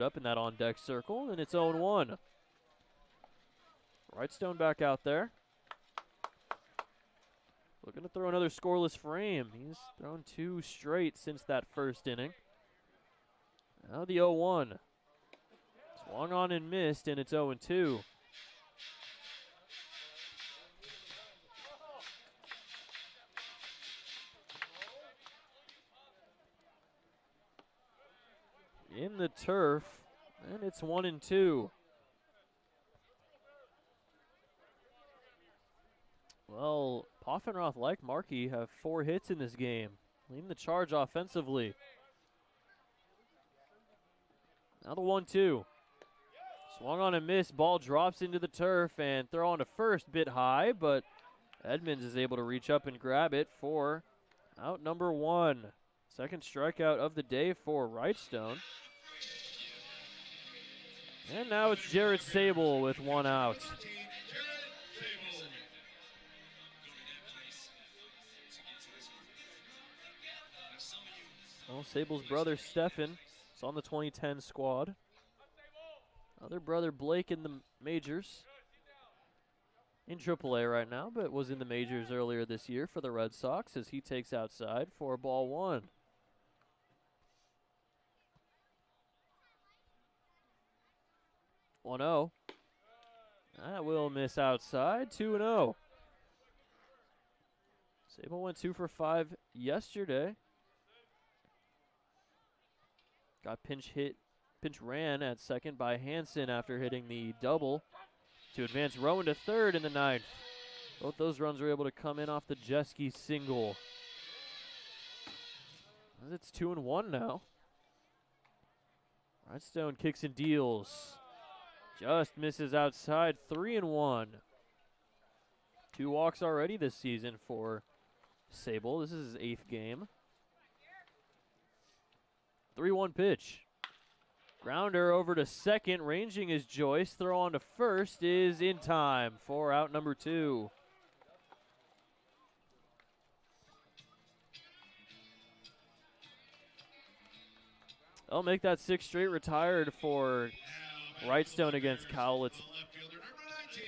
up in that on-deck circle, and it's 0-1. Wrightstone back out there. Looking to throw another scoreless frame. He's thrown 2 straight since that first inning. Now the 0-1. Swung on and missed, and it's 0-2. In the turf, and it's 1-2. Well, Poffenroth, like Markey, have 4 hits in this game, leading the charge offensively. Now the 1-2. Swung on and missed. Ball drops into the turf and throw on to first, bit high, but Edmonds is able to reach up and grab it for out number 1. Second strikeout of the day for Wrightstone. And now it's Jarrett Sable with 1 out. Well, Sable's brother Stefan is on the 2010 squad. Other brother Blake in the majors. In AAA right now, but was in the majors earlier this year for the Red Sox as he takes outside for ball 1. One-0. That will miss outside. 2-0. Sable went 2 for 5 yesterday. Got pinch ran at second by Hansen after hitting the double to advance Rowan to third in the 9th. Both those runs were able to come in off the Jeske single. It's 2-1 now. Wrightstone kicks and deals. Just misses outside. 3-1. 2 walks already this season for Sable. This is his 8th game. 3-1 pitch. Grounder over to second. Ranging is Joyce. Throw on to first is in time for out number 2. They'll make that 6th straight retired for Wrightstone against Cowlitz.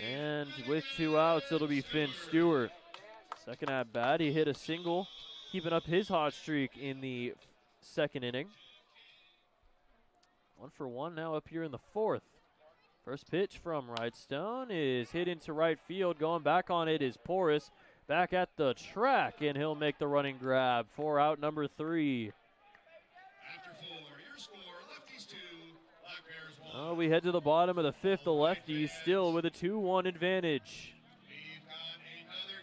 And with 2 outs, it'll be Finn Stewart. Second at bat, he hit a single, keeping up his hot streak in the 2nd inning. 1 for 1 now up here in the 4th. First pitch from Wrightstone is hit into right field. Going back on it is Porras. Back at the track, and he'll make the running grab for out number 3. After 4, your score, Lefties 2, Black Bears 1. Oh, we head to the bottom of the 5th. The Lefties still with a 2-1 advantage. We've got another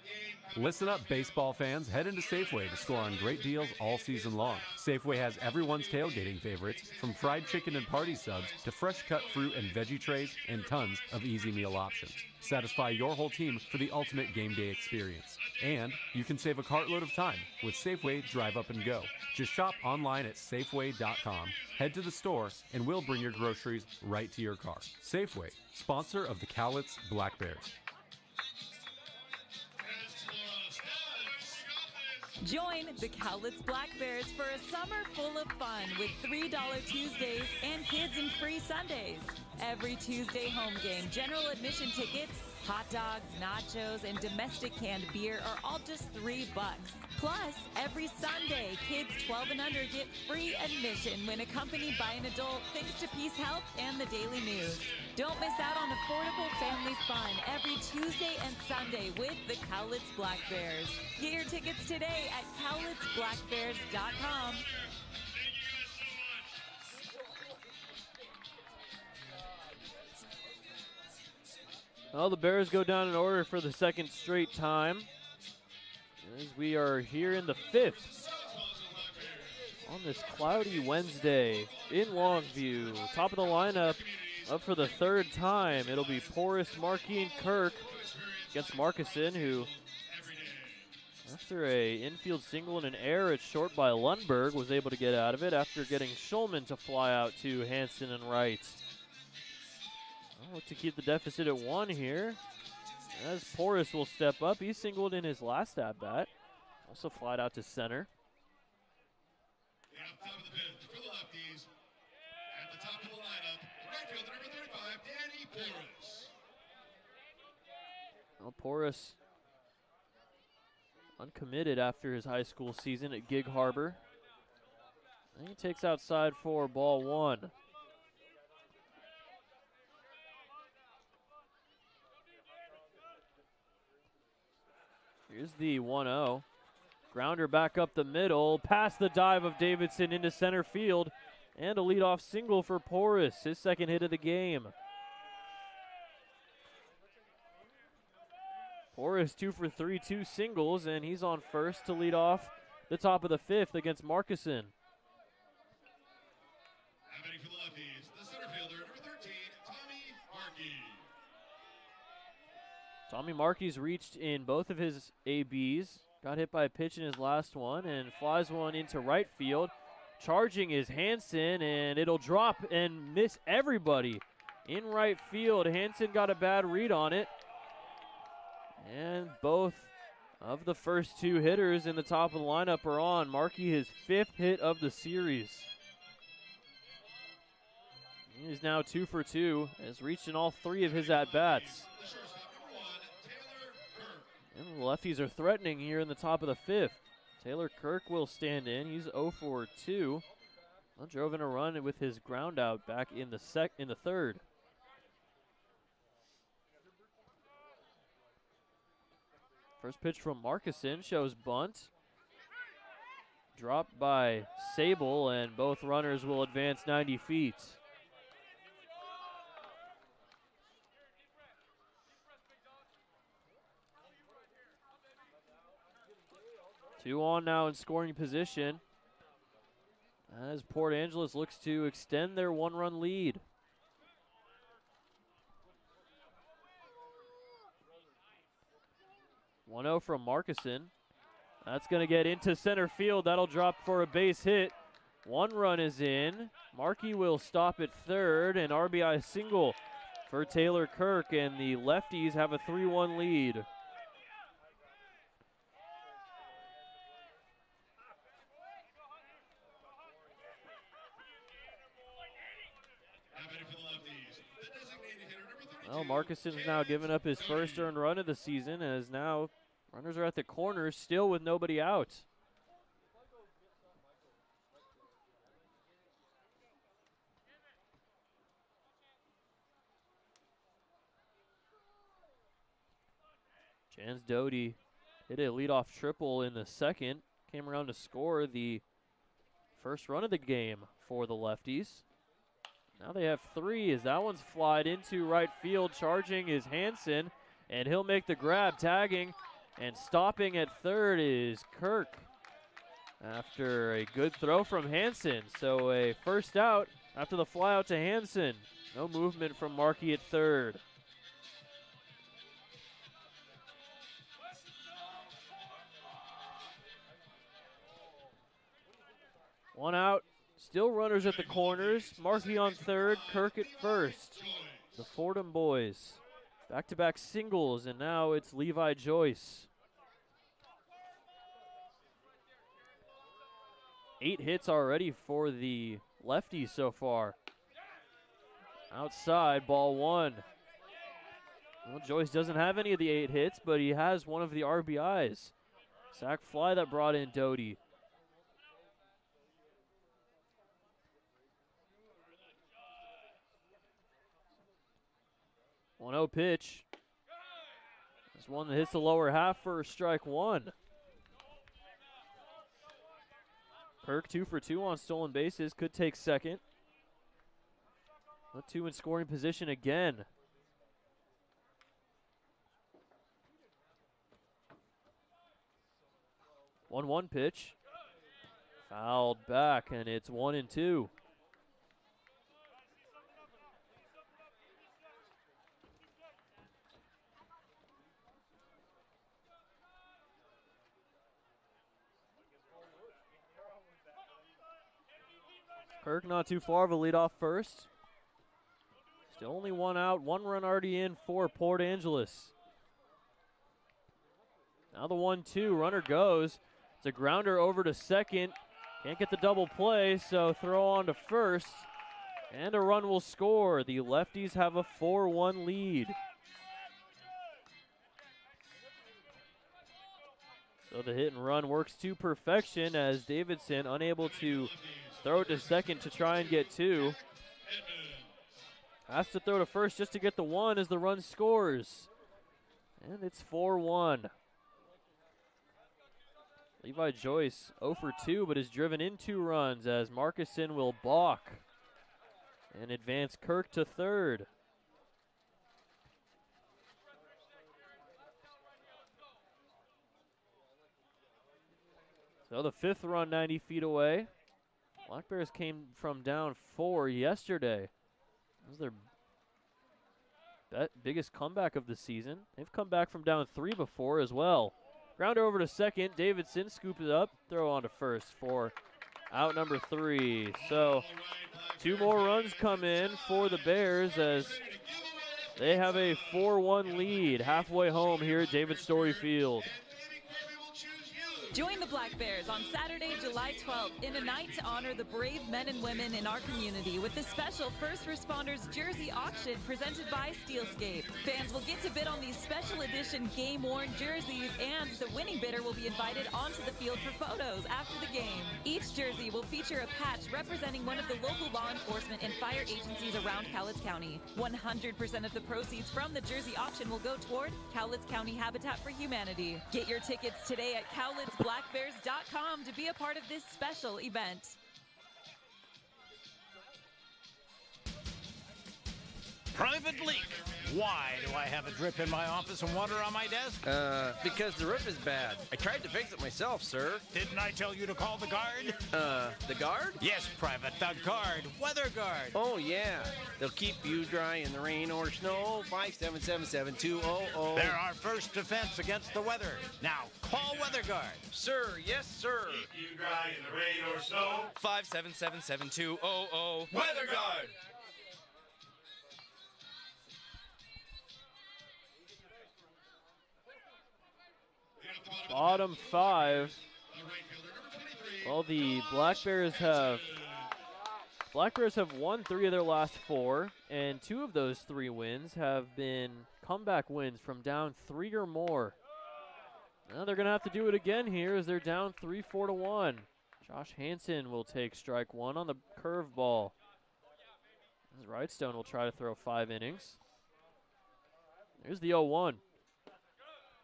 game. Listen up, baseball fans. Head into Safeway to score on great deals all season long. Safeway has everyone's tailgating favorites, from fried chicken and party subs to fresh cut fruit and veggie trays and tons of easy meal options. Satisfy your whole team for the ultimate game day experience. And you can save a cartload of time with Safeway Drive Up and Go. Just shop online at Safeway.com, head to the store, and we'll bring your groceries right to your car. Safeway, sponsor of the Cowlitz Black Bears. Join the Cowlitz Black Bears for a summer full of fun with $3 Tuesdays and kids and free Sundays. Every Tuesday home game, general admission tickets, hot dogs, nachos, and domestic canned beer are all just $3. Plus, every Sunday, kids 12 and under get free admission when accompanied by an adult thanks to Peace Health and the Daily News. Don't miss out on affordable family fun every Tuesday and Sunday with the Cowlitz Black Bears. Get your tickets today at cowlitzblackbears.com. Well, the Bears go down in order for the 2nd straight time, as we are here in the 5th on this cloudy Wednesday in Longview. Top of the lineup, up for the 3rd time. It'll be Porras, Markey, and Kirk against Markison, who, after a infield single and an error at short by Lundberg, was able to get out of it after getting Schulman to fly out to Hansen and Wright. I'll look to keep the deficit at 1 here, as Porras will step up. He singled in his last at-bat. Also flied out to center. Yeah, top of the 5th for the Lefties. At the top of the lineup. left, right fielder number 35, Danny Porras. Well, Porras uncommitted after his high school season at Gig Harbor. And he takes outside for ball one. Here's the 1-0. Grounder back up the middle, past the dive of Davidson into center field, and a leadoff single for Porras, his second hit of the game. Porras 2 for 3, 2 singles, and he's on first to lead off the top of the fifth against Markison. Now batting for the Lefties, the center fielder number 13, Tommy Markey. Tommy Markey's reached in both of his ABs. Got hit by a pitch in his last one and flies one into right field. Charging is Hansen, and it'll drop and miss everybody in right field. Hansen got a bad read on it. And both of the first two hitters in the top of the lineup are on. Markey, his fifth hit of the series. He's now 2 for 2, has reached in all three of his at-bats. The shortstop number 1, Taylor Kirk. And the lefties are threatening here in the top of the fifth. Taylor Kirk will stand in. He's 0 for 2. Well, drove in a run with his ground out back in the third. First pitch from Markison shows bunt. Dropped by Sable, and both runners will advance 90 feet. Two on now in scoring position as Port Angeles looks to extend their one-run lead. One 0 from Markison. That's going to get into center field. That'll drop for a base hit. One run is in. Markey will stop at third, and RBI single for Taylor Kirk, and the lefties have a 3-1 lead. Now batting for the Lefties, the designated hitter number 32. Well, Markison's now given up his first earned run of the season, as now runners are at the corners, still with nobody out. Jans Doty hit a leadoff triple in the second. Came around to score the first run of the game for the lefties. Now they have three as that one's flied into right field. Charging is Hansen, and he'll make the grab. Tagging and stopping at third is Kirk after a good throw from Hansen. So a first out after the fly out to Hansen. No movement from Markey at third. One out, still runners at the corners. Markey on third, Kirk at first. The Fordham boys, back-to-back singles, and now it's Levi Joyce. 8 hits already for the lefties so far. Outside, ball one. Well, Joyce doesn't have any of the 8 hits, but he has one of the RBIs. Sac fly that brought in Doty. 1-0 pitch. This one that hits the lower half for strike one. Kirk 2 for 2 on stolen bases. Could take second. 2 in scoring position again. 1-1 pitch. Fouled back, and it's 1-2. Kirk not too far of a leadoff first. Still only one out, 1 run already in for Port Angeles. Now the 1-2, runner goes. It's a grounder over to second. Can't get the double play, so throw on to first. And a run will score. The Lefties have a 4-1 lead. So the hit and run works to perfection as Davidson unable to throw it to second to try and get two. Has to throw to first just to get the one as the run scores. And it's 4-1. Levi Joyce 0 for 2, but is driven in 2 runs as Marcuson will balk and advance Kirk to third. So the 5th run 90 feet away. Black Bears came from down 4 yesterday. That was their biggest comeback of the season. They've come back from down 3 before as well. Grounder over to second. Davidson scoops it up. Throw on to first for out number 3. So 2 more runs come in for the Bears as they have a 4-1 lead halfway home here at David Story Field. Join the Black Bears on Saturday, July 12th in a night to honor the brave men and women in our community with the special First Responders Jersey Auction presented by Steelscape. Fans will get to bid on these special edition game-worn jerseys, and the winning bidder will be invited onto the field for photos after the game. Each jersey will feature a patch representing one of the local law enforcement and fire agencies around Cowlitz County. 100% of the proceeds from the jersey auction will go toward Cowlitz County Habitat for Humanity. Get your tickets today at CowlitzBlackBears.com to be a part of this special event. Private leak. Why do I have a drip in my office and water on my desk? Because the roof is bad. I tried to fix it myself, sir. Didn't I tell you to call the guard? The guard? Yes, Private, the guard. Weather guard. Oh, yeah. They'll keep you dry in the rain or snow. 577-7200. They're our first defense against the weather. Now, call Weather Guard. Sir, yes, sir. Keep you dry in the rain or snow. 577-7200. Weather Guard. Bottom 5. Well, the Black Bears have won 3 of their last 4, and 2 of those 3 wins have been comeback wins from down 3 or more. Now they're going to have to do it again here as they're down 3-4-1. Josh Hansen will take strike 1 on the curveball. As Wrightstone will try to throw 5 innings. There's the 0-1.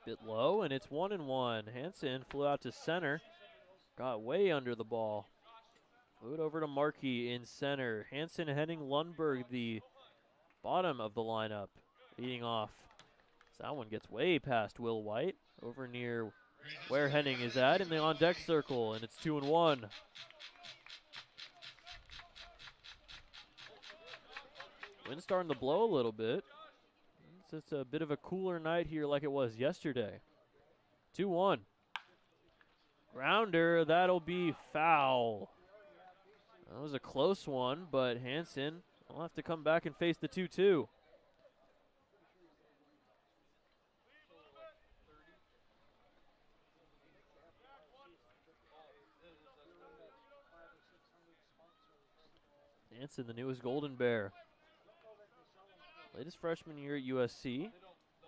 Bit low, and it's 1-1. Hansen flew out to center. Got way under the ball. Flew it over to Markey in center. Hansen heading Lundberg, the bottom of the lineup, leading off. So that one gets way past Will White, over near where Henning is at in the on-deck circle, and it's 2-1. Wind starting to blow a little bit. It's a bit of a cooler night here like it was yesterday. 2-1. Grounder, that'll be foul. That was a close one, but Hansen will have to come back and face the 2-2. Hansen, the newest Golden Bear. Latest freshman year at USC.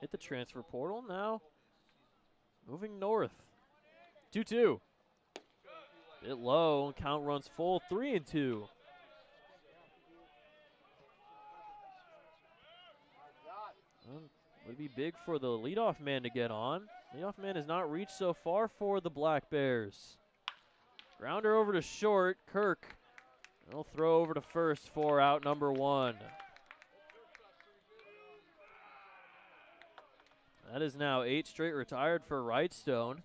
Hit the transfer portal. Now moving north. 2-2. Bit low. Count runs full. 3-2. Would be big for the leadoff man to get on. Leadoff man has not reached so far for the Black Bears. Grounder over to short. Kirk. He'll throw over to first for out number 1. That is now 8 straight retired for Wrightstone.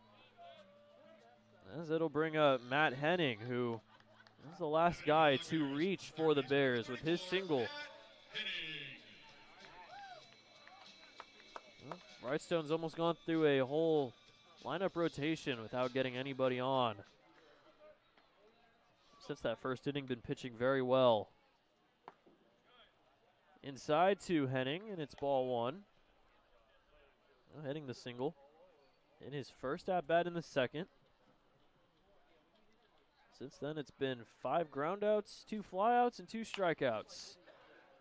As it'll bring up Matt Henning, who is the last guy to reach for the Bears with his single. Well, Wrightstone's almost gone through a whole lineup rotation without getting anybody on. Since that first inning, been pitching very well. Inside to Henning, and it's ball 1. Heading the single in his first at-bat in the second. Since then, it's been 5 groundouts, 2 flyouts, and 2 strikeouts.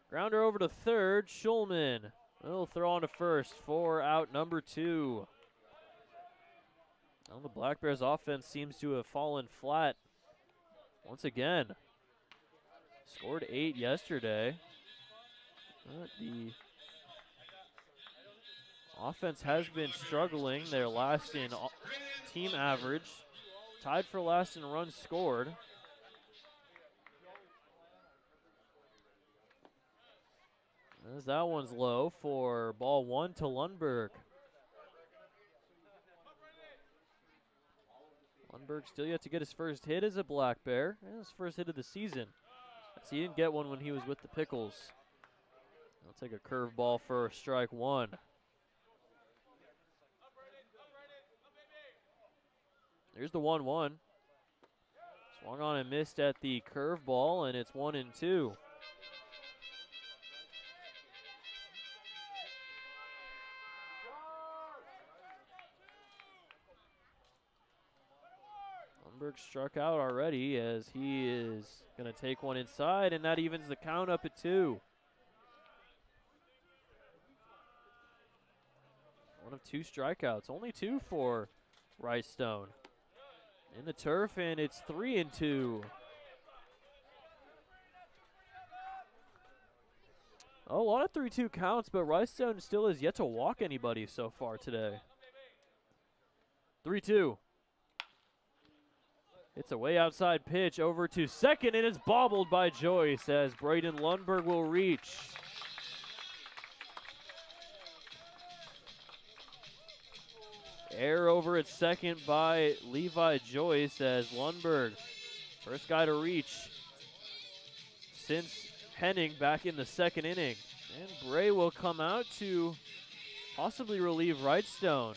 Grounder over to third. Schulman will throw on to first for out number 2. Well, the Black Bears offense seems to have fallen flat once again. Scored 8 yesterday. But the offense has been struggling. They're last in team average. Tied for last in runs scored. As that one's low for ball 1 to Lundberg. Lundberg still yet to get his first hit as a Black Bear, and his first hit of the season, as he didn't get one when he was with the Pickles. I'll take a curveball for strike 1. There's the 1-1. Swung on and missed at the curveball, and it's 1-2. Lundberg struck out already as he is going to take one inside, and that evens the count up at 2. One of 2 strikeouts, only 2 for Ricestone. In the turf, and it's 3-2. Oh, a lot of 3-2 counts, but Ricestone still has yet to walk anybody so far today. 3-2. It's a way outside pitch over to second, and it's bobbled by Joyce as Braden Lundberg will reach. Air over at second by Levi Joyce as Lundberg, first guy to reach since Henning back in the second inning. And Bray will come out to possibly relieve Wrightstone.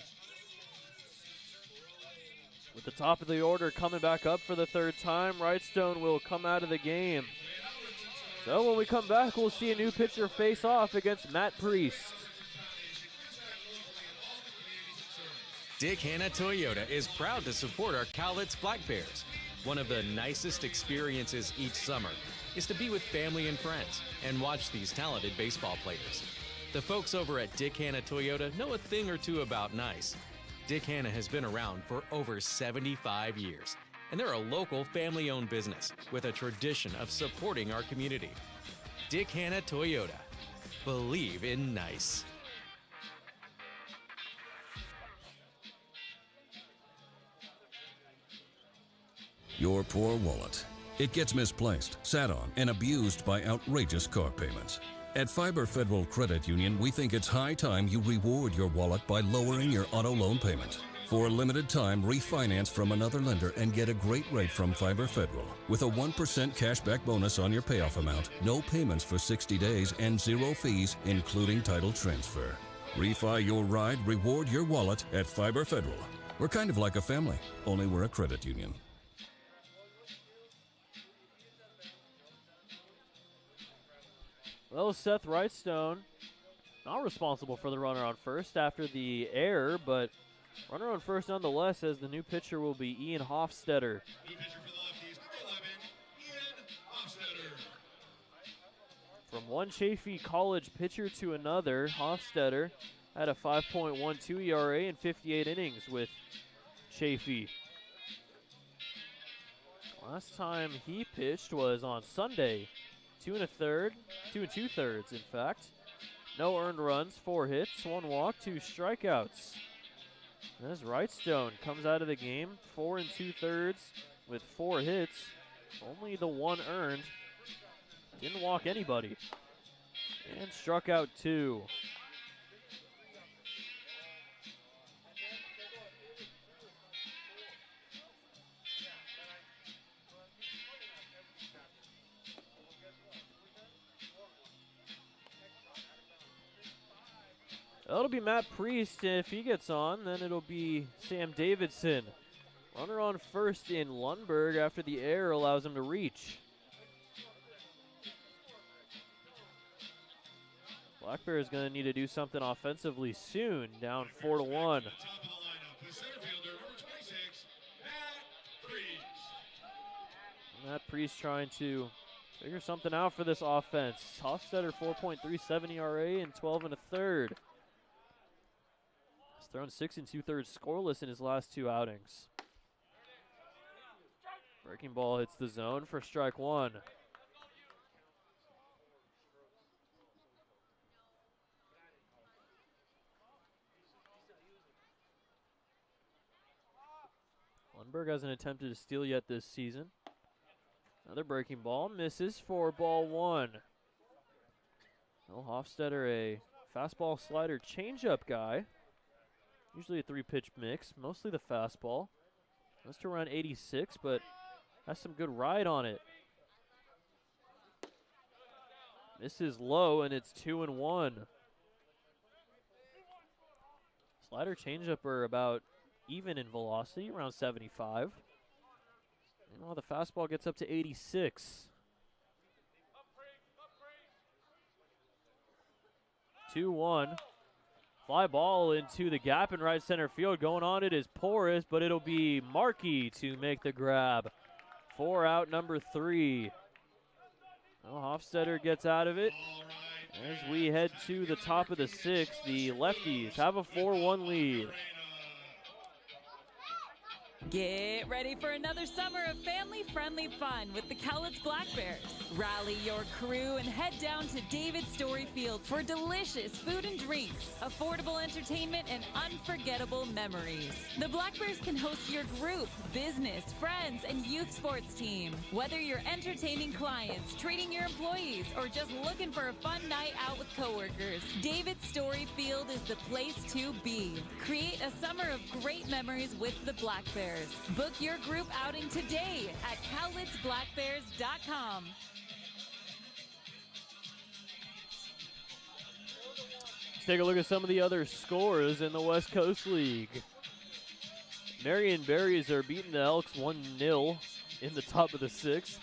With the top of the order coming back up for the 3rd time, Wrightstone will come out of the game. So when we come back, we'll see a new pitcher face off against Matt Priest. Dick Hanna Toyota is proud to support our Cowlitz Black Bears. One of the nicest experiences each summer is to be with family and friends and watch these talented baseball players. The folks over at Dick Hanna Toyota know a thing or two about nice. Dick Hanna has been around for over 75 years, and they're a local family-owned business with a tradition of supporting our community. Dick Hanna Toyota. Believe in nice. Your poor wallet. It gets misplaced, sat on, and abused by outrageous car payments. At Fiber Federal Credit Union, we think it's high time you reward your wallet by lowering your auto loan payment. For a limited time, refinance from another lender and get a great rate from Fiber Federal. With a 1% cashback bonus on your payoff amount, no payments for 60 days, and 0 fees, including title transfer. Refi your ride, reward your wallet at Fiber Federal. We're kind of like a family, only we're a credit union. Well, Seth Wrightstone not responsible for the runner on first after the error, but runner on first nonetheless, as the new pitcher will be Ian Hofstetter. New pitcher for the Lefties, number 11, Ian Hofstetter. From one Chaffee College pitcher to another, Hofstetter had a 5.12 ERA in 58 innings with Chaffee. Last time he pitched was on Sunday. 2 2/3, in fact. No earned runs, 4 hits, 1 walk, 2 strikeouts. As Wrightstone comes out of the game, 4 2/3 with 4 hits, only the 1 earned. Didn't walk anybody. And struck out 2. That'll be Matt Priest. If he gets on, then it'll be Sam Davidson. Runner on first in Lundberg after the error allows him to reach. Black Bear is going to need to do something offensively soon, down 4-1. Top of the lineup with center fielder number 26, Matt Priest. Priest trying to figure something out for this offense. Hofstetter 4.37 ERA and 12 and a third. He's thrown 6 2/3 scoreless in his last 2 outings. Breaking ball hits the zone for strike 1. Lundberg hasn't attempted to steal yet this season. Another breaking ball, misses for ball 1. Well, Hofstetter, a fastball, slider, changeup guy. Usually a 3-pitch mix, mostly the fastball. Goes to around 86, but has some good ride on it. Misses low, and it's 2-1. Slider, changeup are about even in velocity, around 75. Meanwhile, the fastball gets up to 86. 2-1. Fly ball into the gap in right center field. Going on it is Porras, but it'll be Markey to make the grab. 4 out, number 3. Well, Hofstetter gets out of it. As we head to the top of the 6th, the Lefties have a 4-1 lead. Get ready for another summer of family-friendly fun with the Cowlitz Black Bears. Rally your crew and head down to David Story Field for delicious food and drinks, affordable entertainment, and unforgettable memories. The Black Bears can host your group, business, friends, and youth sports team. Whether you're entertaining clients, treating your employees, or just looking for a fun night out with coworkers, David Story Field is the place to be. Create a summer of great memories with the Black Bears. Book your group outing today at cowlitzblackbears.com. Let's take a look at some of the other scores in the West Coast League. Marion Berries are beating the Elks 1-0 in the top of the 6th.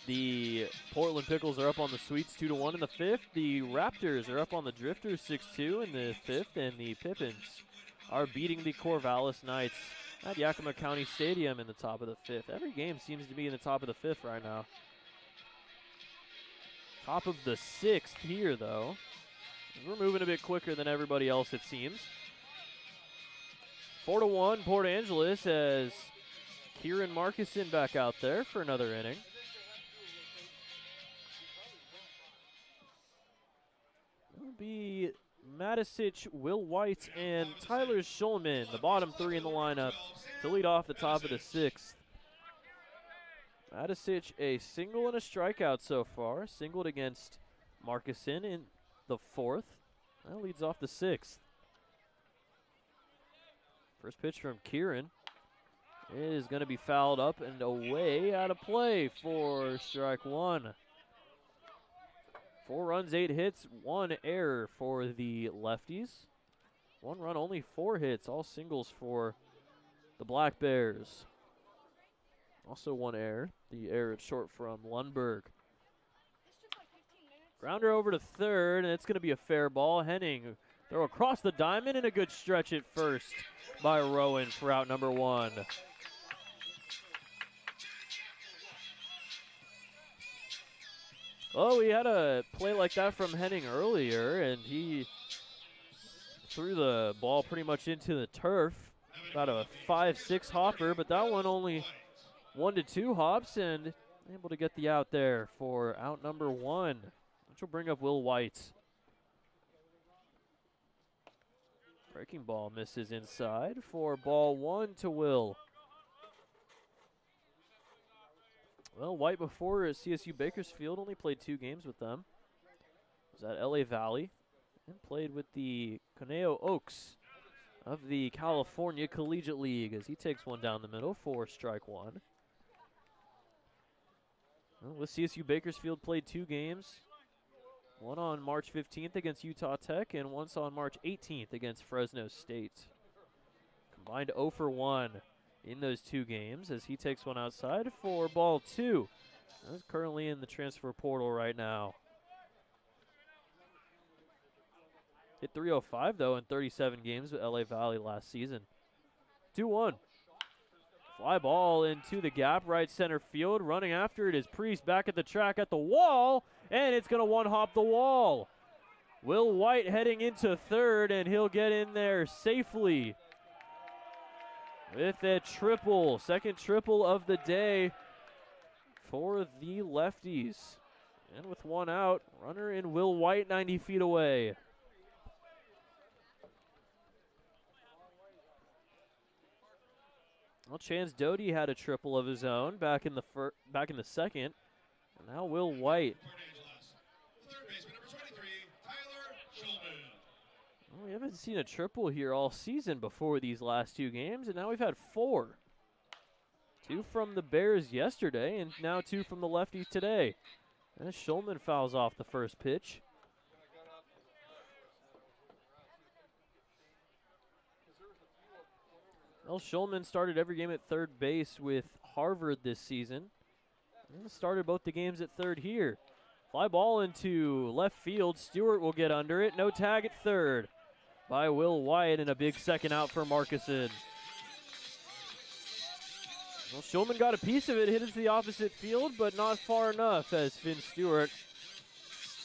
The Portland Pickles are up on the Sweets 2-1 in the 5th. The Raptors are up on the Drifters 6-2 in the 5th, and the Pippins are beating the Corvallis Knights at Yakima County Stadium in the top of the 5th. Every game seems to be in the top of the 5th right now. Top of the 6th here, though. We're moving a bit quicker than everybody else, it seems. 4-1, Port Angeles has Kieran Markison back out there for another inning. It'll be Matisic, Will White, and Tyler Schulman, the bottom 3 in the lineup, to lead off the top of the 6th. Matisic, a single and a strikeout so far. Singled against Markison in the 4th. That leads off the 6th. First pitch from Kieran is going to be fouled up and away, out of play for strike 1. 4 runs, 8 hits, 1 error for the Lefties. 1 run, only 4 hits, all singles for the Black Bears. Also 1 error. The error at short from Lundberg. Grounder over to third, and it's going to be a fair ball. Henning throw across the diamond, and a good stretch at first by Rowan for out number 1. Oh, we had a play like that from Henning earlier, and he threw the ball pretty much into the turf. About a 5-6 hopper, but that one only 1 to 2 hops, and able to get the out there for out number 1, which will bring up Will White. Breaking ball misses inside for ball 1 to Will. Well, White before CSU Bakersfield only played 2 games with them. Was at LA Valley and played with the Conejo Oaks of the California Collegiate League as he takes one down the middle for strike 1. Well, with CSU Bakersfield played 2 games. One on March 15th against Utah Tech and once on March 18th against Fresno State. Combined 0 for 1 in those 2 games as he takes one outside for ball 2. That's currently in the transfer portal right now. Hit .305 though in 37 games with LA Valley last season. 2-1. Fly ball into the gap, right center field. Running after it is Priest back at the track at the wall, and it's going to one-hop the wall. Will White heading into third, and he'll get in there safely with a triple. Second triple of the day for the Lefties. And with one out, runner in Will White 90 feet away. Well, Chance Doty had a triple of his own back in the second. And now Will White. Third baseman, number 23, Tyler Schulman. Well, we haven't seen a triple here all season before these last two games, and now we've had 4. 2 from the Bears yesterday, and now 2 from the Lefties today. And Schulman fouls off the first pitch. Well, Schulman started every game at third base with Harvard this season. And started both the games at third here. Fly ball into left field. Stewart will get under it. No tag at third by Will White, and a big second out for Markison. Well, Schulman got a piece of it, hit into the opposite field, but not far enough as Finn Stewart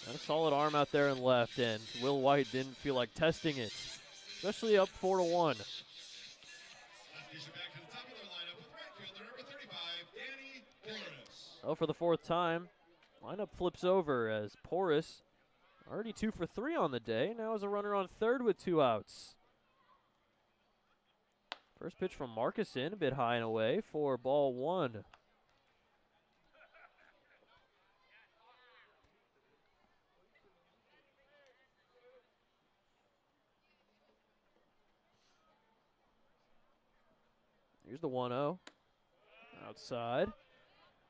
got a solid arm out there in left, and Will White didn't feel like testing it, especially up 4-1. Lefties are back to the top of their lineup with right fielder number 35, Danny Porras. Oh, for the 4th time, lineup flips over as Porras, already 2 for 3 on the day, now has a runner on third with 2 outs. First pitch from Markison, a bit high and away for ball 1. Here's the 1-0. Outside.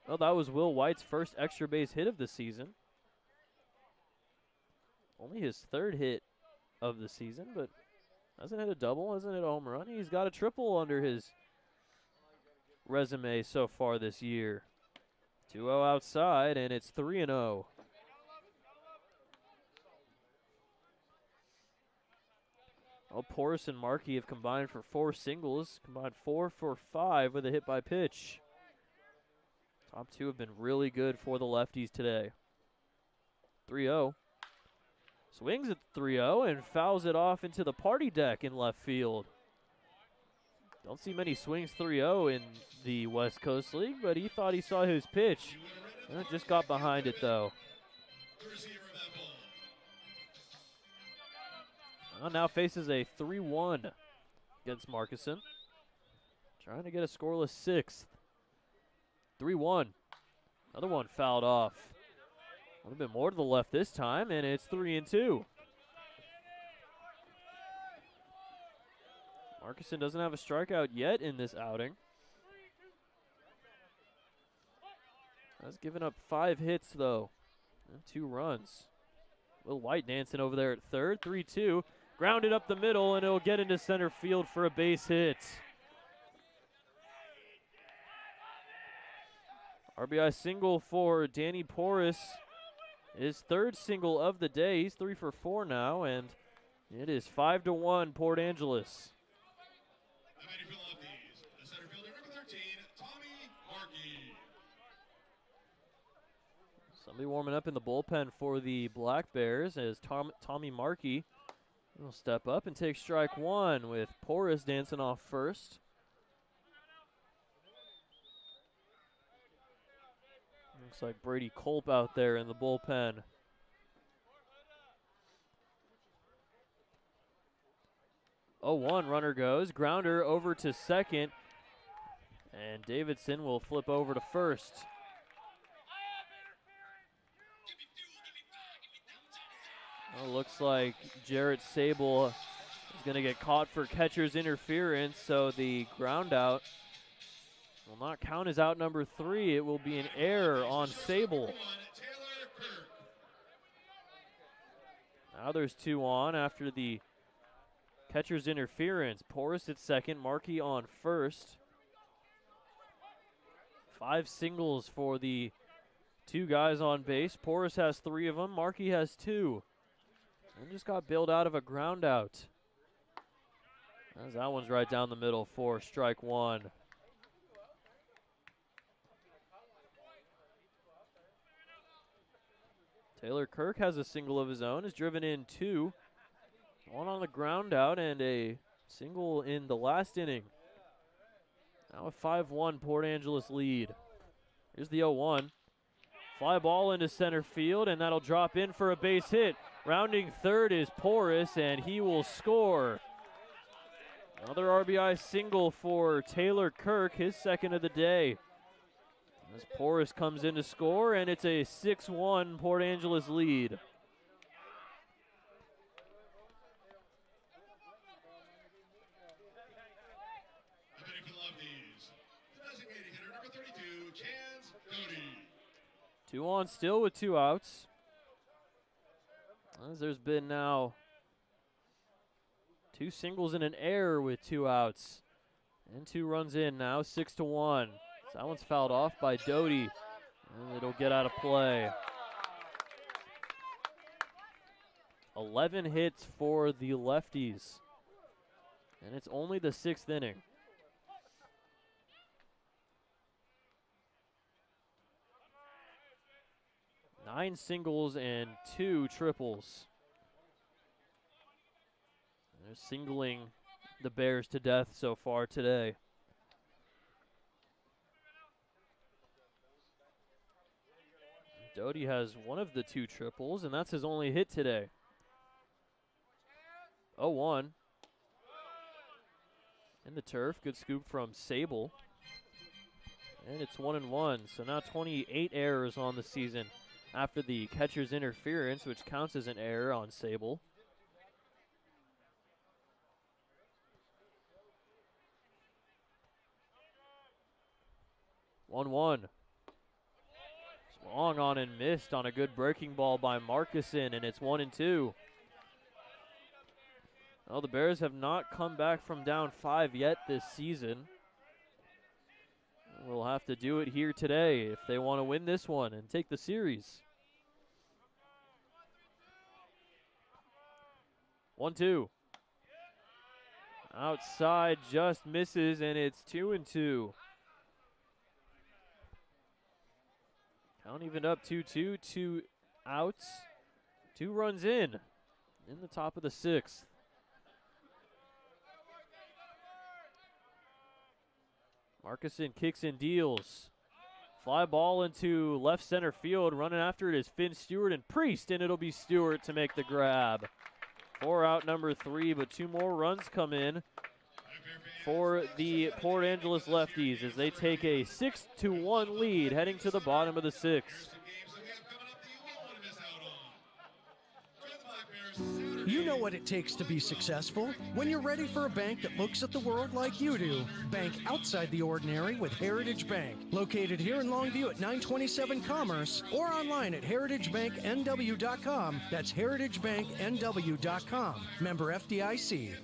Well, that was Will White's first extra base hit of the season. Only his 3rd hit of the season, but hasn't hit a double, hasn't hit a home run. He's got a triple under his resume so far this year. 2-0 outside, and it's 3-0. Oh, Porras and Markey have combined for 4 singles, combined 4 for 5 with a hit by pitch. Top 2 have been really good for the Lefties today. 3-0. Swings at 3-0 and fouls it off into the party deck in left field. Don't see many swings 3-0 in the West Coast League, but he thought he saw his pitch. And just got behind it, though. Well, now faces a 3-1 against Markison. Trying to get a scoreless 6th. 3-1. Another one fouled off. A little bit more to the left this time, and it's 3-2. Markison doesn't have a strikeout yet in this outing. Has given up 5 hits, though, and 2 runs. Will White dancing over there at third. 3-2. Grounded up the middle, and it'll get into center field for a base hit. RBI single for Danny Porras. His 3rd single of the day. He's 3 for 4 now, and it is 5-1 Port Angeles. The center fielder number 13, Tommy Markey. Somebody warming up in the bullpen for the Black Bears as Tommy Markey will step up and take strike 1 with Porras dancing off first. Looks like Brady Culp out there in the bullpen. Oh, 1 runner goes. Grounder over to second. And Davidson will flip over to first. Well, looks like Jarrett Sable is going to get caught for catcher's interference, so the ground out will not count as out number 3. It will be an error on Sable. Now there's 2 on after the catcher's interference. Porras at second, Markey on first. 5 singles for the 2 guys on base. Porras has 3 of them. Markey has 2. And just got bailed out of a ground out. As that one's right down the middle for strike 1. Taylor Kirk has a single of his own, has driven in 2. One on the ground out and a single in the last inning. Now a 5-1 Port Angeles lead. Here's the 0-1. Fly ball into center field, and that'll drop in for a base hit. Rounding third is Porras, and he will score. Another RBI single for Taylor Kirk, his second of the day. As Porras comes in to score, and it's a 6-1 Port Angeles lead. The hitting for the Lefties. The designated hitter, number 32, Chance Cody. 2 on still with 2 outs. As there's been now 2 singles and an error with 2 outs. And 2 runs in now, 6-1. So that one's fouled off by Doty, and it'll get out of play. 11 hits for the Lefties. And it's only the 6th inning. 9 singles and 2 triples. They're singling the Bears to death so far today. Doty has one of the 2 triples, and that's his only hit today. 0-1. In the turf, good scoop from Sable. And it's 1-1, so now 28 errors on the season after the catcher's interference, which counts as an error on Sable. One. Swung on and missed on a good breaking ball by Marcuson, and it's 1-2. Well, the Bears have not come back from down 5 yet this season. We'll have to do it here today if they want to win this one and take the series. 1-2. Outside, just misses, and it's 2-2. Count even up 2-2, 2 outs, 2 runs in the top of the 6th. Marcuson kicks and deals. Fly ball into left center field. Running after it is Finn Stewart and Priest, and it'll be Stewart to make the grab. 4 out number 3, but 2 more runs come in for the Port Angeles Lefties as they take a 6-1 lead heading to the bottom of the 6th. You know what it takes to be successful when you're ready for a bank that looks at the world like you do. Bank outside the ordinary with Heritage Bank. Located here in Longview at 927 Commerce or online at heritagebanknw.com. That's heritagebanknw.com. Member FDIC.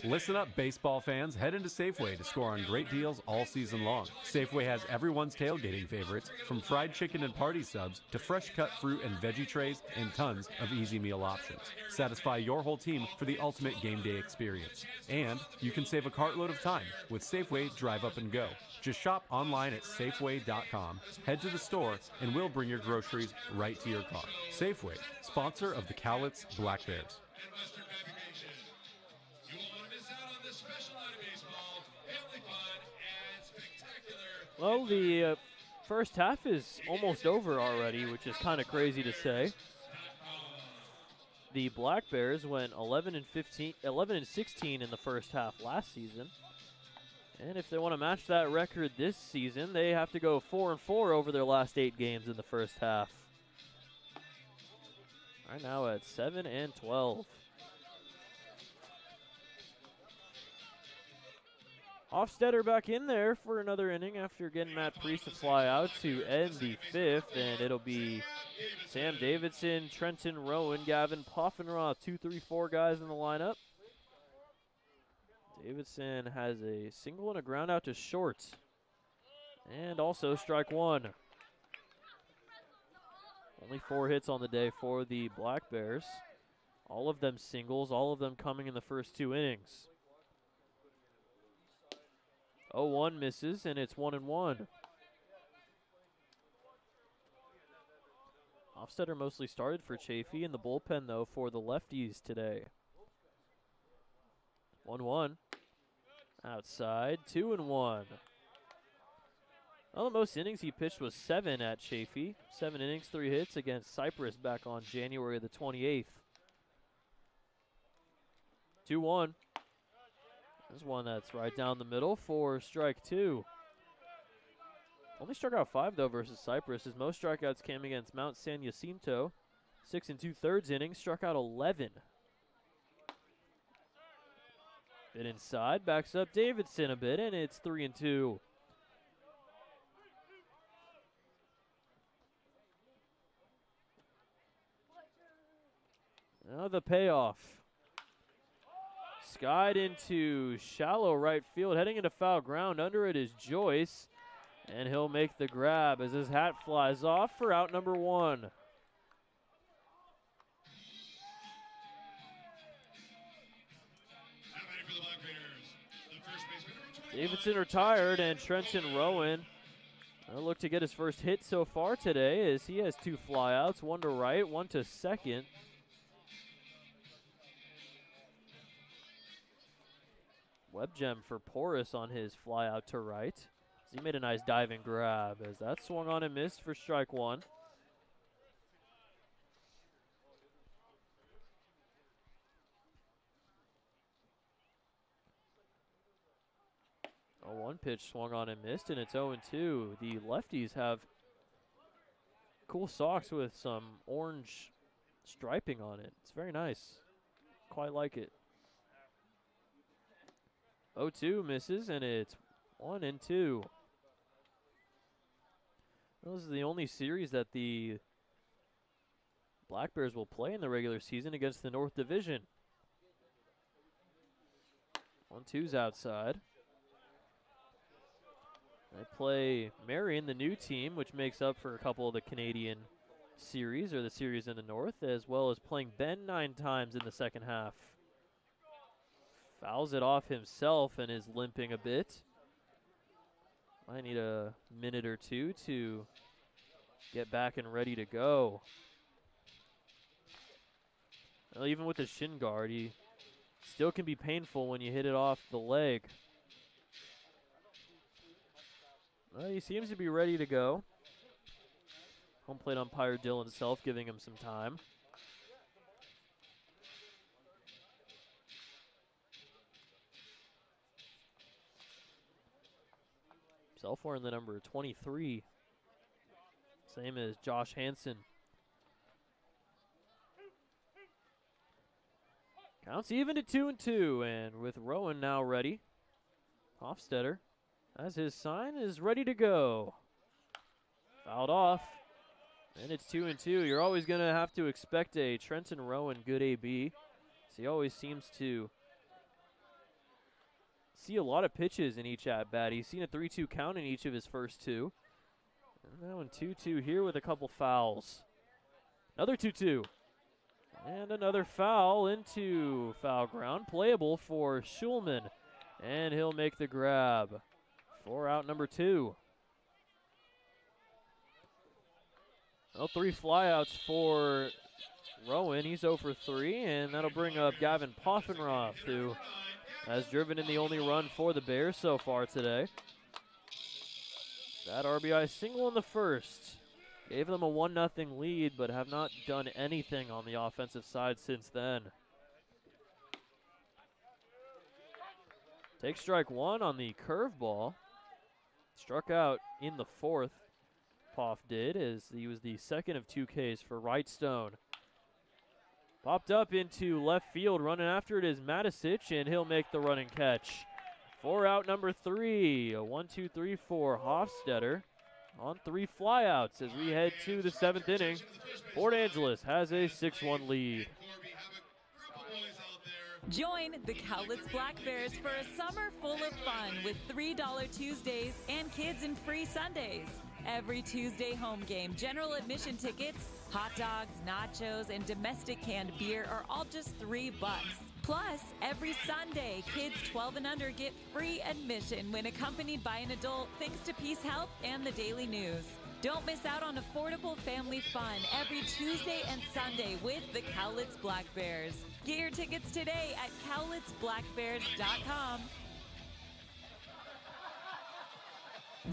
Listen up, baseball fans. Head into Safeway to score on great deals all season long. Safeway has everyone's tailgating favorites, from fried chicken and party subs to fresh cut fruit and veggie trays and tons of easy meal options. Satisfy your whole team for the ultimate game day experience. And you can save a cartload of time with Safeway Drive Up and Go. Just shop online at Safeway.com, head to the store, and we'll bring your groceries right to your car. Safeway, sponsor of the Cowlitz Black Bears. Well, the first half is almost over already, which is kind of crazy to say. The Black Bears went 11-16 in the first half last season. And if they want to match that record this season, they have to go 4-4 over their last 8 games in the first half. Right now at 7-12. Hofstetter back in there for another inning after getting Matt Priest to fly out to end the 5th, and it'll be Sam Davidson, Trenton Rowan, Gavin Poffenroth, 2, 3, 4 guys in the lineup. Davidson has a single and a ground out to short, and also strike 1. Only 4 hits on the day for the Black Bears. All of them singles, all of them coming in the first 2 innings. 0-1 misses, and it's 1-1. Hofstetter mostly started for Chafee in the bullpen, though, for the Lefties today. 1-1. Outside, 2-1. Well, the most innings he pitched was 7 at Chafee. 7 innings, 3 hits against Cypress back on January the 28th. 2-1. This is one that's right down the middle for strike 2. Only struck out 5, though, versus Cypress. His most strikeouts came against Mount San Jacinto. 6 2/3 innings, struck out 11. Bit inside, backs up Davidson a bit, and it's 3-2. Now the payoff. Skied into shallow right field, heading into foul ground. Under it is Joyce, and he'll make the grab as his hat flies off for out number 1. Davidson retired, and Trenton Rowan will look to get his first hit so far today as he has 2 flyouts, 1 to right, 1 to second. Web gem for Porras on his flyout to right. He made a nice diving grab as that swung on and missed for strike 1. A 1 pitch swung on and missed, and it's 0-2. The Lefties have cool socks with some orange striping on it. It's very nice. Quite like it. 0-2 misses, and it's 1-2. This is the only series that the Black Bears will play in the regular season against the North Division. 1-2's outside. They play Marion, the new team, which makes up for a couple of the Canadian series, or the series in the North, as well as playing Ben 9 times in the second half. Fouls it off himself and is limping a bit. Might need a minute or two to get back and ready to go. Well, even with the shin guard, he still can be painful when you hit it off the leg. Well, he seems to be ready to go. Home plate umpire Dylan Self giving him some time. Self wearing the number 23. Same as Josh Hansen. Counts even to 2-2, and with Rowan now ready, Hofstetter, as his sign, is ready to go. Fouled off, and it's 2-2. You're always going to have to expect a Trenton Rowan good AB. So he always seems to see a lot of pitches in each at-bat. He's seen a 3-2 count in each of his first 2. And now in 2-2 here with a couple fouls. Another 2-2. And another foul into foul ground. Playable for Schulman. And he'll make the grab for out number 2. Well, 3 flyouts for Rowan. He's 0 for 3, and that'll bring up Gavin Poffenroth, who has driven in the only run for the Bears so far today. That RBI single in the first gave them a 1-0 lead, but have not done anything on the offensive side since then. Take strike 1 on the curveball. Struck out in the 4th, Poff did, as he was the second of 2 Ks for Wrightstone. Popped up into left field, running after it is Matisic, and he'll make the running catch. For out number 3, a 1-2-3 for Hofstetter on 3 flyouts as we head to the 7th inning. Port Angeles has a 6-1 lead. Join the Cowlitz Black Bears for a summer full of fun with $3 Tuesdays and kids and free Sundays. Every Tuesday home game, general admission tickets, hot dogs, nachos, and domestic canned beer are all just $3. Plus, every Sunday, kids 12 and under get free admission when accompanied by an adult thanks to Peace Health and the Daily News. Don't miss out on affordable family fun every Tuesday and Sunday with the Cowlitz Black Bears. Get your tickets today at cowlitzblackbears.com.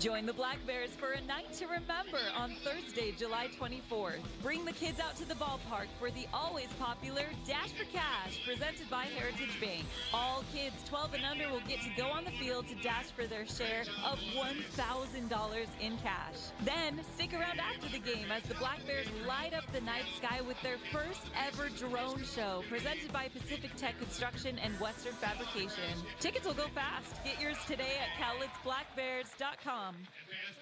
Join the Black Bears for a night to remember on Thursday, July 24th. Bring the kids out to the ballpark for the always popular Dash for Cash presented by Heritage Bank. All kids 12 and under will get to go on the field to dash for their share of $1,000 in cash. Then stick around after the game as the Black Bears light up the night sky with their first ever drone show presented by Pacific Tech Construction and Western Fabrication. Tickets will go fast. Get yours today at cowlitzblackbears.com. Advance,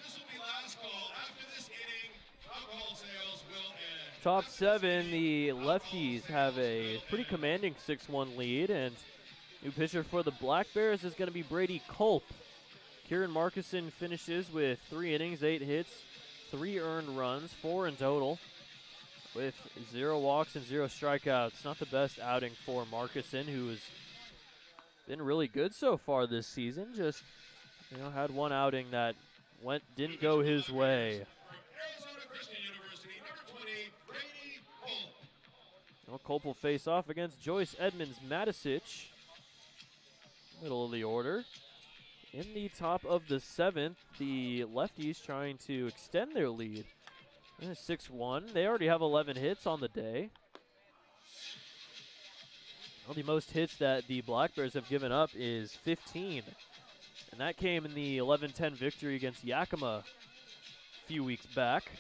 this will be last call. After this inning, alcohol sales will end. Top 7, the Lefties have a pretty commanding 6-1 lead, and new pitcher for the Black Bears is going to be Brady Culp. Kieran Markison finishes with 3 innings, 8 hits, 3 earned runs, 4 in total, with 0 walks and 0 strikeouts. Not the best outing for Markison, who has been really good so far this season. Just had one outing that didn't go his way. Arizona Christian University, number 20, Brady Culp. Well, Culp will face off against Joyce Edmonds-Matisic. Middle of the order. In the top of the 7th, the Lefties trying to extend their lead. 6-1. They already have 11 hits on the day. Well, the most hits that the Black Bears have given up is 15. And that came in the 11-10 victory against Yakima a few weeks back.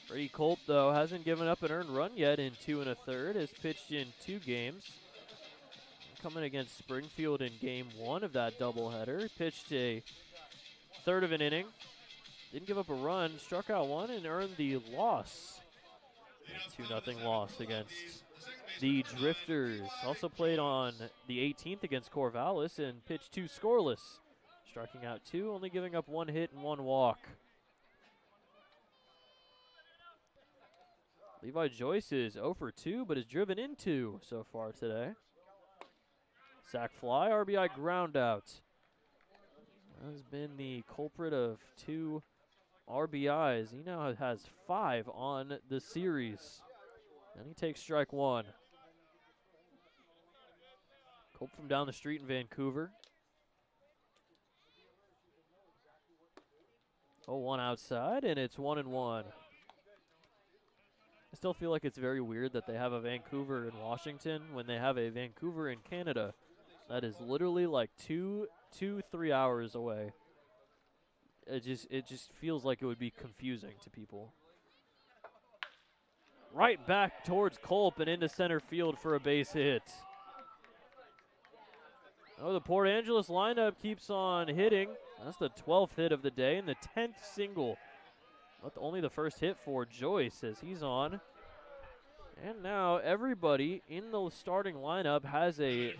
Brady Culp, though, hasn't given up an earned run yet in 2 1/3. Has pitched in 2 games. Coming against Springfield in game 1 of that doubleheader. Pitched a 1/3 of an inning. Didn't give up a run, struck out 1, and earned the loss. 2-0 loss against the Drifters. Also played on the 18th against Corvallis and pitched 2 scoreless, striking out 2, only giving up 1 hit and 1 walk. Levi Joyce is 0 for 2, but is driven in 2 so far today. Sac fly, RBI ground out. Has been the culprit of 2 RBIs. He now has 5 on the series. And he takes strike 1. Culp from down the street in Vancouver. 0-1 outside, and it's 1-1. I still feel like it's very weird that they have a Vancouver in Washington when they have a Vancouver in Canada. That is literally like 3 hours away. It just feels like it would be confusing to people. Right back towards Culp and into center field for a base hit. Oh, the Port Angeles lineup keeps on hitting. That's the 12th hit of the day and the 10th single. But only the first hit for Joyce as he's on. And now everybody in the starting lineup has a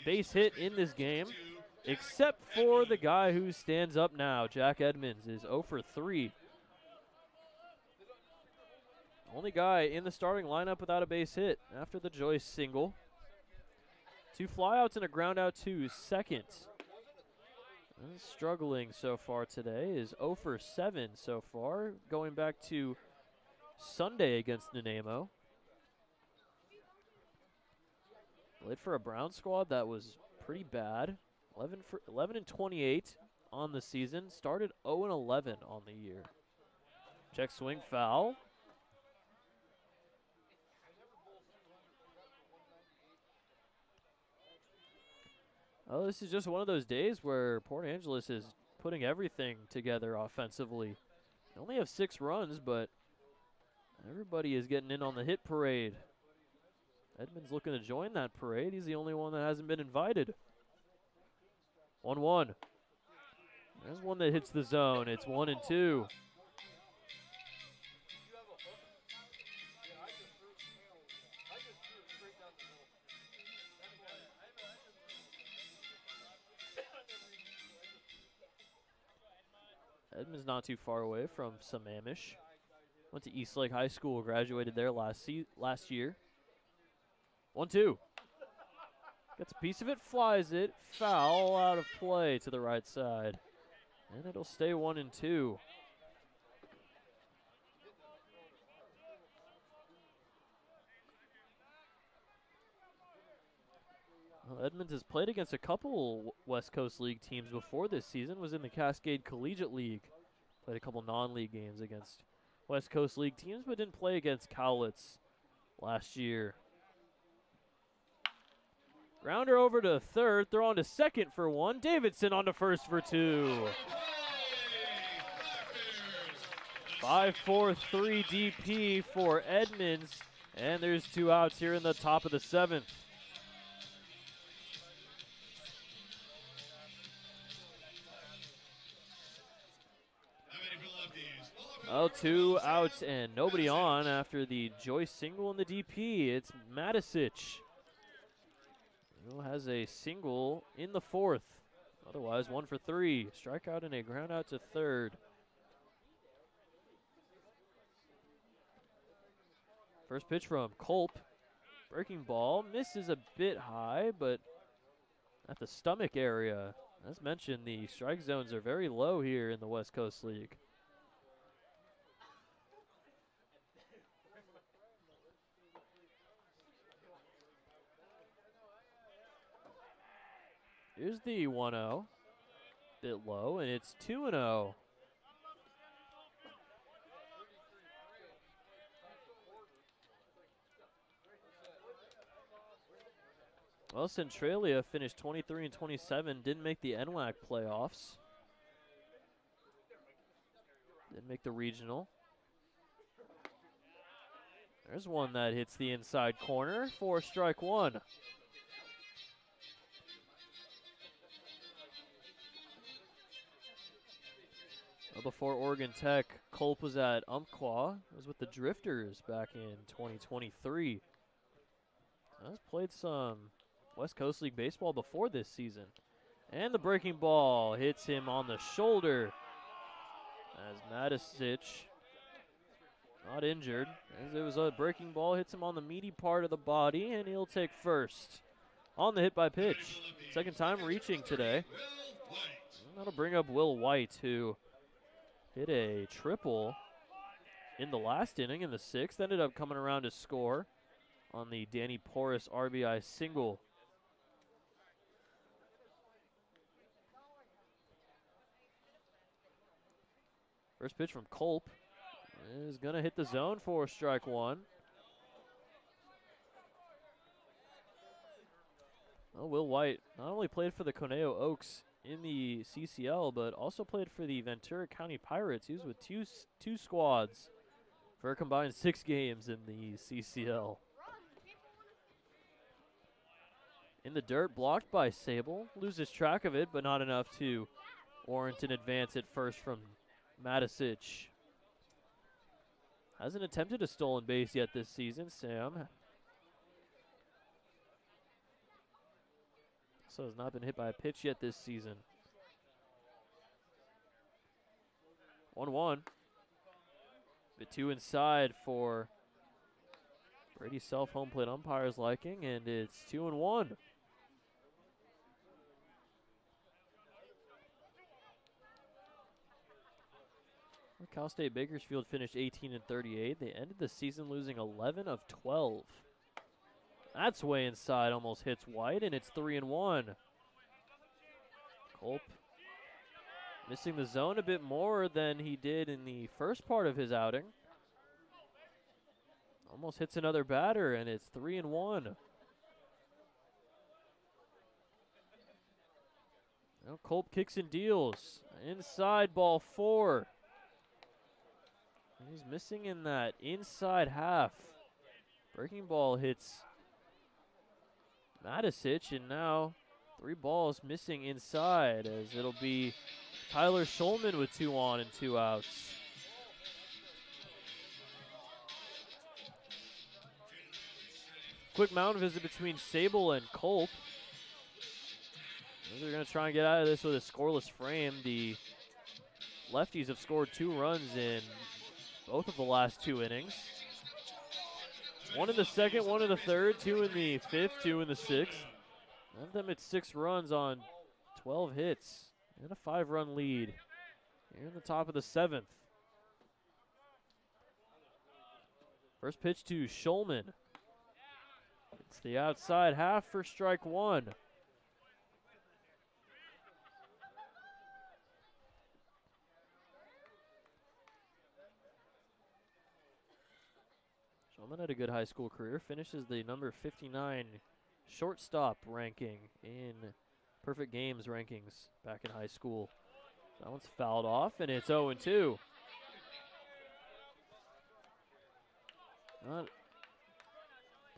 base hit in this game, except for the guy who stands up now. Jack Edmonds is 0 for 3. Only guy in the starting lineup without a base hit after the Joyce single. 2 flyouts and a ground out to second. And struggling so far today is 0 for 7 so far, going back to Sunday against Nanaimo. Played for a Brown squad that was pretty bad. 11 and 28 on the season. Started 0 and 11 on the year. Check swing foul. Oh, this is just one of those days where Port Angeles is putting everything together offensively. They only have 6 runs, but everybody is getting in on the hit parade. Edmonds looking to join that parade. He's the only one that hasn't been invited. 1-1. There's one that hits the zone. It's 1-2. Edmonds not too far away from Sammamish. Went to Eastlake High School, graduated there last year. 1-2. Gets a piece of it, flies it, foul out of play to the right side. And it'll stay 1-2. Well, Edmonds has played against a couple West Coast League teams before this season, was in the Cascade Collegiate League. Played a couple non-league games against West Coast League teams, but didn't play against Cowlitz last year. Grounder over to third, throw on to second for one. Davidson on to first for two. 5-4-3 DP for Edmonds, and there's 2 outs here in the top of the 7th. Oh, 2 outs and nobody on after the Joyce single in the DP. It's Matisic, who has a single in the 4th. Otherwise, 1 for 3. Strikeout and a ground out to third. First pitch from Culp. Breaking ball. Misses a bit high, but at the stomach area. As mentioned, the strike zones are very low here in the West Coast League. Here's the 1-0. Bit low, and it's 2-0. Well, Centralia finished 23-27, didn't make the NWAC playoffs. Didn't make the regional. There's one that hits the inside corner for strike one. Well, before Oregon Tech, Culp was at Umpqua. Was with the Drifters back in 2023. Has played some West Coast League baseball before this season. And the breaking ball hits him on the shoulder as Matisic, not injured, as it was a breaking ball, hits him on the meaty part of the body, and he'll take first on the hit by pitch. Second time reaching today. And that'll bring up Will White, who hit a triple in the last inning in the 6th, ended up coming around to score on the Danny Porras RBI single. First pitch from Culp is going to hit the zone for strike one. Well, Will White not only played for the Conejo Oaks in the CCL, but also played for the Ventura County Pirates. He was with two squads for a combined 6 games in the CCL. In the dirt, blocked by Sable. Loses track of it, but not enough to warrant an advance at first from Matisic. Hasn't attempted a stolen base yet this season, Sam. So has not been hit by a pitch yet this season. 1-1. Bit too inside for Brady Self, home plate umpire's liking, and it's 2-1. Cal State Bakersfield finished 18-38. They ended the season losing 11 of 12. That's way inside, almost hits White, and it's 3-1. Culp missing the zone a bit more than he did in the first part of his outing. Almost hits another batter, and it's 3-1. Now Culp kicks and deals. Inside, ball 4. He's missing in that inside half. Breaking ball hits Matisic, and now 3 balls missing inside, as it'll be Tyler Schulman with 2 on and 2 outs. Quick mound visit between Sable and Culp. They're going to try and get out of this with a scoreless frame. The Lefties have scored 2 runs in both of the last 2 innings. 1 in the 2nd, 1 in the 3rd, 2 in the 5th, 2 in the 6th. Have them at 6 runs on 12 hits and a 5-run lead here in the top of the 7th. First pitch to Schulman. It's the outside half for strike 1. Schulman had a good high school career, finishes the number 59 shortstop ranking in perfect games rankings back in high school. That one's fouled off, and it's 0-2.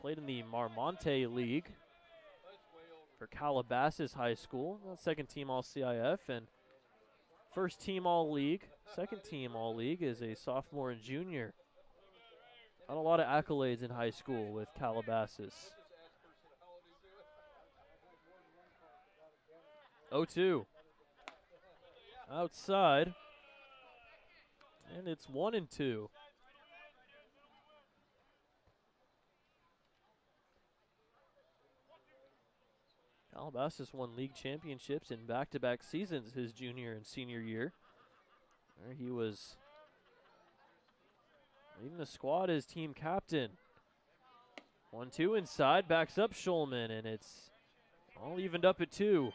Played in the Marmonte League for Calabasas High School. Second team All-CIF and first team All-League. Second team All-League is a sophomore and junior. Not a lot of accolades in high school with Calabasas. 0-2. Outside. And it's 1-2. Calabasas won league championships in back-to-back seasons his junior and senior year. There he was leading the squad as team captain. 1-2 inside, backs up Schulman, and it's all evened up at 2.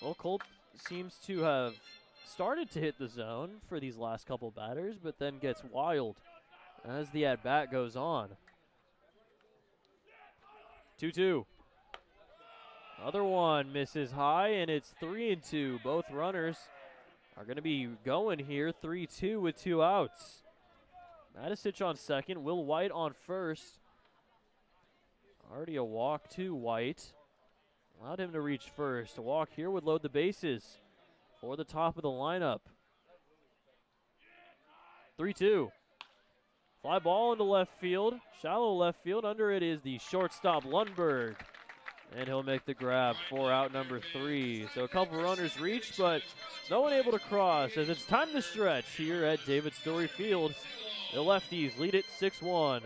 Well, Colt seems to have started to hit the zone for these last couple batters, but then gets wild as the at-bat goes on. 2-2. Other one misses high, and it's 3-2. Both runners are going to be going here, 3-2 with 2 outs. Matisic on second, Will White on first. Already a walk to White. Allowed him to reach first. A walk here would load the bases for the top of the lineup. 3-2. Fly ball into left field, shallow left field. Under it is the shortstop Lundberg. And he'll make the grab for out number 3. So a couple runners reached, but no one able to cross as it's time to stretch here at David Story Field. The Lefties lead it 6-1.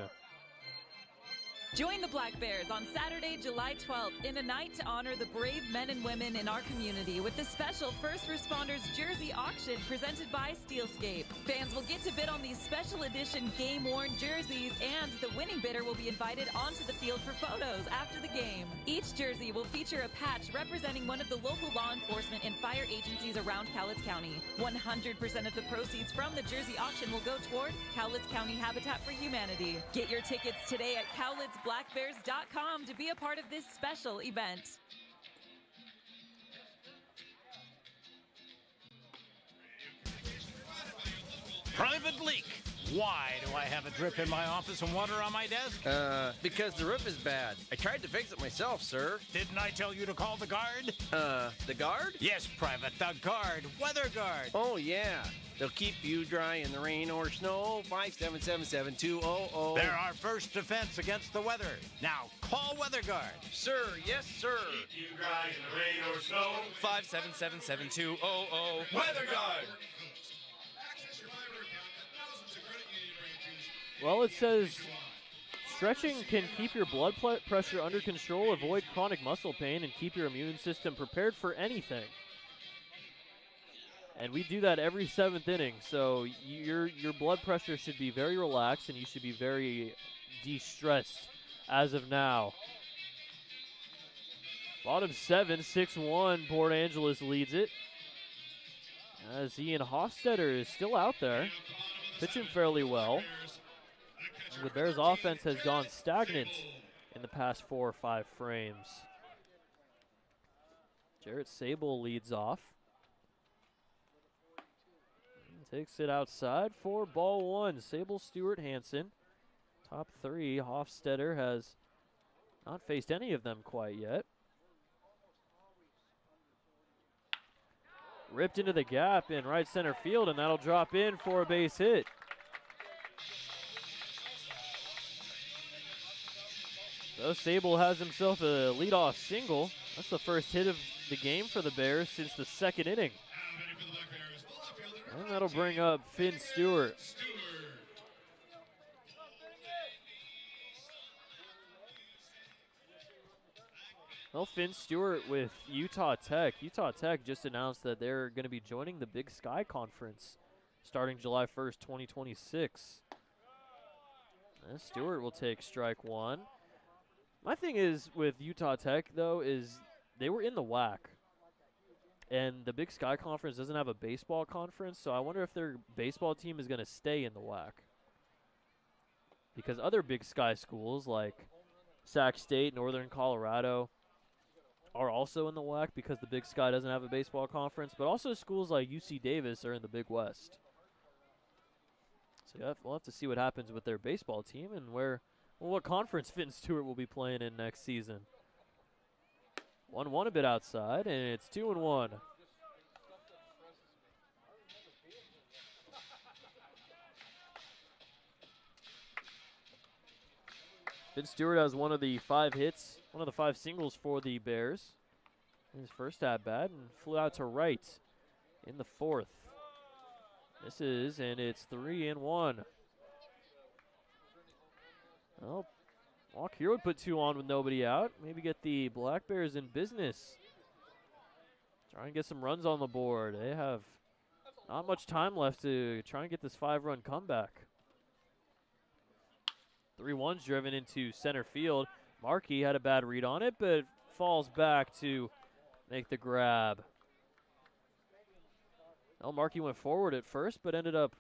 Join the Black Bears on Saturday, July 12th in a night to honor the brave men and women in our community with the special First Responders Jersey Auction presented by Steelscape. Fans will get to bid on these special edition game-worn jerseys, and the winning bidder will be invited onto the field for photos after the game. Each jersey will feature a patch representing one of the local law enforcement and fire agencies around Cowlitz County. 100% of the proceeds from the jersey auction will go toward Cowlitz County Habitat for Humanity. Get your tickets today at CowlitzBlackBears.com to be a part of this special event. Private leak. Why do I have a drip in my office and water on my desk? Because the roof is bad. I tried to fix it myself, sir. Didn't I tell you to call the guard? The guard? Yes, Private, the guard. Weather guard. Oh, yeah. They'll keep you dry in the rain or snow. 577-7200. They're our first defense against the weather. Now, call Weather Guard. Sir, yes, sir. Keep you dry in the rain or snow. 577-7200. Weather Guard. Well, it says stretching can keep your blood pressure under control, avoid chronic muscle pain, and keep your immune system prepared for anything. And we do that every 7th inning, so your blood pressure should be very relaxed, and you should be very de-stressed as of now. Bottom 7, 6-1, Port Angeles leads it. As Ian Hofstetter is still out there, pitching fairly well. The Bears' offense has gone stagnant in the past 4 or 5 frames. Jarrett Sable leads off. Takes it outside for ball 1. Sable, Stewart, Hansen. Top 3. Hofstetter has not faced any of them quite yet. Ripped into the gap in right center field, and that'll drop in for a base hit. So Sable has himself a leadoff single. That's the first hit of the game for the Bears since the 2nd inning. And that'll bring up Finn Stewart. Well, Finn Stewart with Utah Tech. Utah Tech just announced that they're going to be joining the Big Sky Conference starting July 1st, 2026. And Stewart will take strike one. My thing is with Utah Tech, though, is they were in the WAC. And the Big Sky Conference doesn't have a baseball conference, so I wonder if their baseball team is going to stay in the WAC. Because other Big Sky schools like Sac State, Northern Colorado, are also in the WAC because the Big Sky doesn't have a baseball conference, but also schools like UC Davis are in the Big West. So yeah, we'll have to see what happens with their baseball team and what conference Finn Stewart will be playing in next season. 1-1 a bit outside, and it's 2-1. Finn Stewart has one of the 5 hits, one of the 5 singles for the Bears. His first at bat and flew out to right in the 4th. Misses, and it's 3-1. Well, Walk here would put 2 on with nobody out. Maybe get the Black Bears in business. Try and get some runs on the board. They have not much time left to try and get this 5-run comeback. 3-1's driven into center field. Markey had a bad read on it, but falls back to make the grab. Well, Markey went forward at first, but ended up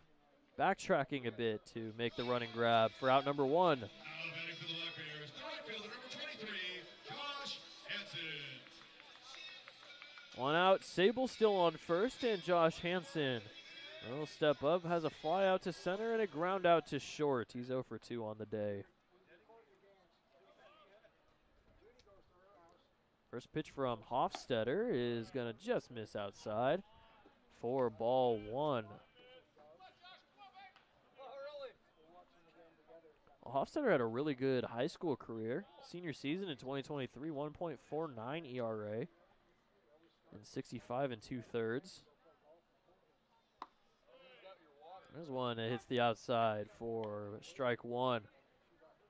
backtracking a bit to make the running grab for out number 1. One out, Sable still on first, and Josh Hansen will step up, has a fly out to center and a ground out to short. He's 0 for 2 on the day. First pitch from Hofstetter is going to just miss outside for ball 1. Well, Hofstetter had a really good high school career. Senior season in 2023, 1.49 ERA and 65 2/3. There's one that hits the outside for strike 1.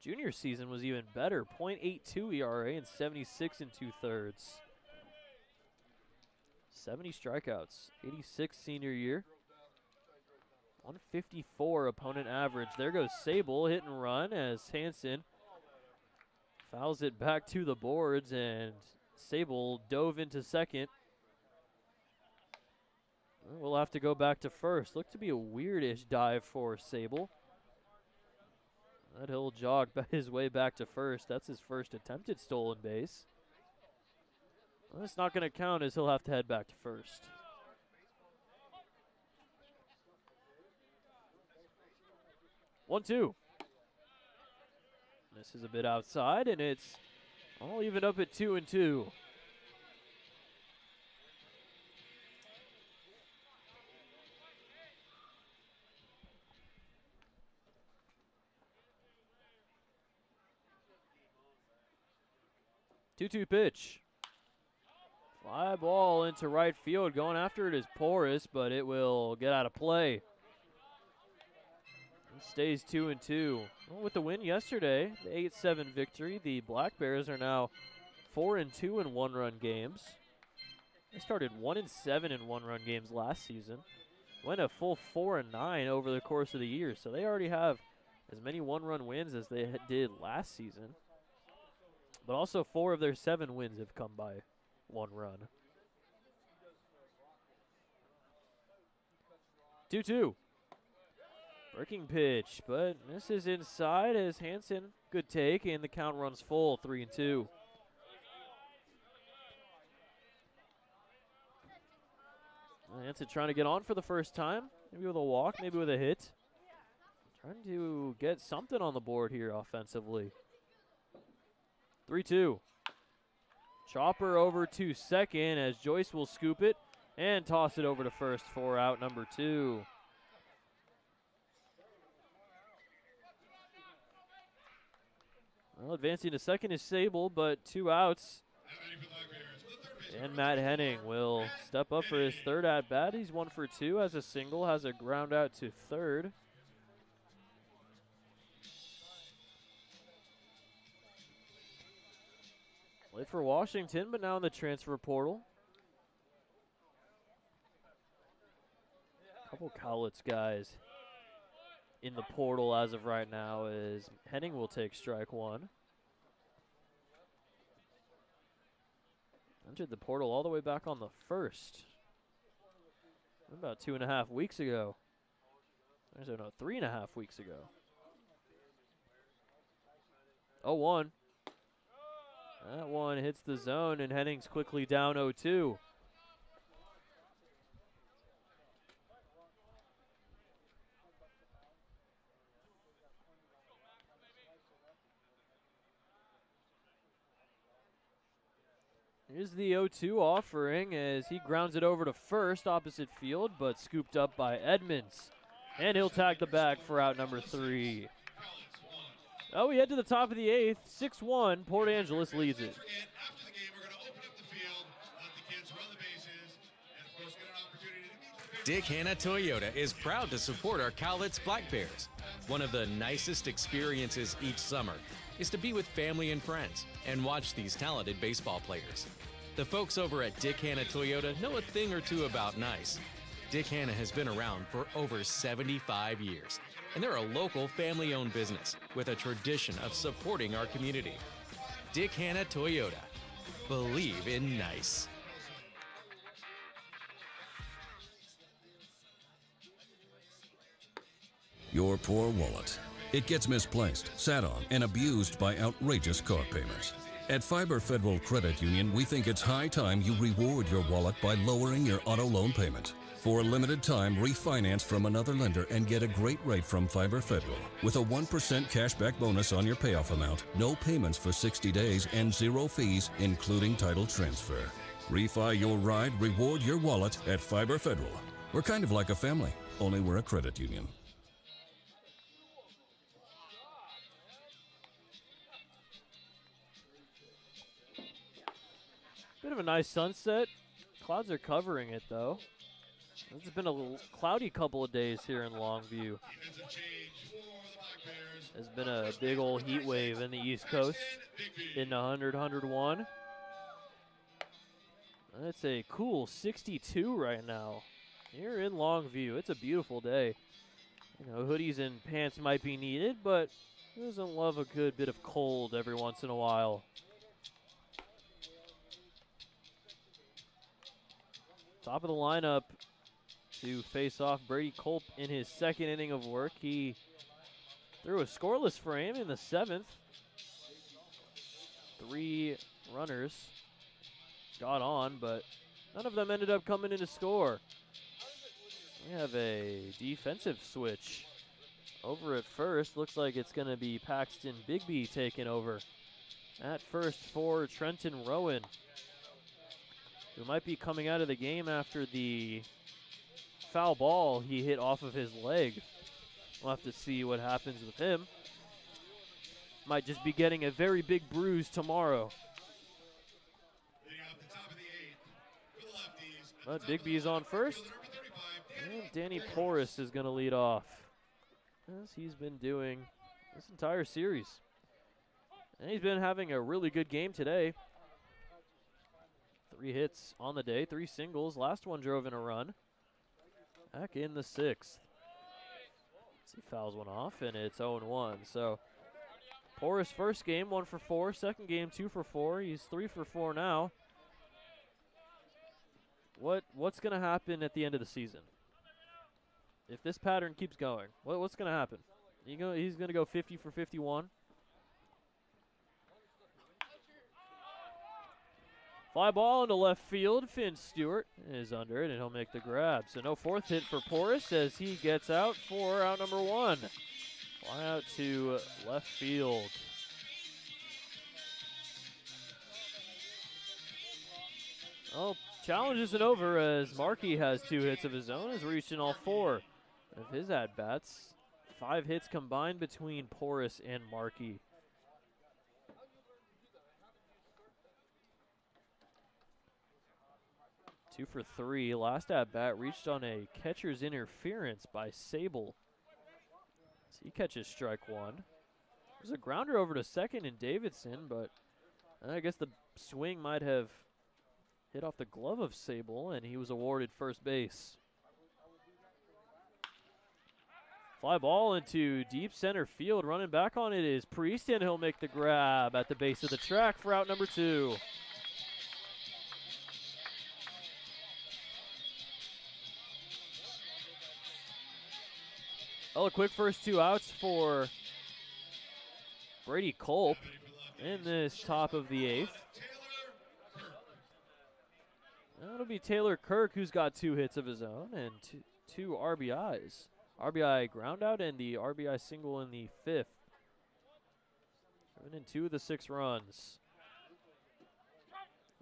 Junior season was even better, .82 ERA and 76 2/3. 70 strikeouts, 86 senior year. 154 opponent average. There goes Sable, hit and run as Hansen fouls it back to the boards, and Sable dove into second. We'll have to go back to first. Looked to be a weirdish dive for Sable. That he'll jog his way back to first. That's his first attempted stolen base. Well, that's not going to count as he'll have to head back to first. One, two. This is a bit outside, and it's all even up at 2-2. Two-two pitch. Fly ball into right field. Going after it is Porras, but it will get out of play. It stays 2-2. Well, with the win yesterday, the 8-7 victory, the Black Bears are now 4-2 in one-run games. They started 1-7 in one-run games last season. Went a full 4-9 over the course of the year, so they already have as many one-run wins as they did last season. But also 4 of their 7 wins have come by 1 run. 2-2. Breaking pitch, but this is inside as Hansen, good take, and the count runs full, 3-2. Hansen trying to get on for the first time, maybe with a walk, maybe with a hit. Trying to get something on the board here offensively. 3-2. Chopper over to second as Joyce will scoop it and toss it over to first for out number 2. Well, advancing to second is Sable, but 2 outs. And Matt Henning will step up for his third at-bat. He's 1 for 2, has a single, has a ground out to third. Played for Washington, but now in the transfer portal. A couple Cowlitz guys in the portal as of right now, as Henning will take strike one. Entered the portal all the way back on the 1st. About 2.5 weeks ago. Actually, no, 3.5 weeks ago. 0-1. That one hits the zone, and Henning's quickly down 0-2. Here's the 0-2 offering as he grounds it over to first, opposite field, but scooped up by Edmonds. And he'll tag the bag for out number 3. Oh, we head to the top of the 8th, 6-1. Port Angeles leads it. After the game, we're going to open up the field, let the kids run the bases, and of course get an opportunity to meet the Dick Hanna Toyota is proud to support our Cowlitz Black Bears. One of the nicest experiences each summer is to be with family and friends and watch these talented baseball players. The folks over at Dick Hanna Toyota know a thing or two about nice. Dick Hanna has been around for over 75 years, and they're a local family-owned business with a tradition of supporting our community. Dick Hanna Toyota. Believe in nice. Your poor wallet. It gets misplaced, sat on, and abused by outrageous car payments. At Fiber Federal Credit Union, we think it's high time you reward your wallet by lowering your auto loan payment. For a limited time, refinance from another lender and get a great rate from Fiber Federal with a 1% cashback bonus on your payoff amount, no payments for 60 days, and 0 fees, including title transfer. Refi your ride, reward your wallet at Fiber Federal. We're kind of like a family, only we're a credit union. Bit of a nice sunset. Clouds are covering it, though. It's been a little cloudy couple of days here in Longview. There's been a big old heat wave in the East Coast in the 100, 101. It's a cool 62 right now here in Longview. It's a beautiful day. You know, hoodies and pants might be needed, but who doesn't love a good bit of cold every once in a while? Top of the lineup to face off Brady Culp in his 2nd inning of work. He threw a scoreless frame in the 7th. 3 runners got on, but none of them ended up coming in to score. We have a defensive switch over at first. Looks like it's going to be Paxton Bigby taking over at first for Trenton Rowan, who might be coming out of the game after the foul ball he hit off of his leg. We'll have to see what happens with him. Might just be getting a very big bruise tomorrow. But Bigby's on first. And Danny Porras is going to lead off, as he's been doing this entire series. And he's been having a really good game today. 3 hits on the day, 3 singles. Last one drove in a run. Back in the 6th. He fouls one off, and it's 0-1. So Porras' first game, 1 for 4. Second game, 2 for 4. He's 3 for 4 now. What's going to happen at the end of the season? If this pattern keeps going, what's going to happen? He's going to go 50 for 51. Fly ball into left field. Finn Stewart is under it, and he'll make the grab. So no 4th hit for Porras as he gets out for out number 1. Fly out to left field. Oh, challenge isn't over as Markey has 2 hits of his own, has reached in all 4 of his at-bats. 5 hits combined between Porras and Markey. Two for 3. Last at-bat reached on a catcher's interference by Sable. So he catches strike 1. There's a grounder over to second in Davidson, but I guess the swing might have hit off the glove of Sable, and he was awarded first base. Fly ball into deep center field. Running back on it is Priest, and he'll make the grab at the base of the track for out number 2. Oh, a quick first 2 outs for Brady Culp in this top of the 8th. That'll be Taylor Kirk, who's got 2 hits of his own and two RBIs. RBI ground out and the RBI single in the 5th. 7 and 2 of the 6 runs.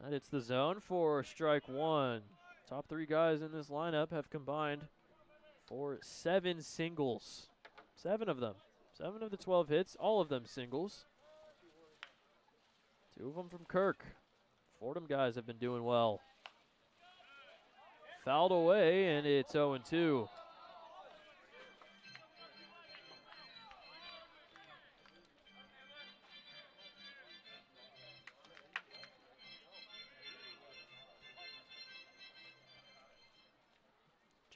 And it's the zone for strike 1. Top 3 guys in this lineup have combined for 7 singles. 7 of them. 7 of the 12 hits, all of them singles. 2 of them from Kirk. Fordham guys have been doing well. Fouled away, and it's 0-2.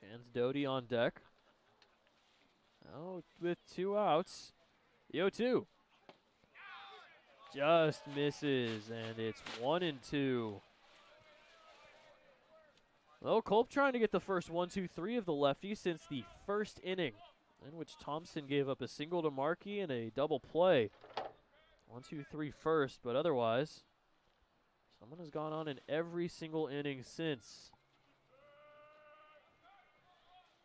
Chance Doty on deck. Now with 2 outs, the 0-2. Just misses, and it's 1-2. Well, Culp trying to get the first 1-2-3 of the lefty since the first inning, in which Thompson gave up a single to Markey and a double play. 1-2-3 first, but otherwise, someone has gone on in every single inning since.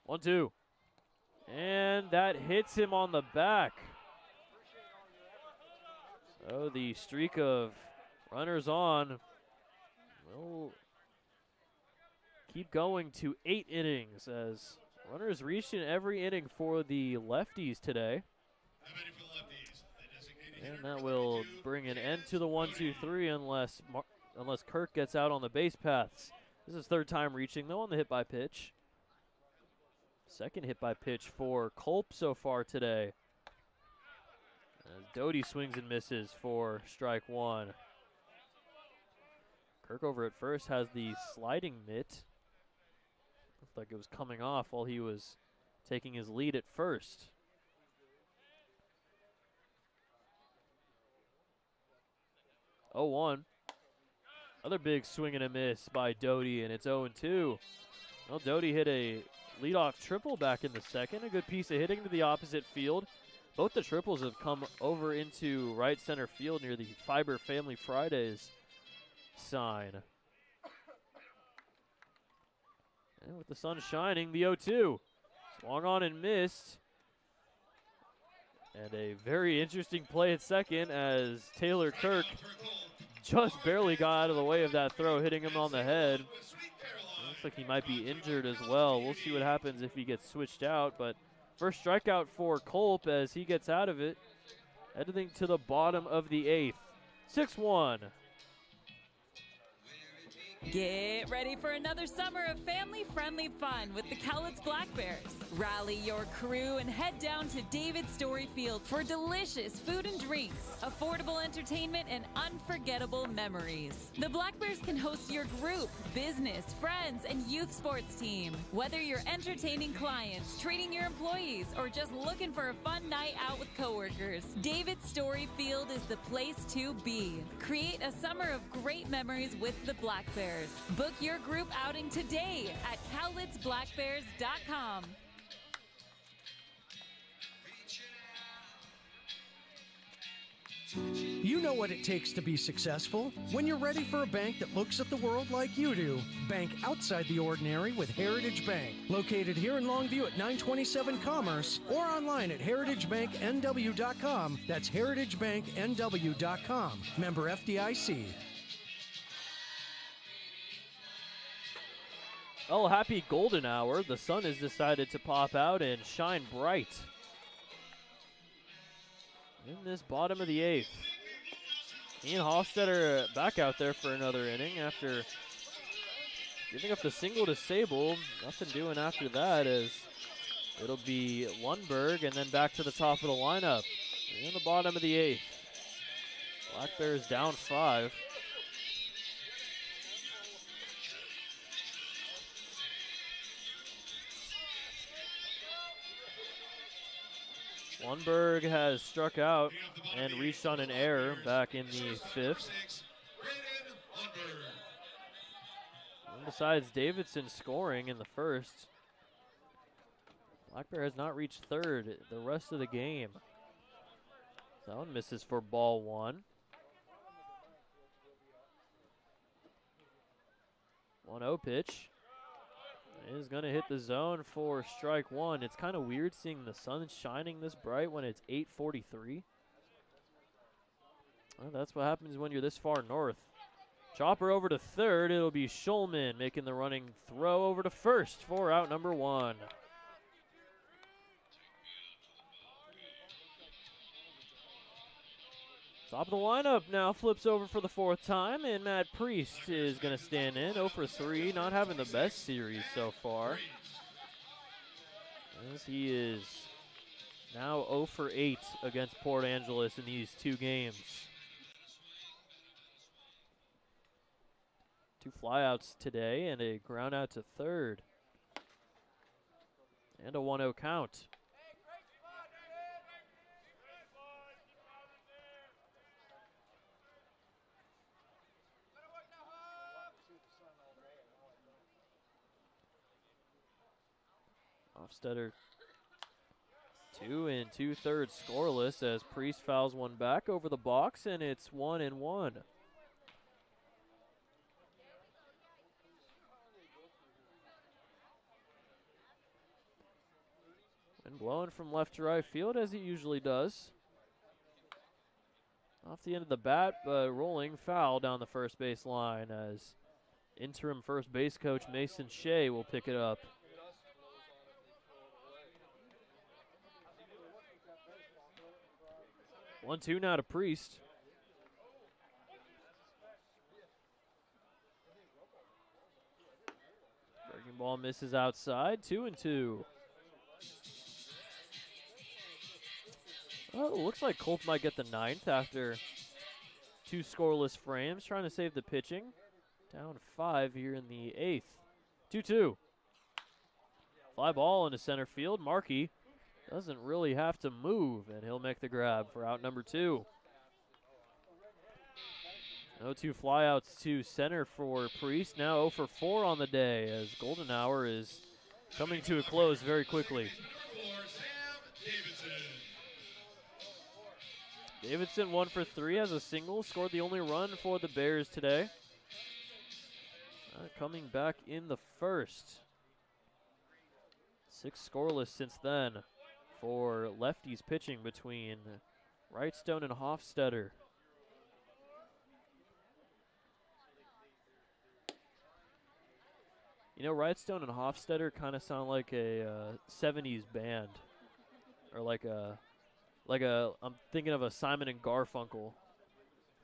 1-2. And that hits him on the back. So the streak of runners on will keep going to 8 innings as runners reached in every inning for the lefties today. And that will bring an end to the 1-2-3 unless Kirk gets out on the base paths. This is 3rd time reaching though on the hit by pitch. 2nd hit by pitch for Culp so far today. As Doty swings and misses for strike 1. Kirk over at first has the sliding mitt. Looked like it was coming off while he was taking his lead at first. Oh, 1. Another big swing and a miss by Doty, and it's 0-2. Well, Doty hit a leadoff triple back in the 2nd. A good piece of hitting to the opposite field. Both the triples have come over into right center field near the Fiber Family Fridays sign. And with the sun shining, the 0-2. Swung on and missed. And a very interesting play at second as Taylor Kirk just barely got out of the way of that throw, hitting him on the head. Looks like he might be injured as well. We'll see what happens if he gets switched out, but first strikeout for Culp as he gets out of it. Heading to the bottom of the 8th. 6-1. Get ready for another summer of family-friendly fun with the Cowlitz Black Bears. Rally your crew and head down to David Story Field for delicious food and drinks, affordable entertainment, and unforgettable memories. The Black Bears can host your group, business, friends, and youth sports team. Whether you're entertaining clients, treating your employees, or just looking for a fun night out with coworkers, David Story Field is the place to be. Create a summer of great memories with the Black Bears. Book your group outing today at cowlitzblackbears.com. You know what it takes to be successful. When you're ready for a bank that looks at the world like you do, bank outside the ordinary with Heritage Bank. Located here in Longview at 927 Commerce or online at heritagebanknw.com. That's heritagebanknw.com. Member FDIC. Oh, happy golden hour. The sun has decided to pop out and shine bright in this bottom of the 8th. Ian Hofstetter back out there for another inning after giving up the single to Sable. Nothing doing after that as it'll be Lundberg and then back to the top of the lineup in the bottom of the 8th. Black Bears down 5. Lundberg has struck out and reached on an error back in the 5th. And besides Davidson scoring in the 1st, Black Bear has not reached 3rd the rest of the game. That one misses for ball 1. 1-0 pitch. Is going to hit the zone for strike 1. It's kind of weird seeing the sun shining this bright when it's 8:43. Well, that's what happens when you're this far north. Chopper over to 3rd. It'll be Schulman making the running throw over to 1st for out number 1. Top of the lineup now flips over for the 4th time, and Matt Priest is going to stand in. 0 for 3, not having the best series so far, as he is now 0 for 8 against Port Angeles in these 2 games. 2 flyouts today and a ground out to 3rd. And a 1-0 count. Hofstetter 2 2/3 scoreless as Priest fouls one back over the box, and it's 1-1. And blowing from left to right field as it usually does. Off the end of the bat, but rolling foul down the first base line as interim first base coach Mason Shea will pick it up. 1-2 now to Priest. Breaking ball misses outside. 2-2. Well, it looks like Colt might get the 9th after 2 scoreless frames, trying to save the pitching. Down 5 here in the 8th. 2-2. Fly ball into center field. Markey doesn't really have to move, and he'll make the grab for out number 2. No 2 flyouts to center for Priest. Now 0 for 4 on the day as Golden Hour is coming to a close very quickly. Davidson 1 for 3 has a single, scored the only run for the Bears today. Coming back in the 1st. 6 scoreless since then for lefties pitching between Wrightstone and Hofstetter. You know, Wrightstone and Hofstetter kind of sound like a 70s band, or I'm thinking of a Simon and Garfunkel.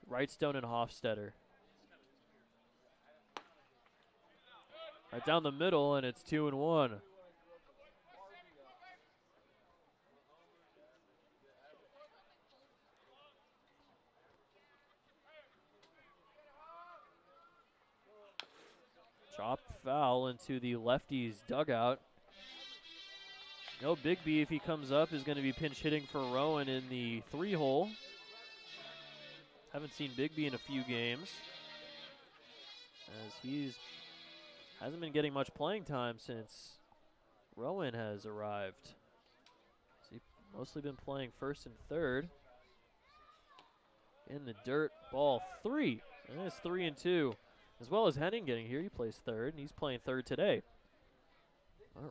Wrightstone and Hofstetter. Right down the middle, and it's 2-1. Chop foul into the lefties dugout. No Bigby, if he comes up, is going to be pinch hitting for Rowan in the 3-hole. Haven't seen Bigby in a few games, as hasn't been getting much playing time since Rowan has arrived. So he's mostly been playing 1st and 3rd. In the dirt, ball 3. And it's 3-2. As well as Henning getting here, he plays 3rd, and he's playing 3rd today.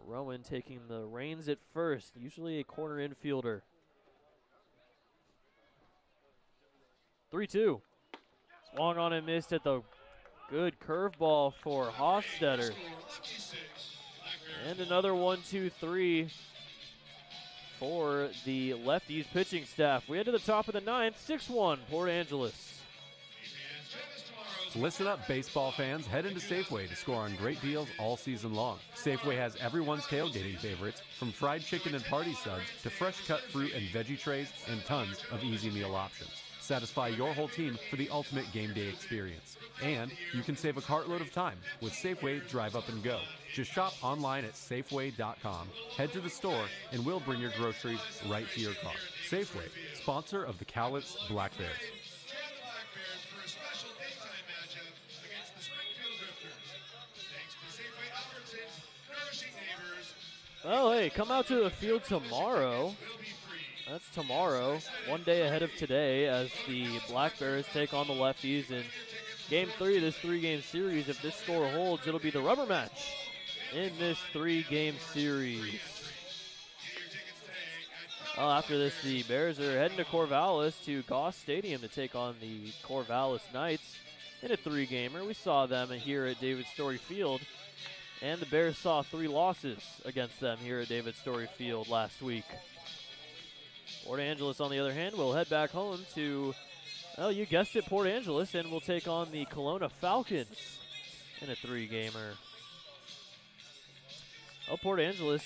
Rowan taking the reins at 1st, usually a corner infielder. 3-2. Swung on and missed at the good curveball for Hofstetter. And another 1-2-3 for the lefties pitching staff. We head to the top of the 9th, 6-1, Port Angeles. Listen up, baseball fans. Head into Safeway to score on great deals all season long. Safeway has everyone's tailgating favorites, from fried chicken and party subs to fresh cut fruit and veggie trays and tons of easy meal options. Satisfy your whole team for the ultimate game day experience. And you can save a cartload of time with Safeway Drive Up and Go. Just shop online at Safeway.com, head to the store, and we'll bring your groceries right to your car. Safeway, sponsor of the Cowlitz Black Bears. Join the Black Bears for a special daytime matchup against the Springfield Drifters. Thanks to Safeway Albertsons, nourishing neighbors. Well, hey, come out to the field tomorrow. That's tomorrow, one day ahead of today, as the Black Bears take on the Lefties in Game 3 of this 3-game series. If this score holds, it'll be the rubber match in this 3-game series. Well, after this, the Bears are heading to Corvallis to Goss Stadium to take on the Corvallis Knights in a 3-gamer. We saw them here at David Story Field, and the Bears saw 3 losses against them here at David Story Field last week. Port Angeles, on the other hand, will head back home to, well, you guessed it, Port Angeles, and will take on the Kelowna Falcons in a 3-gamer. Well, Port Angeles,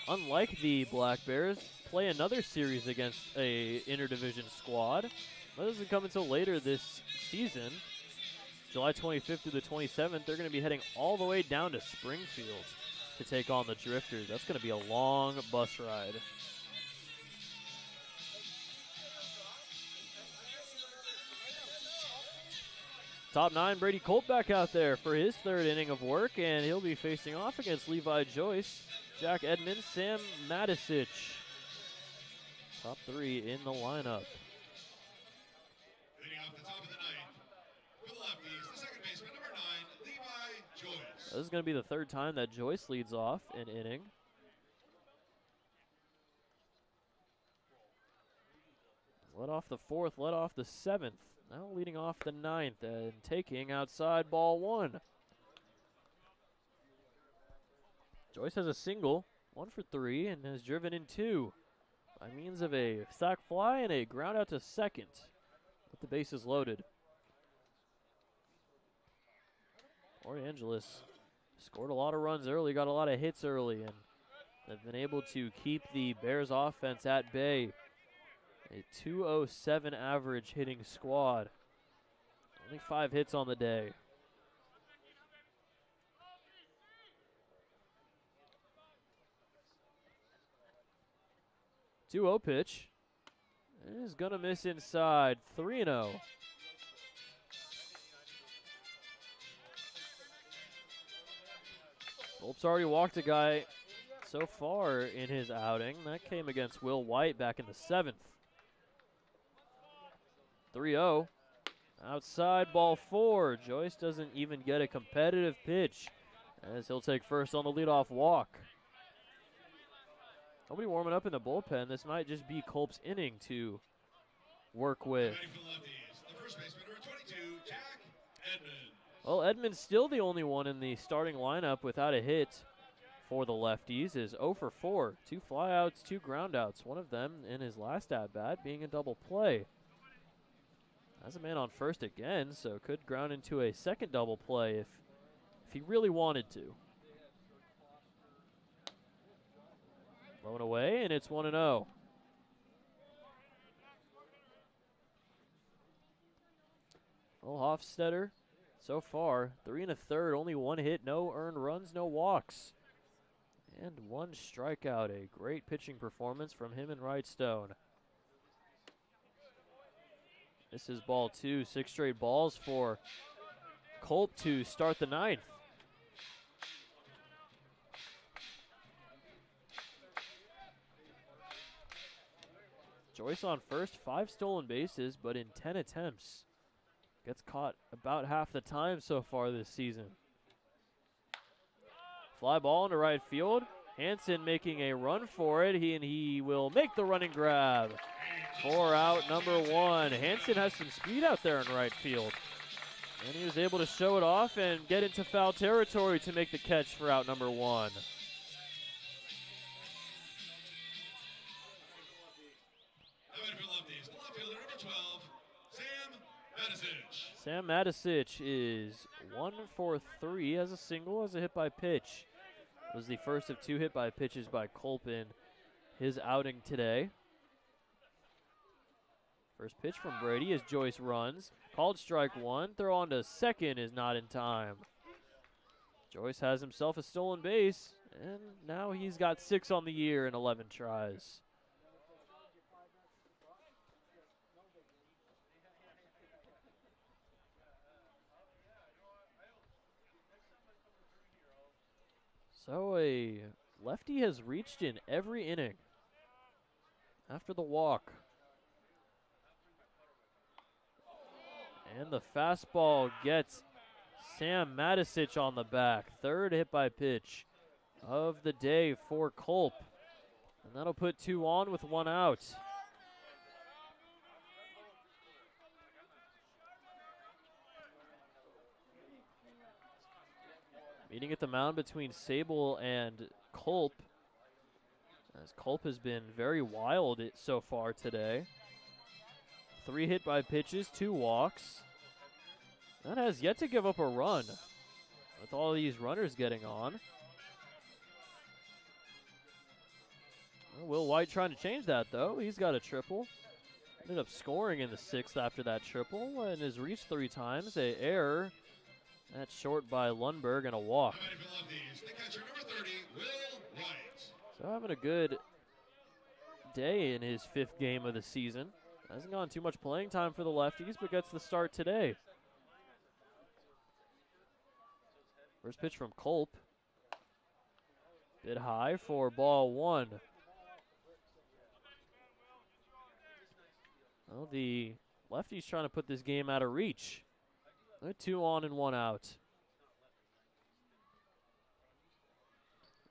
unlike the Black Bears, play another series against a interdivision squad. That doesn't come until later this season. July 25th through the 27th, they're going to be heading all the way down to Springfield to take on the Drifters. That's going to be a long bus ride. Top 9, Brady Colt back out there for his 3rd inning of work, and he'll be facing off against Levi Joyce, Jack Edmonds, Sam Matisich. Top 3 in the lineup. Leading off the top of the 9th, for the Lefties, the second baseman, number 9, Levi Joyce. This is going to be the 3rd time that Joyce leads off an inning. Led off the 4th, led off the 7th. Now leading off the 9th and taking outside ball 1. Joyce has a single, 1 for 3, and has driven in 2 by means of a sac fly and a ground out to second with the bases loaded. Port Angeles scored a lot of runs early, got a lot of hits early, and have been able to keep the Bears offense at bay. A 207 average hitting squad. Only 5 hits on the day. Two-0 pitch. It is going to miss inside. 3-0. Golp's already walked a guy so far in his outing. That came against Will White back in the 7th. 3-0. Outside ball 4. Joyce doesn't even get a competitive pitch as he'll take first on the leadoff walk. Nobody warming up in the bullpen. This might just be Culp's inning to work with. Well, Edmonds still the only one in the starting lineup without a hit for the Lefties. Is 0 for 4. 2 flyouts, 2 groundouts. One of them in his last at-bat being a double play. Has a man on first again, so could ground into a second double play if he really wanted to. Blown away, and it's 1-0. Well, Hofstetter, so far, 3 1/3, only 1 hit, no earned runs, no walks. And 1 strikeout, a great pitching performance from him and Wrightstone. This is ball 2, 6 straight balls for Culp to start the 9th. Joyce on first, 5 stolen bases, but in 10 attempts. Gets caught about half the time so far this season. Fly ball into right field. Hansen making a run for it. He will make the running grab for out number 1. Hansen has some speed out there in right field. And he was able to show it off and get into foul territory to make the catch for out number 1. Sam Matisich is 1 for 3. Has a single, has a hit by pitch. Was the first of 2 hit by pitches by Culp in his outing today. First pitch from Brady as Joyce runs. Called strike one. Throw on to second is not in time. Joyce has himself a stolen base, and now he's got 6 on the year in 11 tries. So a lefty has reached in every inning after the walk. And the fastball gets Sam Matisic on the back. Third hit by pitch of the day for Culp. And that'll put 2 on with 1 out. Meeting at the mound between Sable and Culp, as Culp has been very wild so far today. 3 hit by pitches, 2 walks. That has yet to give up a run with all these runners getting on. Well, Will White trying to change that, though. He's got a triple. Ended up scoring in the 6th after that triple and has reached 3 times. An error. That's short by Lundberg and a walk. So having a good day in his 5th game of the season. Hasn't gone too much playing time for the lefties, but gets the start today. First pitch from Culp. Bit high for ball 1. Well, the lefties trying to put this game out of reach. They're 2 on and 1 out.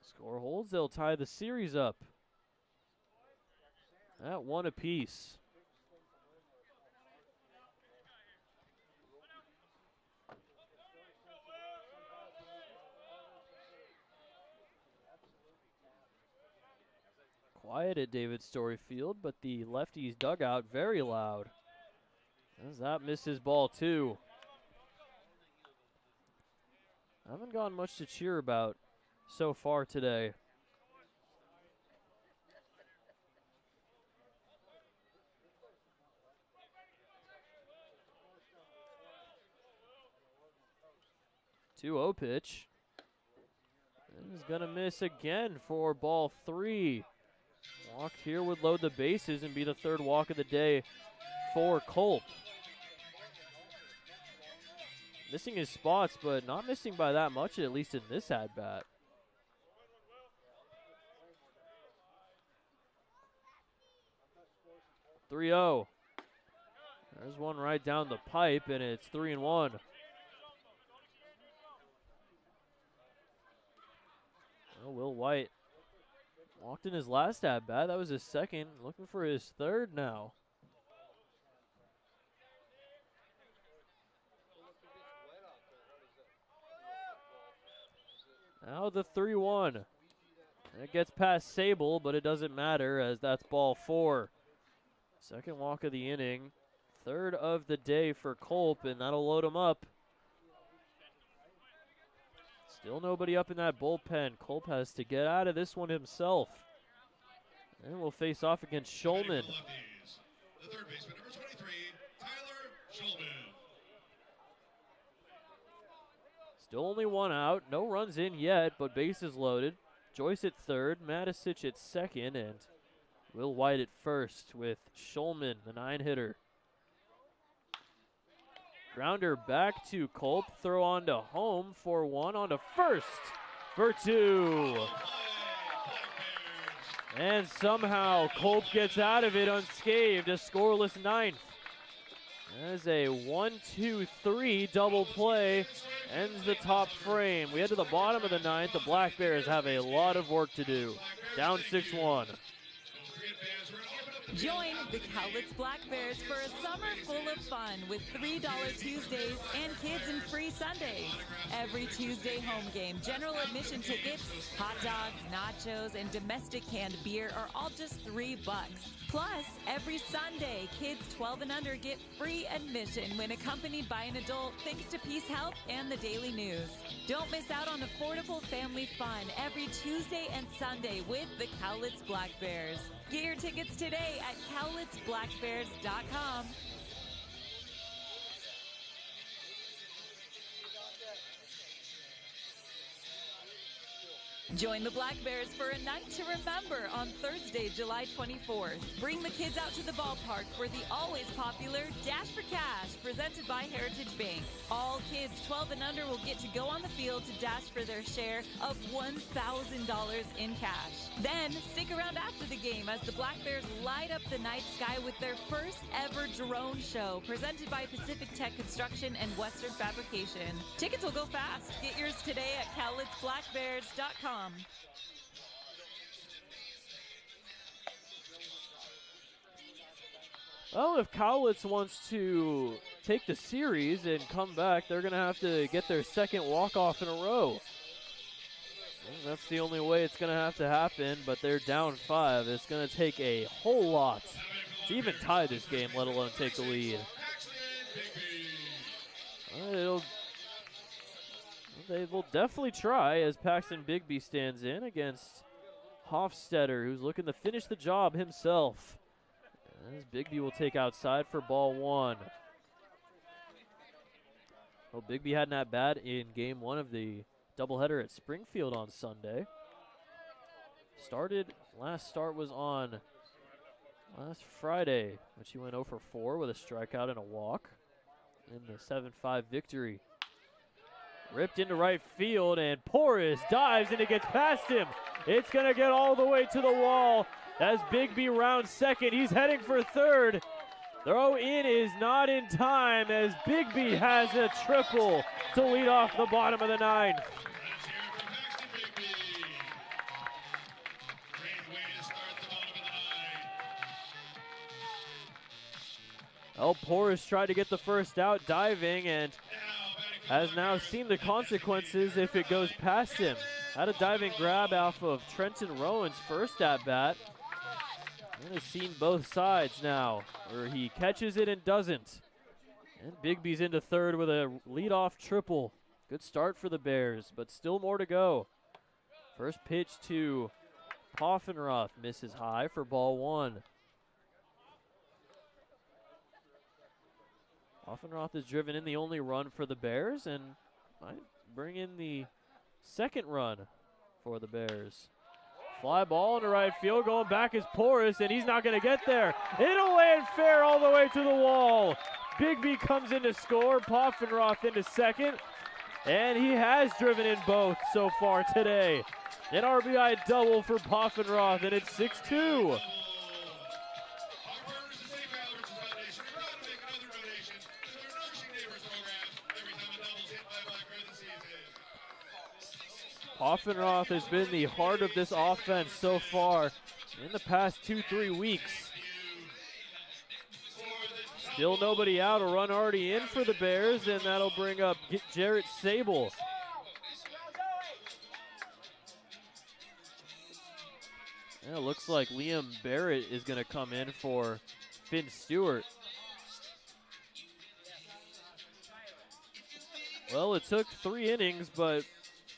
Score holds, they'll tie the series up at 1 apiece. Quiet at David Story Field, but the lefties dugout very loud as that misses ball 2. Haven't gotten much to cheer about so far today. Two-0 pitch. And is gonna miss again for ball 3. Walk here would load the bases and be the 3rd walk of the day for Culp. Missing his spots, but not missing by that much, at least in this at-bat. .3-0. There's one right down the pipe, and it's 3-1. Well, Will White walked in his last at-bat. That was his 2nd. Looking for his 3rd now. Now the 3-1. It gets past Sable, but it doesn't matter as that's ball 4. 2nd walk of the inning. 3rd of the day for Culp, and that'll load him up. Still nobody up in that bullpen. Culp has to get out of this one himself. And we'll face off against Schulman. The 3rd baseman, number 23, Tyler Schulman. Still only 1 out. No runs in yet, but bases loaded. Joyce at 3rd, Matisic at 2nd, and Will White at 1st with Schulman, the 9-hitter. Grounder back to Culp. Throw on to home for 1. On to first for 2. And somehow Culp gets out of it unscathed. A scoreless 9th. As a 1-2-3 double play ends the top frame. We head to the bottom of the 9th. The Black Bears have a lot of work to do. Down 6-1. Join the Cowlitz Black Bears for a summer full of fun with $3 Tuesdays and kids and free Sundays. Every Tuesday home game, general admission tickets, hot dogs, nachos, and domestic canned beer are all just $3. Plus, every Sunday, kids 12 and under get free admission when accompanied by an adult thanks to Peace Health and the Daily News. Don't miss out on affordable family fun every Tuesday and Sunday with the Cowlitz Black Bears. Get your tickets today at cowlitsblackbears.com. Join the Black Bears for a night to remember on Thursday, July 24th. Bring the kids out to the ballpark for the always popular Dash for Cash, presented by Heritage Bank. All kids 12 and under will get to go on the field to dash for their share of $1,000 in cash. Then, stick around after the game as the Black Bears light up the night sky with their first ever drone show, presented by Pacific Tech Construction and Western Fabrication. Tickets will go fast. Get yours today at cowlitsblackbears.com. Well, if Cowlitz wants to take the series and come back, they're going to have to get their second walk-off in a row. That's the only way it's going to have to happen, but they're down 5. It's going to take a whole lot to even tie this game, let alone take the lead. They will definitely try as Paxton Bigby stands in against Hofstetter, who's looking to finish the job himself. As Bigby will take outside for ball 1. Well, Bigby hadn't that bad in game 1 of the doubleheader at Springfield on Sunday. Last start was on last Friday, which he went 0 for 4 with a strikeout and a walk in the 7-5 victory. Ripped into right field, and Porras dives and it gets past him. It's going to get all the way to the wall as Bigby rounds second. He's heading for third. Throw in is not in time as Bigby has a triple to lead off the bottom of the 9th. El Porras tried to get the first out diving and has now seen the consequences if it goes past him. Had a diving grab off of Trenton Rowan's first at-bat. And has seen both sides now, where he catches it and doesn't. And Bigby's into third with a leadoff triple. Good start for the Bears, but still more to go. First pitch to Poffenroth misses high for ball 1. Poffenroth is driven in the only run for the Bears and might bring in the second run for the Bears. Fly ball into right field, going back is Porras, and he's not going to get there. It'll land fair all the way to the wall. Bigby comes in to score, Poffenroth into second, and he has driven in both so far today. An RBI double for Poffenroth, and it's 6-2. Poffenroth has been the heart of this offense so far in the past 2-3 weeks. Still nobody out, a run already in for the Bears, and that'll bring up Jarrett Sable. And it looks like Liam Barrett is going to come in for Finn Stewart. Well, it took 3 innings, but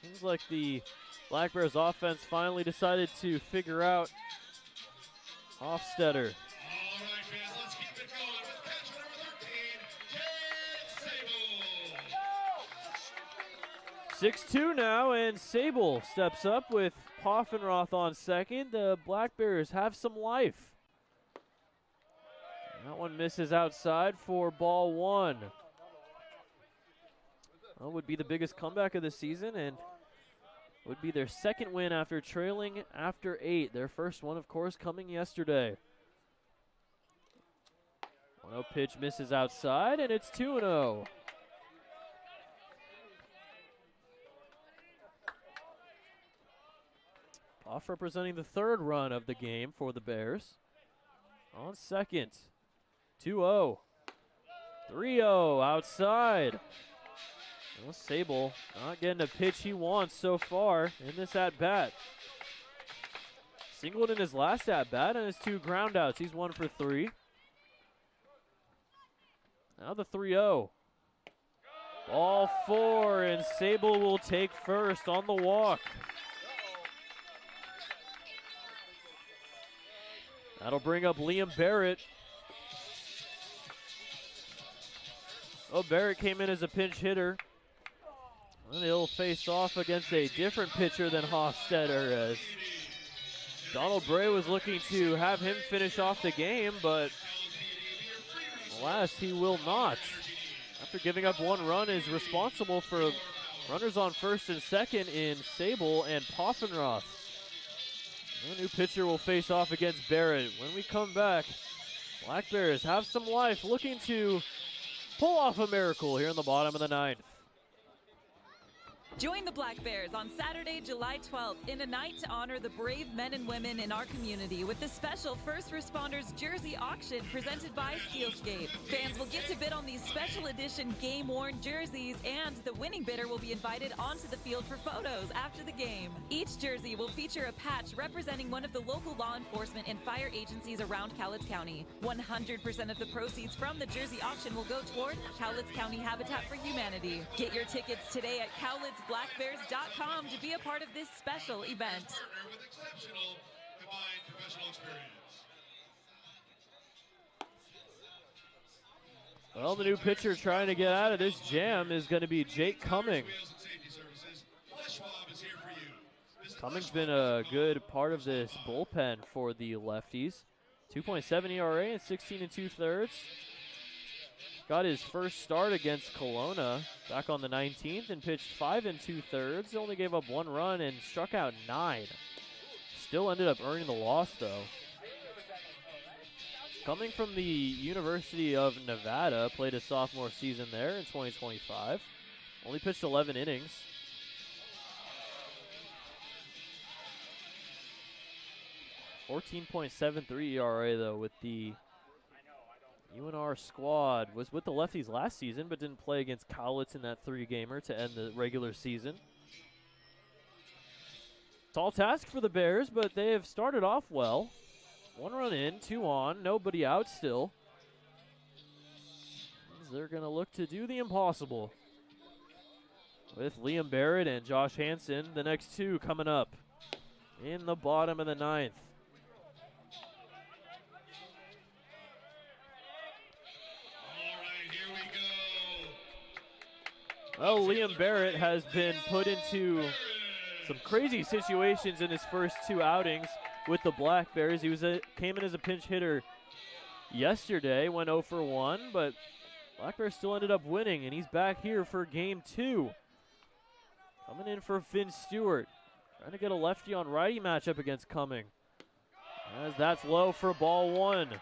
seems like the Black Bears offense finally decided to figure out Hofstetter. 6-2 now, and Sable steps up with Poffenroth on second. The Black Bears have some life. That one misses outside for ball 1. Well, would be the biggest comeback of the season, and would be their second win after trailing after 8. Their first one, of course, coming yesterday. 1-0 pitch misses outside, and it's 2-0. Off representing the third run of the game for the Bears. On second, 2-0. 3-0 outside. Well, Sable not getting a pitch he wants so far in this at-bat. Singled in his last at-bat and his 2 groundouts. He's 1 for 3. Now the 3-0. Ball 4, and Sable will take first on the walk. That'll bring up Liam Barrett. Oh, Barrett came in as a pinch hitter. And he'll face off against a different pitcher than Hofstetter, as Donald Bray was looking to have him finish off the game, but alas, he will not. After giving up 1 run, is responsible for runners on first and second in Sable and Poffenroth. The new pitcher will face off against Barrett. When we come back, Black Bears have some life, looking to pull off a miracle here in the bottom of the 9th. Join the Black Bears on Saturday, July 12th in a night to honor the brave men and women in our community with the special First Responders Jersey Auction presented by Steelscape. Fans will get to bid on these special edition game-worn jerseys, and the winning bidder will be invited onto the field for photos after the game. Each jersey will feature a patch representing one of the local law enforcement and fire agencies around Cowlitz County. 100% of the proceeds from the jersey auction will go toward Cowlitz County Habitat for Humanity. Get your tickets today at CowlitzBlackBears.com to be a part of this special event. Partner with exceptional combined professional experience. Well, the new pitcher trying to get out of this jam is going to be Jake Cumming. Cumming's been a good part of this bullpen for the Lefties. 2.7 ERA and 16 2/3. Got his first start against Kelowna back on the 19th and pitched 5 2/3. Only gave up 1 run and struck out 9. Still ended up earning the loss, though. Coming from the University of Nevada, played his sophomore season there in 2025. Only pitched 11 innings. .73 ERA, though, with the UNR squad. Was with the Lefties last season, but didn't play against Cowlitz in that 3-gamer to end the regular season. Tall task for the Bears, but they have started off well. 1 run in, 2 on, nobody out still. They're going to look to do the impossible with Liam Barrett and Josh Hansen, the next 2 coming up in the bottom of the 9th. Well, Liam Barrett has been put into some crazy situations in his first 2 outings with the Black Bears. He came in as a pinch hitter yesterday, went 0 for 1, but Black Bears still ended up winning, and he's back here for game 2. Coming in for Finn Stewart, trying to get a lefty on righty matchup against Cumming. As that's low for ball 1.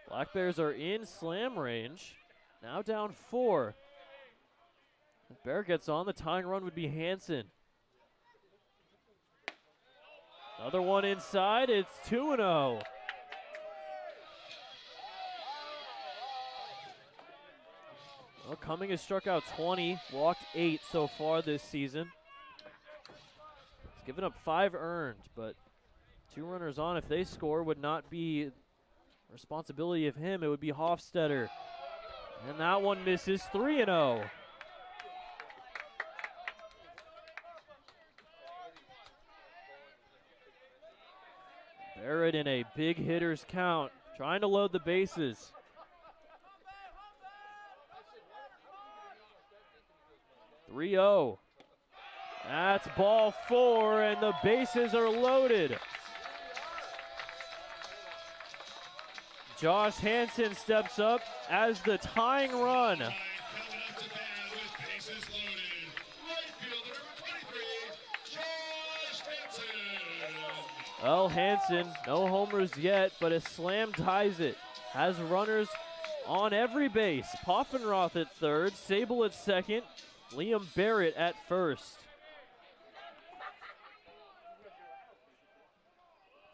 Black Bears are in slam range, now down 4. If Bear gets on, the tying run would be Hansen. Another one inside, it's 2-0. Well, Cumming has struck out 20, walked 8 so far this season. He's given up 5 earned, but 2 runners on, if they score, would not be responsibility of him. It would be Hofstetter. And that one misses. 3-0. Barrett in a big hitter's count, trying to load the bases. .30. That's ball 4, and the bases are loaded. Josh Hansen steps up as the tying run. Well, Hansen, no homers yet, but a slam ties it. Has runners on every base. Poffenroth at third, Sable at second, Liam Barrett at first.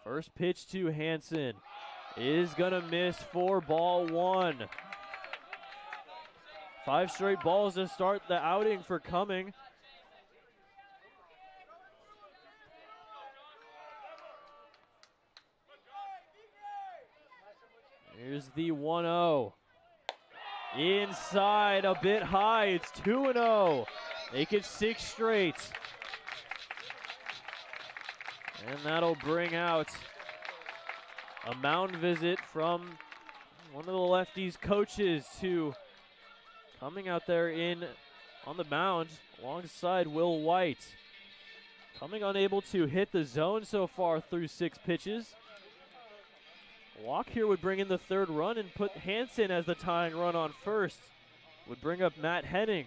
First pitch to Hansen is gonna miss for ball 1. 5 straight balls to start the outing for Cumming. Here's the 1-0. Inside, a bit high, it's 2-0. Make it 6 straight. And that'll bring out a mound visit from one of the Lefties coaches to coming out there on the mound alongside Will White. Coming unable to hit the zone so far through 6 pitches. Walk here would bring in the 3rd run and put Hansen as the tying run on first. Would bring up Matt Henning.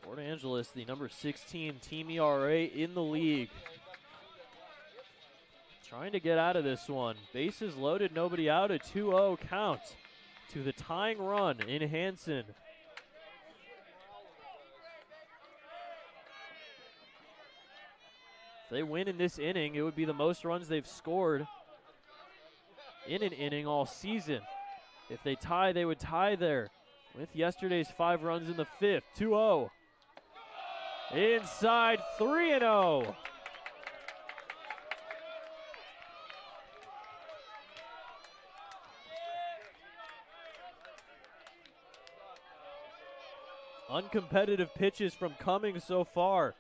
Port Angeles, the number 16 team ERA in the league. Trying to get out of this one. Bases loaded, nobody out, a 2-0 count to the tying run in Hansen. If they win in this inning, it would be the most runs they've scored in an inning all season. If they tie, they would tie there with yesterday's 5 runs in the 5th. 2-0. Inside, 3-0. Uncompetitive pitches from Cummings so far.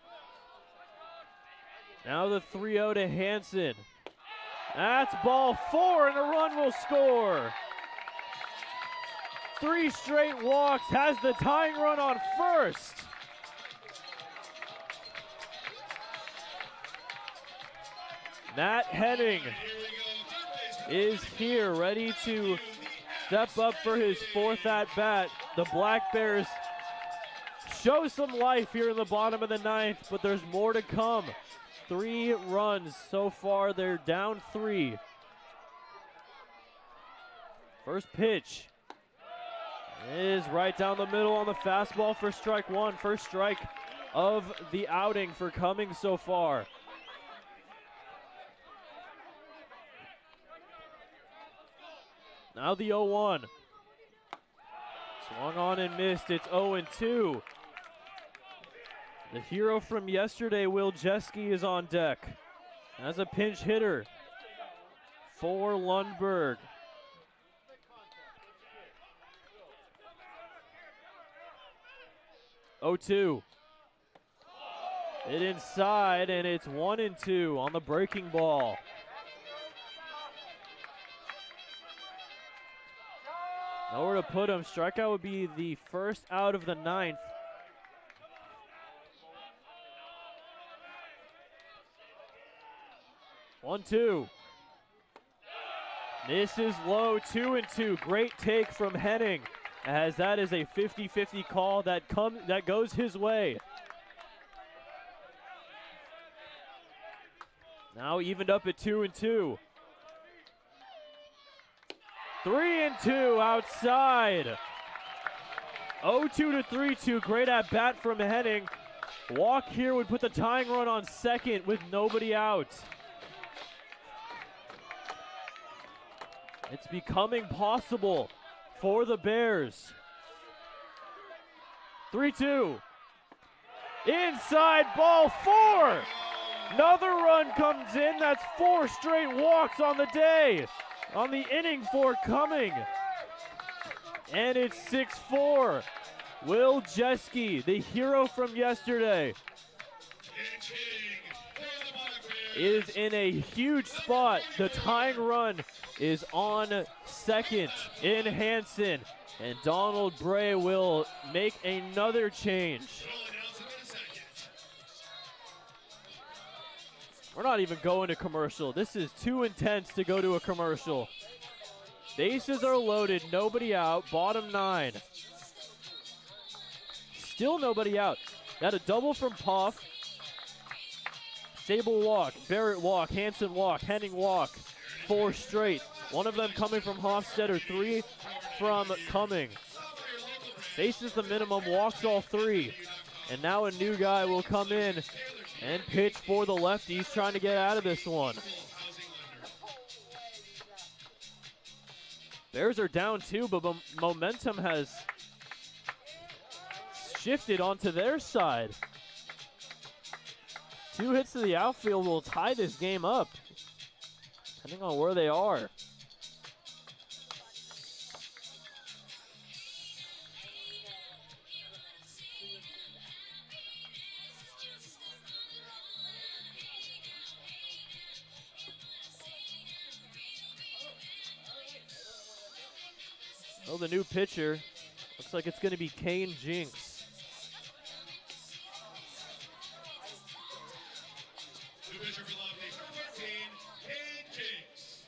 Now the 3-0 to Hansen. That's ball 4 and a run will score. 3 straight walks, has the tying run on first. Matt Henning is here, ready to step up for his 4th at-bat. The Black Bears show some life here in the bottom of the 9th, but there's more to come. 3 runs so far, they're down 3. First pitch is right down the middle on the fastball for strike 1. First strike of the outing for Cummings so far. Now the 0-1. Swung on and missed. It's 0-2. The hero from yesterday, Will Jeske, is on deck as a pinch hitter for Lundberg. Oh-2. Hit inside, and it's 1-2 on the breaking ball. Nowhere to put him. Strikeout would be the first out of the 9th. One-two. Misses low, 2-2. Great take from Henning, as that is a 50-50 call that goes his way. Now evened up at 2-2. 3-2 outside. 0-2 to 3-2. Great at bat from Henning. Walk here would put the tying run on second with nobody out. It's becoming possible for the Bears. 3-2. Inside, ball 4. Another run comes in. That's 4 straight walks on the day, on the inning for Cumming. And it's 6-4. Will Jeske, the hero from yesterday, is in a huge spot. The tying run is on second in Hansen, and Donald Bray will make another change. We're not even going to commercial. This is too intense to go to a commercial. Bases are loaded, nobody out, bottom 9. Still nobody out. Got a double from Puff. Sable walk, Barrett walk, Hansen walk, Henning walk. 4 straight. One of them coming from Hofstetter, 3 from Cumming. Faces the minimum, walks all 3. And now a new guy will come in and pitch for the Lefties, trying to get out of this one. Bears are down 2, but momentum has shifted onto their side. 2 hits to the outfield will tie this game up. depending on where they are. Oh, the new pitcher. Looks like it's going to be Kane Jinks. New pitcher for Lefties, number 14, Kane Jinks.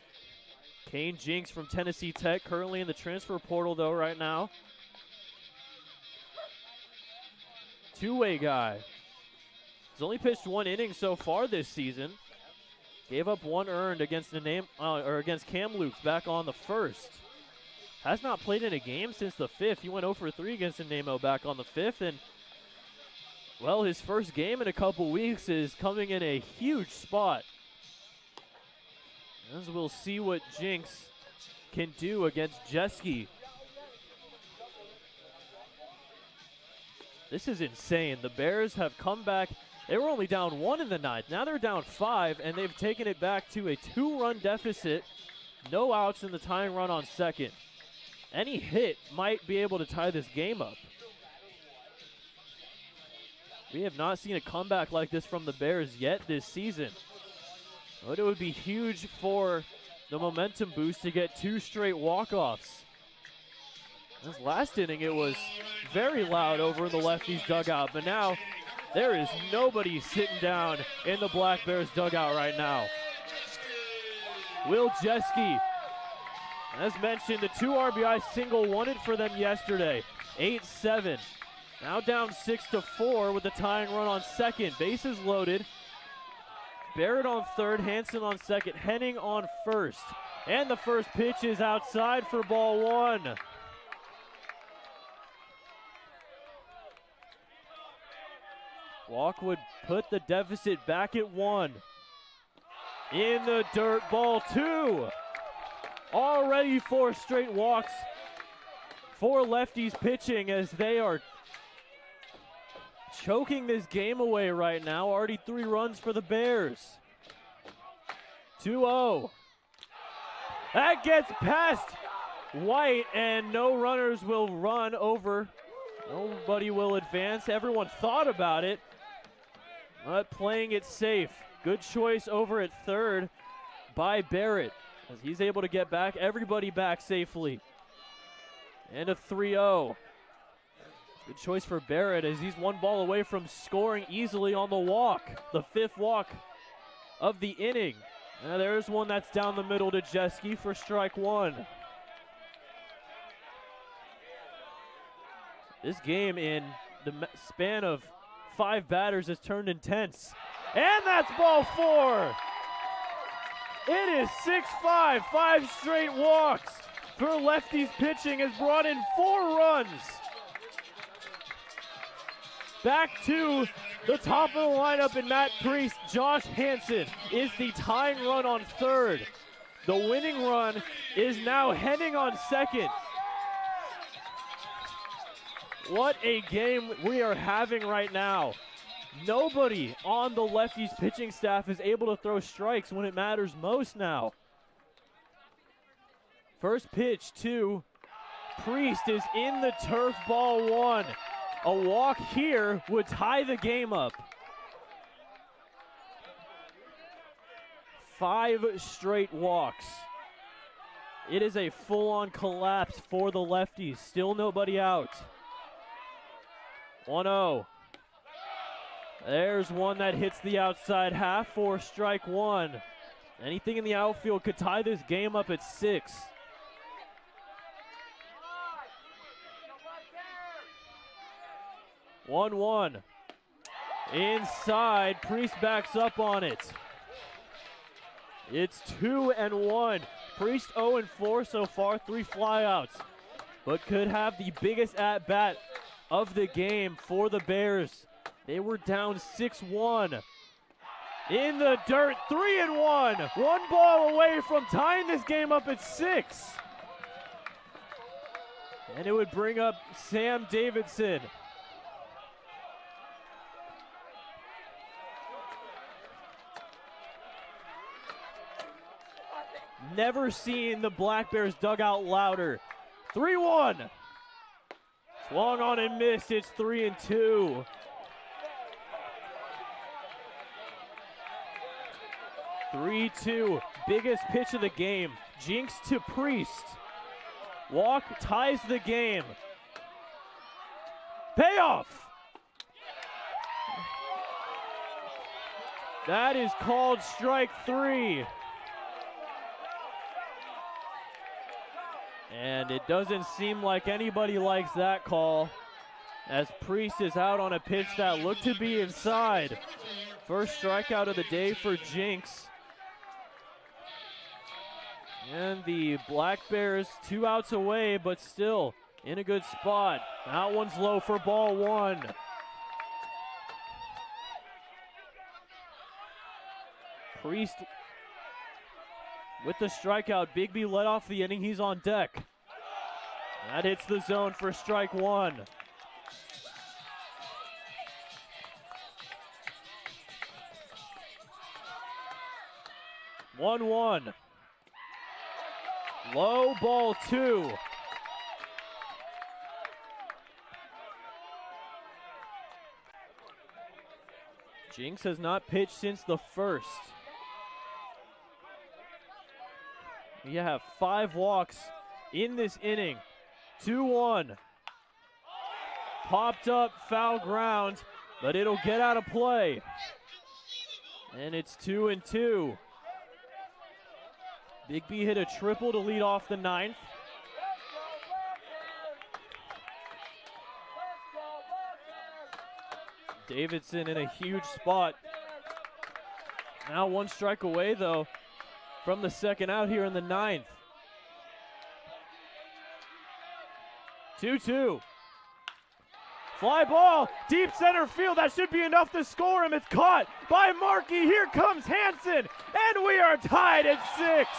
Kane Jinks from Tennessee Tech, currently in the transfer portal though right now. Two-way guy. He's only pitched 1 inning so far this season. Gave up 1 earned against against Kamloops back on the 1st. Has not played in a game since the 5th. He went 0 for 3 against Nemo back on the 5th, and well, his first game in a couple weeks is coming in a huge spot. As we'll see what Jinx can do against Jeske. This is insane. The Bears have come back. They were only down 1 in the 9th. Now they're down 5, and they've taken it back to a 2-run deficit. No outs in the tying run on second. Any hit might be able to tie this game up. We have not seen a comeback like this from the Bears yet this season. But it would be huge for the momentum boost to get 2 straight walk-offs. This last inning, it was very loud over in the Lefties dugout, but now there is nobody sitting down in the Black Bears dugout right now. Will Jeske, as mentioned, the 2 RBI single won it for them yesterday. 8-7. Now down 6-4 with the tying run on second. Bases loaded. Barrett on third, Hansen on second, Henning on first. And the first pitch is outside for ball 1. Walk would put the deficit back at 1. In the dirt, ball 2. Already 4 straight walks for Lefties pitching as they are choking this game away right now. Already 3 runs for the Bears. 2-0. That gets past White, and no runners will run over. Nobody will advance. Everyone thought about it, but playing it safe. Good choice over at third by Barrett, as he's able to get back everybody back safely. And a 3-0. Good choice for Barrett as he's 1 ball away from scoring easily on the walk. The 5th walk of the inning. Now there's one that's down the middle to Jeske for strike 1. This game in the span of 5 batters has turned intense. And that's ball 4. It is 6-5, 5 straight walks for Lefties pitching has brought in 4 runs. Back to the top of the lineup in Matt Priest. Josh Hansen is the tying run on third. The winning run is now Henning on second. What a game we are having right now. Nobody on the Lefties pitching staff is able to throw strikes when it matters most now. First pitch to Priest is in the turf, ball 1. A walk here would tie the game up. 5 straight walks. It is a full-on collapse for the Lefties. Still nobody out. 1-0. There's one that hits the outside half for strike 1. Anything in the outfield could tie this game up at 6. One. Inside, Priest backs up on it. It's 2-1. Priest 0-4 so far, 3 flyouts, but could have the biggest at-bat of the game for the Bears. They were down 6-1. In the dirt, 3-1. 1 ball away from tying this game up at 6. And it would bring up Sam Davidson. Never seen the Black Bears dugout louder. 3-1. Swung on and missed. It's 3-2. Biggest pitch of the game. Jinx to Priest. Walk ties the game. Payoff. That is called strike 3. And it doesn't seem like anybody likes that call, as Priest is out on a pitch that looked to be inside. First strikeout of the day for Jinx. And the Black Bears 2 outs away, but still in a good spot. That one's low for ball 1. Priest with the strikeout. Bigby led off the inning. He's on deck. That hits the zone for strike 1. One. Low, ball 2. Jinx has not pitched since the first. We have 5 walks in this inning. 2-1. Popped up, foul ground, but it'll get out of play. And it's 2-2. Bigby hit a triple to lead off the 9th. Davidson in a huge spot. Now 1 strike away, though, from the second out here in the 9th. 2-2. Fly ball, deep center field. That should be enough to score him. It's caught by Markey. Here comes Hansen, and we are tied at 6.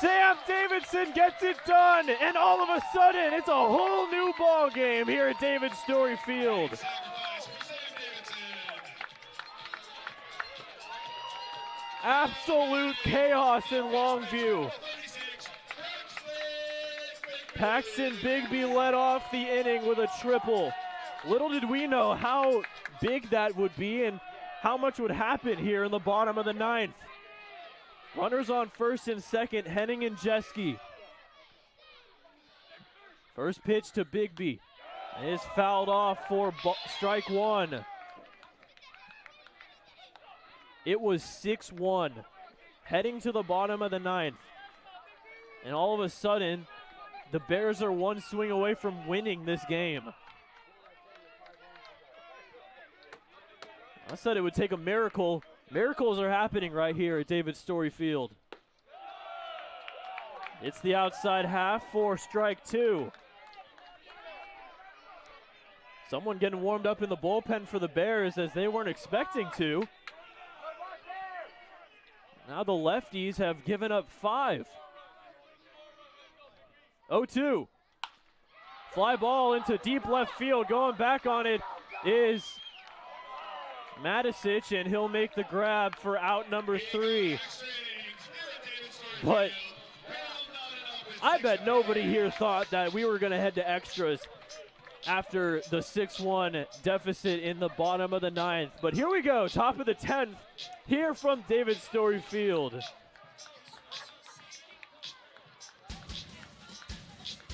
Sam Davidson gets it done, and all of a sudden, it's a whole new ball game here at David Story Field. Absolute chaos in Longview. Paxton Bigby led off the inning with a triple. Little did we know how big that would be and how much would happen here in the bottom of the 9th. Runners on first and second, Henning and Jeske. First pitch to Bigby is fouled off for strike 1. It was 6-1, heading to the bottom of the 9th. And all of a sudden, the Bears are 1 swing away from winning this game. I said it would take a miracle. Miracles are happening right here at David Story Field. It's the outside half for strike 2. Someone getting warmed up in the bullpen for the Bears as they weren't expecting to. Now the lefties have given up 5. 0-2. Fly ball into deep left field. Going back on it is Matisic, and he'll make the grab for out number 3. But I bet nobody here thought that we were going to head to extras after the 6-1 deficit in the bottom of the 9th. But here we go, top of the 10th, here from David Story Field.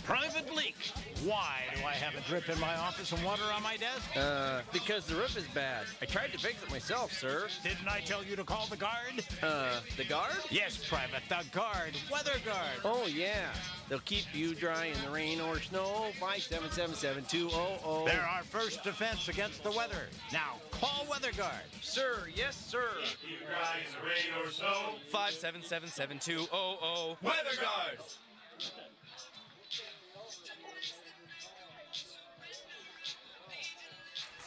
Private leak. Why do I have a drip in my office and water on my desk? Because the roof is bad. I tried to fix it myself, sir. Didn't I tell you to call the guard? The guard? Yes, Private, the guard. Weather guard. Oh, yeah. They'll keep you dry in the rain or snow. 577-7200. They're our first defense against the weather. Now, call Weather Guard. Sir, yes, sir. Keep you dry in the rain or snow. 577-7200. Weather Guard.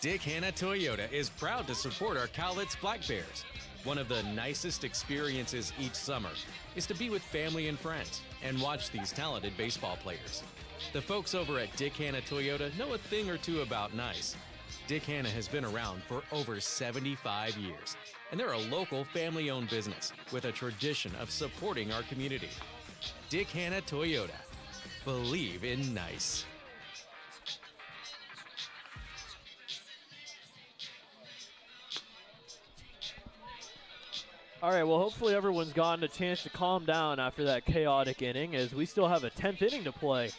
Dick Hanna Toyota is proud to support our Cowlitz Black Bears. One of the nicest experiences each summer is to be with family and friends and watch these talented baseball players. The folks over at Dick Hanna Toyota know a thing or two about nice, Dick Hanna has been around for over 75 years, and they're a local family-owned business with a tradition of supporting our community. Dick Hanna Toyota. Believe in nice. All right, well, hopefully everyone's gotten a chance to calm down after that chaotic inning, as we still have a 10th inning to play.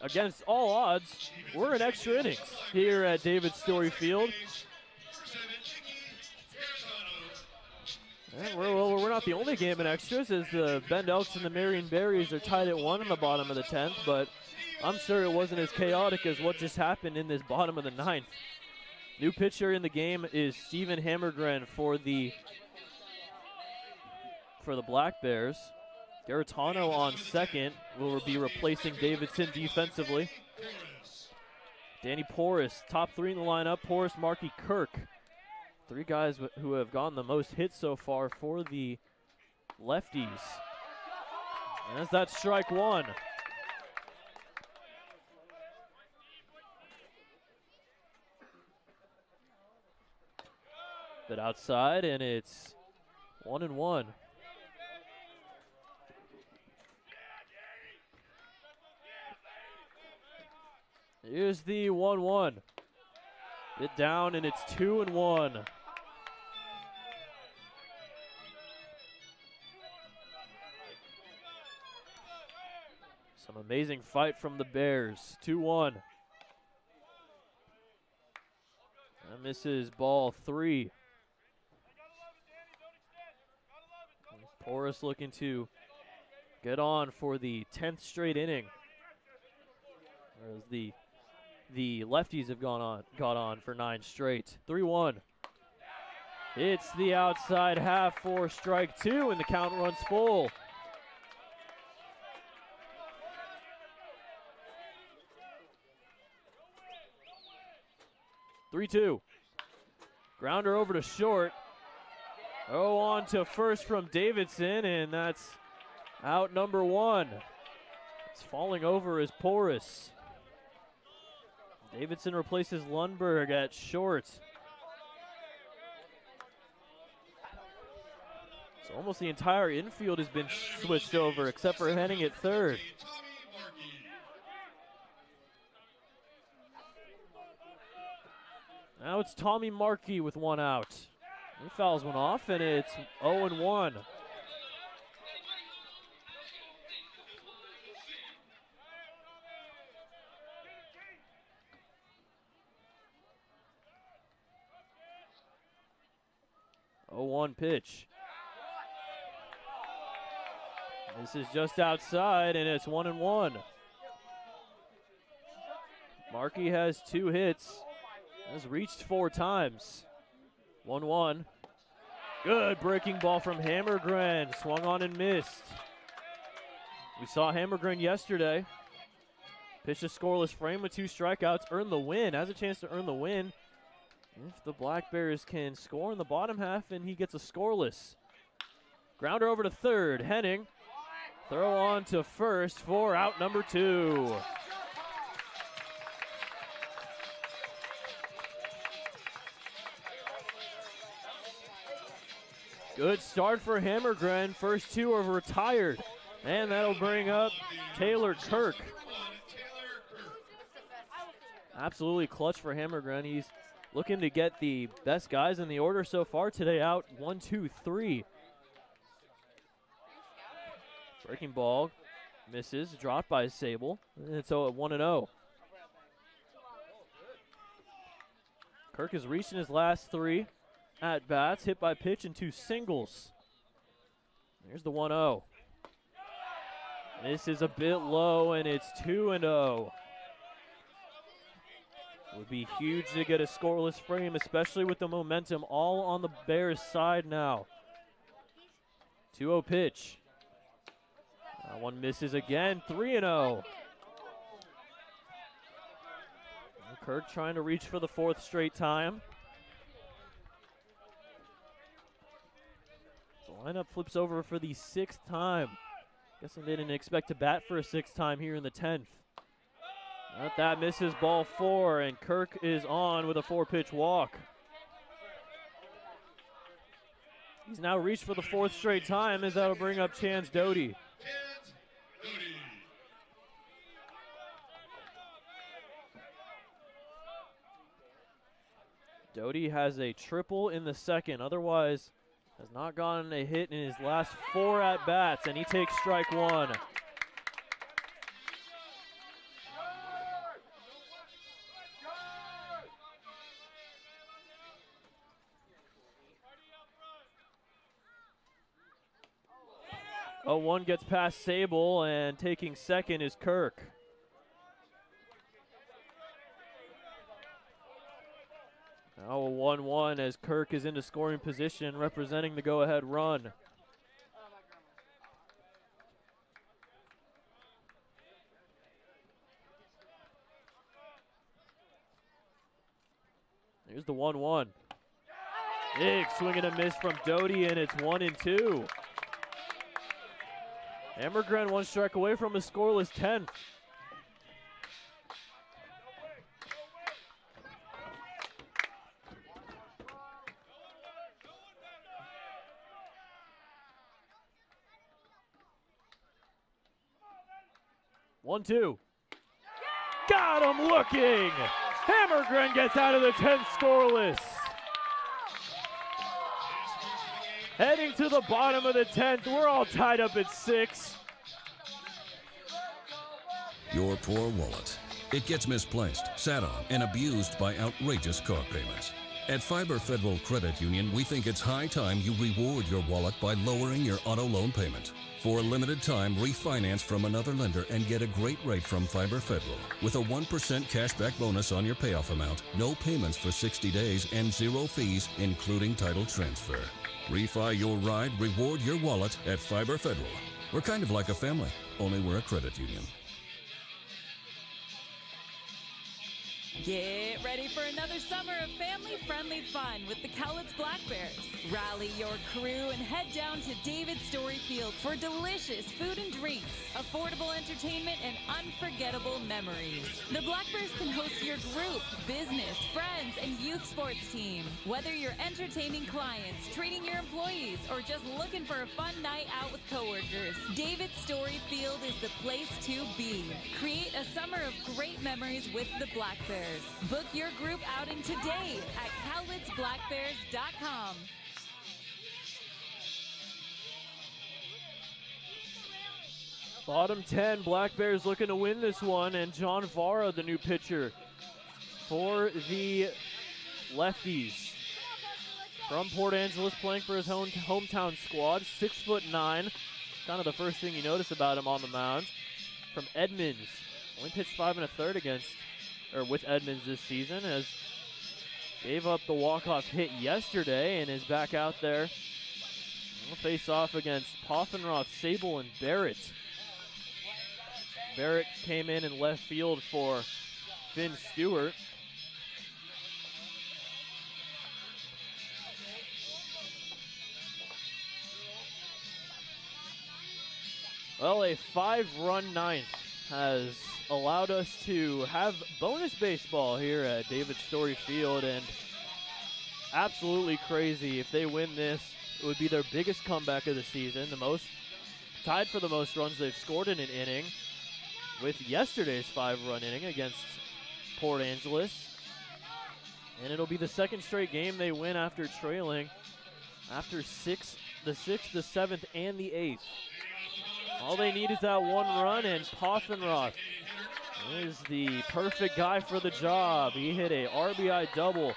Against all odds, we're in extra innings here at David Story Field. And we're not the only game in extras, as the Bend Elks and the Marion Berries are tied at 1 in the bottom of the 10th, but I'm sure it wasn't as chaotic as what just happened in this bottom of the 9th. New pitcher in the game is Steven Hammergren for the Black Bears. Garitano on second will be replacing Davidson defensively. Danny Porras, top 3 in the lineup. Porras, Markey, Kirk. 3 guys who have gotten the most hits so far for the Lefties. And as that strike 1. But outside, and it's 1-1. Here's the 1-1. It down, and it's 2-1. Some amazing fight from the Bears. 2-1. That misses ball 3. Porras looking to get on for the 10th straight inning. Whereas the Lefties have got on for 9 straight. 3-1. It's the outside half for strike 2, and the count runs full. (3-2). Grounder over to short. Oh, on to first from Davidson, and that's out number 1. It's falling over as Porras. Davidson replaces Lundberg at short. So almost the entire infield has been switched over, except for Henning at third. Now it's Tommy Markey with 1 out. He fouls one off, and it's 0-1. Pitch. This is just outside, and it's 1-1. Markey has 2 hits. Has reached 4 times. 1-1. Good breaking ball from Hammergren. Swung on and missed. We saw Hammergren yesterday. Pitched a scoreless frame with 2 strikeouts. Earned the win. Has a chance to earn the win if the Black Bears can score in the bottom half, and he gets a scoreless. Grounder over to third. Henning. Throw on to first for out number 2. Good start for Hammergren. First 2 are retired. And that'll bring up Taylor Kirk. Absolutely clutch for Hammergren. He's looking to get the best guys in the order so far today out. 1, 2, 3. Breaking ball misses, dropped by Sable. And so at 1-0. Kirk has reached in his last 3 at bats, hit by pitch and 2 singles. Here's the 1-0. This is a bit low, and it's 2-0. Would be huge to get a scoreless frame, especially with the momentum all on the Bears' side now. 2-0 pitch. That one misses again, 3-0. Kirk trying to reach for the 4th straight time. The lineup flips over for the 6th time. Guessing they didn't expect to bat for a 6th time here in the 10th. But that misses ball 4, and Kirk is on with a 4-pitch walk. He's now reached for the 4th straight time, as that'll bring up Chance Doty. Doty has a triple in the second, otherwise has not gotten a hit in his last 4 at-bats, and he takes strike 1. Oh, 1 gets past Sable, and taking second is Kirk. Now a 1-1 as Kirk is into scoring position, representing the go-ahead run. Here's the 1-1. Big swing and a miss from Doty, and it's 1-2. Emmergren 1 strike away from a scoreless 10th. One, two. Got him looking. Hammergren gets out of the 10th scoreless. Heading to the bottom of the 10th. We're all tied up at 6. Your poor wallet. It gets misplaced, sat on, and abused by outrageous car payments. At Fiber Federal Credit Union, we think it's high time you reward your wallet by lowering your auto loan payment. For a limited time, refinance from another lender and get a great rate from Fiber Federal with a 1% cashback bonus on your payoff amount, no payments for 60 days, and 0 fees, including title transfer. Refi your ride, reward your wallet at Fiber Federal. We're kind of like a family, only we're a credit union. Get ready for another summer of family-friendly fun with the Cowlitz Black Bears. Rally your crew and head down to David Story Field for delicious food and drinks, affordable entertainment, and unforgettable memories. The Black Bears can host your group, business, friends, and youth sports team. Whether you're entertaining clients, treating your employees, or just looking for a fun night out with coworkers, David Story Field is the place to be. Create a summer of great memories with the Black Bears. Book your group outing today at cowlitzblackbears.com. Bottom 10, Black Bears looking to win this one, and John Vara, the new pitcher for the Lefties. From Port Angeles, playing for his hometown squad, 6'9". Kind of the first thing you notice about him on the mound. From Edmonds, only pitched 5 1/3 with Edmonds this season, as gave up the walk-off hit yesterday and is back out there. We'll face off against Poffenroth, Sable, and Barrett. Barrett came in left field for Finn Stewart. Well, a 5-run ninth has allowed us to have bonus baseball here at David Story Field, and absolutely crazy. If they win this, it would be their biggest comeback of the season, tied for the most runs they've scored in an inning with yesterday's 5-run inning against Port Angeles. And it'll be the 2nd straight game they win after trailing after the 6th, the 7th, and the 8th. All they need is that 1 run, and Poffenroth is the perfect guy for the job. He hit a RBI double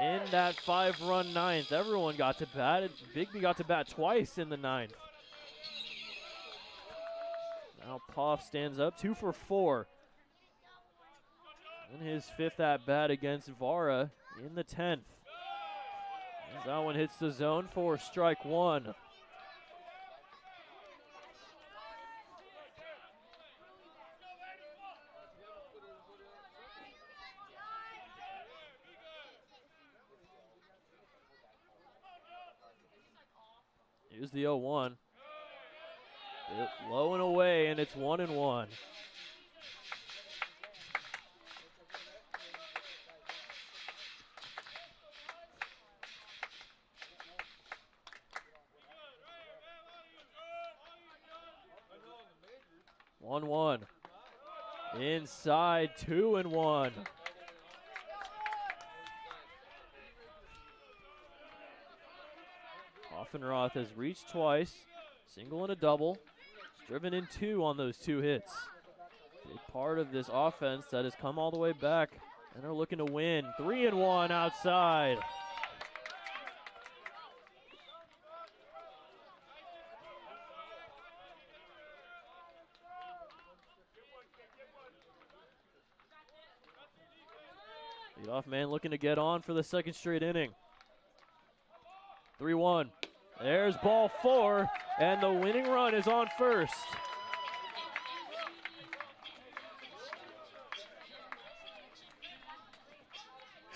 in that 5-run ninth. Everyone got to bat. Bigby got to bat twice in the 9th. Now Poff stands up, 2 for 4 in his 5th at-bat against Vara in the 10th. As that one hits the zone for strike 1. Here's the 0-1. Low and away, and it's 1-1. 1-1. Inside, 2-1. Offenroth has reached twice, single and a double. He's driven in 2 on those 2 hits. Big part of this offense that has come all the way back and are looking to win. 3-1 outside. Leadoff man looking to get on for the second straight inning. 3-1. There's ball 4, and the winning run is on first.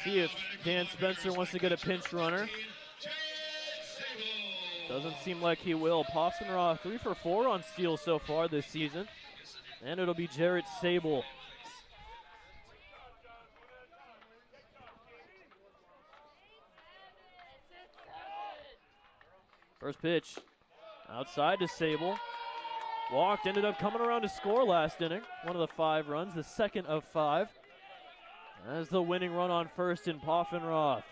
See if Dan Spencer wants to get a pinch runner. Doesn't seem like he will. Poffenroth 3 for 4 on steals so far this season. And it'll be Jarrett Sable. First pitch, outside to Sable. Walked, ended up coming around to score last inning. One of the 5 runs, the second of 5. As the winning run on first in Poffenroth.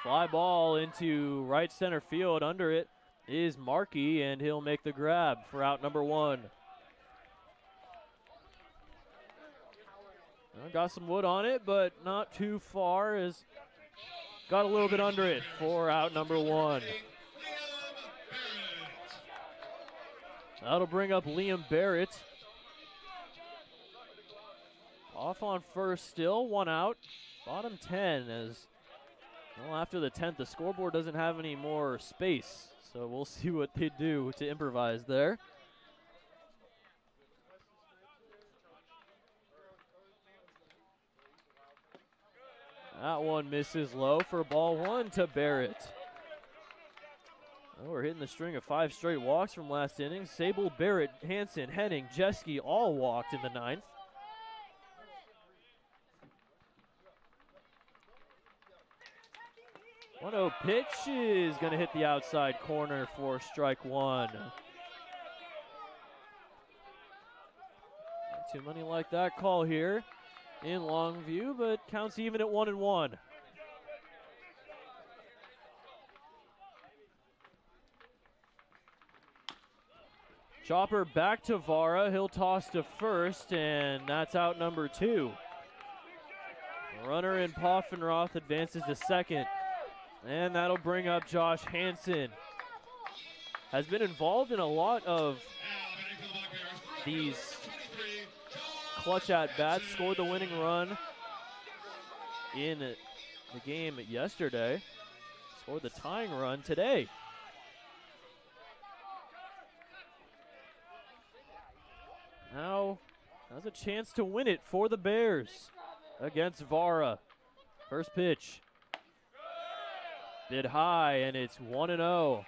Fly ball into right center field. Under it is Markey, and he'll make the grab for out number 1. Got some wood on it, but not too far. As got a little bit under it for out number 1. That'll bring up Liam Barrett. Off on first still, 1 out. Bottom 10 as, well, after the 10th, the scoreboard doesn't have any more space. So we'll see what they do to improvise there. That one misses low for ball 1 to Barrett. Oh, we're hitting the string of 5 straight walks from last inning. Sable, Barrett, Hansen, Henning, Jeske all walked in the 9th. One-0 pitch is going to hit the outside corner for strike 1. Not too many like that call here in Longview, but counts even at 1-1. Chopper back to Vara. He'll toss to first, and that's out number 2. Runner in Poffenroth advances to second, and that'll bring up Josh Hansen. Has been involved in a lot of these clutch at-bats. Scored the winning run in the game yesterday. Scored the tying run today. Now has a chance to win it for the Bears against Vara. First pitch. Bid high, and it's 1-0.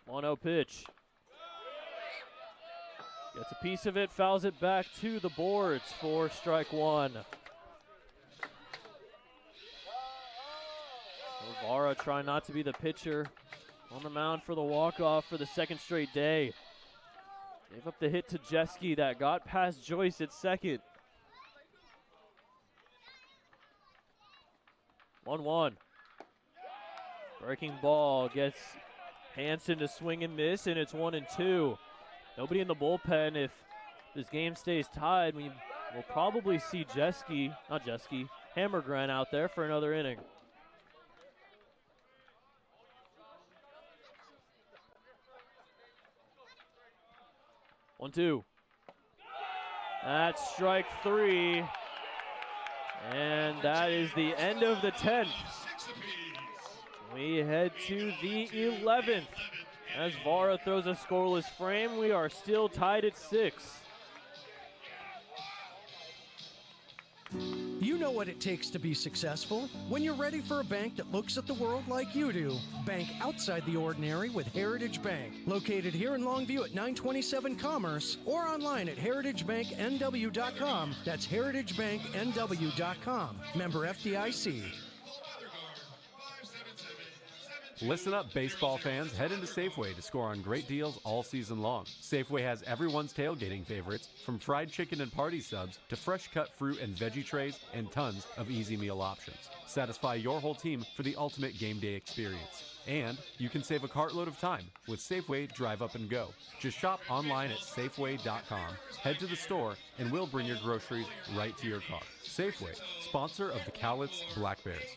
One-0 pitch. Gets a piece of it, fouls it back to the boards for strike 1. Vara trying not to be the pitcher on the mound for the walk-off for the second straight day. Gave up the hit to Jeske that got past Joyce at second. 1-1. Breaking ball gets Hansen to swing and miss, and it's 1-2. Nobody in the bullpen. If this game stays tied, we will probably see Hammergren out there for another inning. One, 2. That's strike 3. And that is the end of the 10th. We head to the 11th. As Vara throws a scoreless frame, we are still tied at 6. You know what it takes to be successful. When you're ready for a bank that looks at the world like you do, bank outside the ordinary with Heritage Bank. Located here in Longview at 927 Commerce or online at heritagebanknw.com. That's heritagebanknw.com. Member FDIC. Listen up, baseball fans. Head into Safeway to score on great deals all season long. Safeway has everyone's tailgating favorites, from fried chicken and party subs to fresh cut fruit and veggie trays and tons of easy meal options. Satisfy your whole team for the ultimate game day experience. And you can save a cartload of time with Safeway Drive Up and Go. Just shop online at Safeway.com, head to the store, and we'll bring your groceries right to your car. Safeway, sponsor of the Cowlitz Black Bears.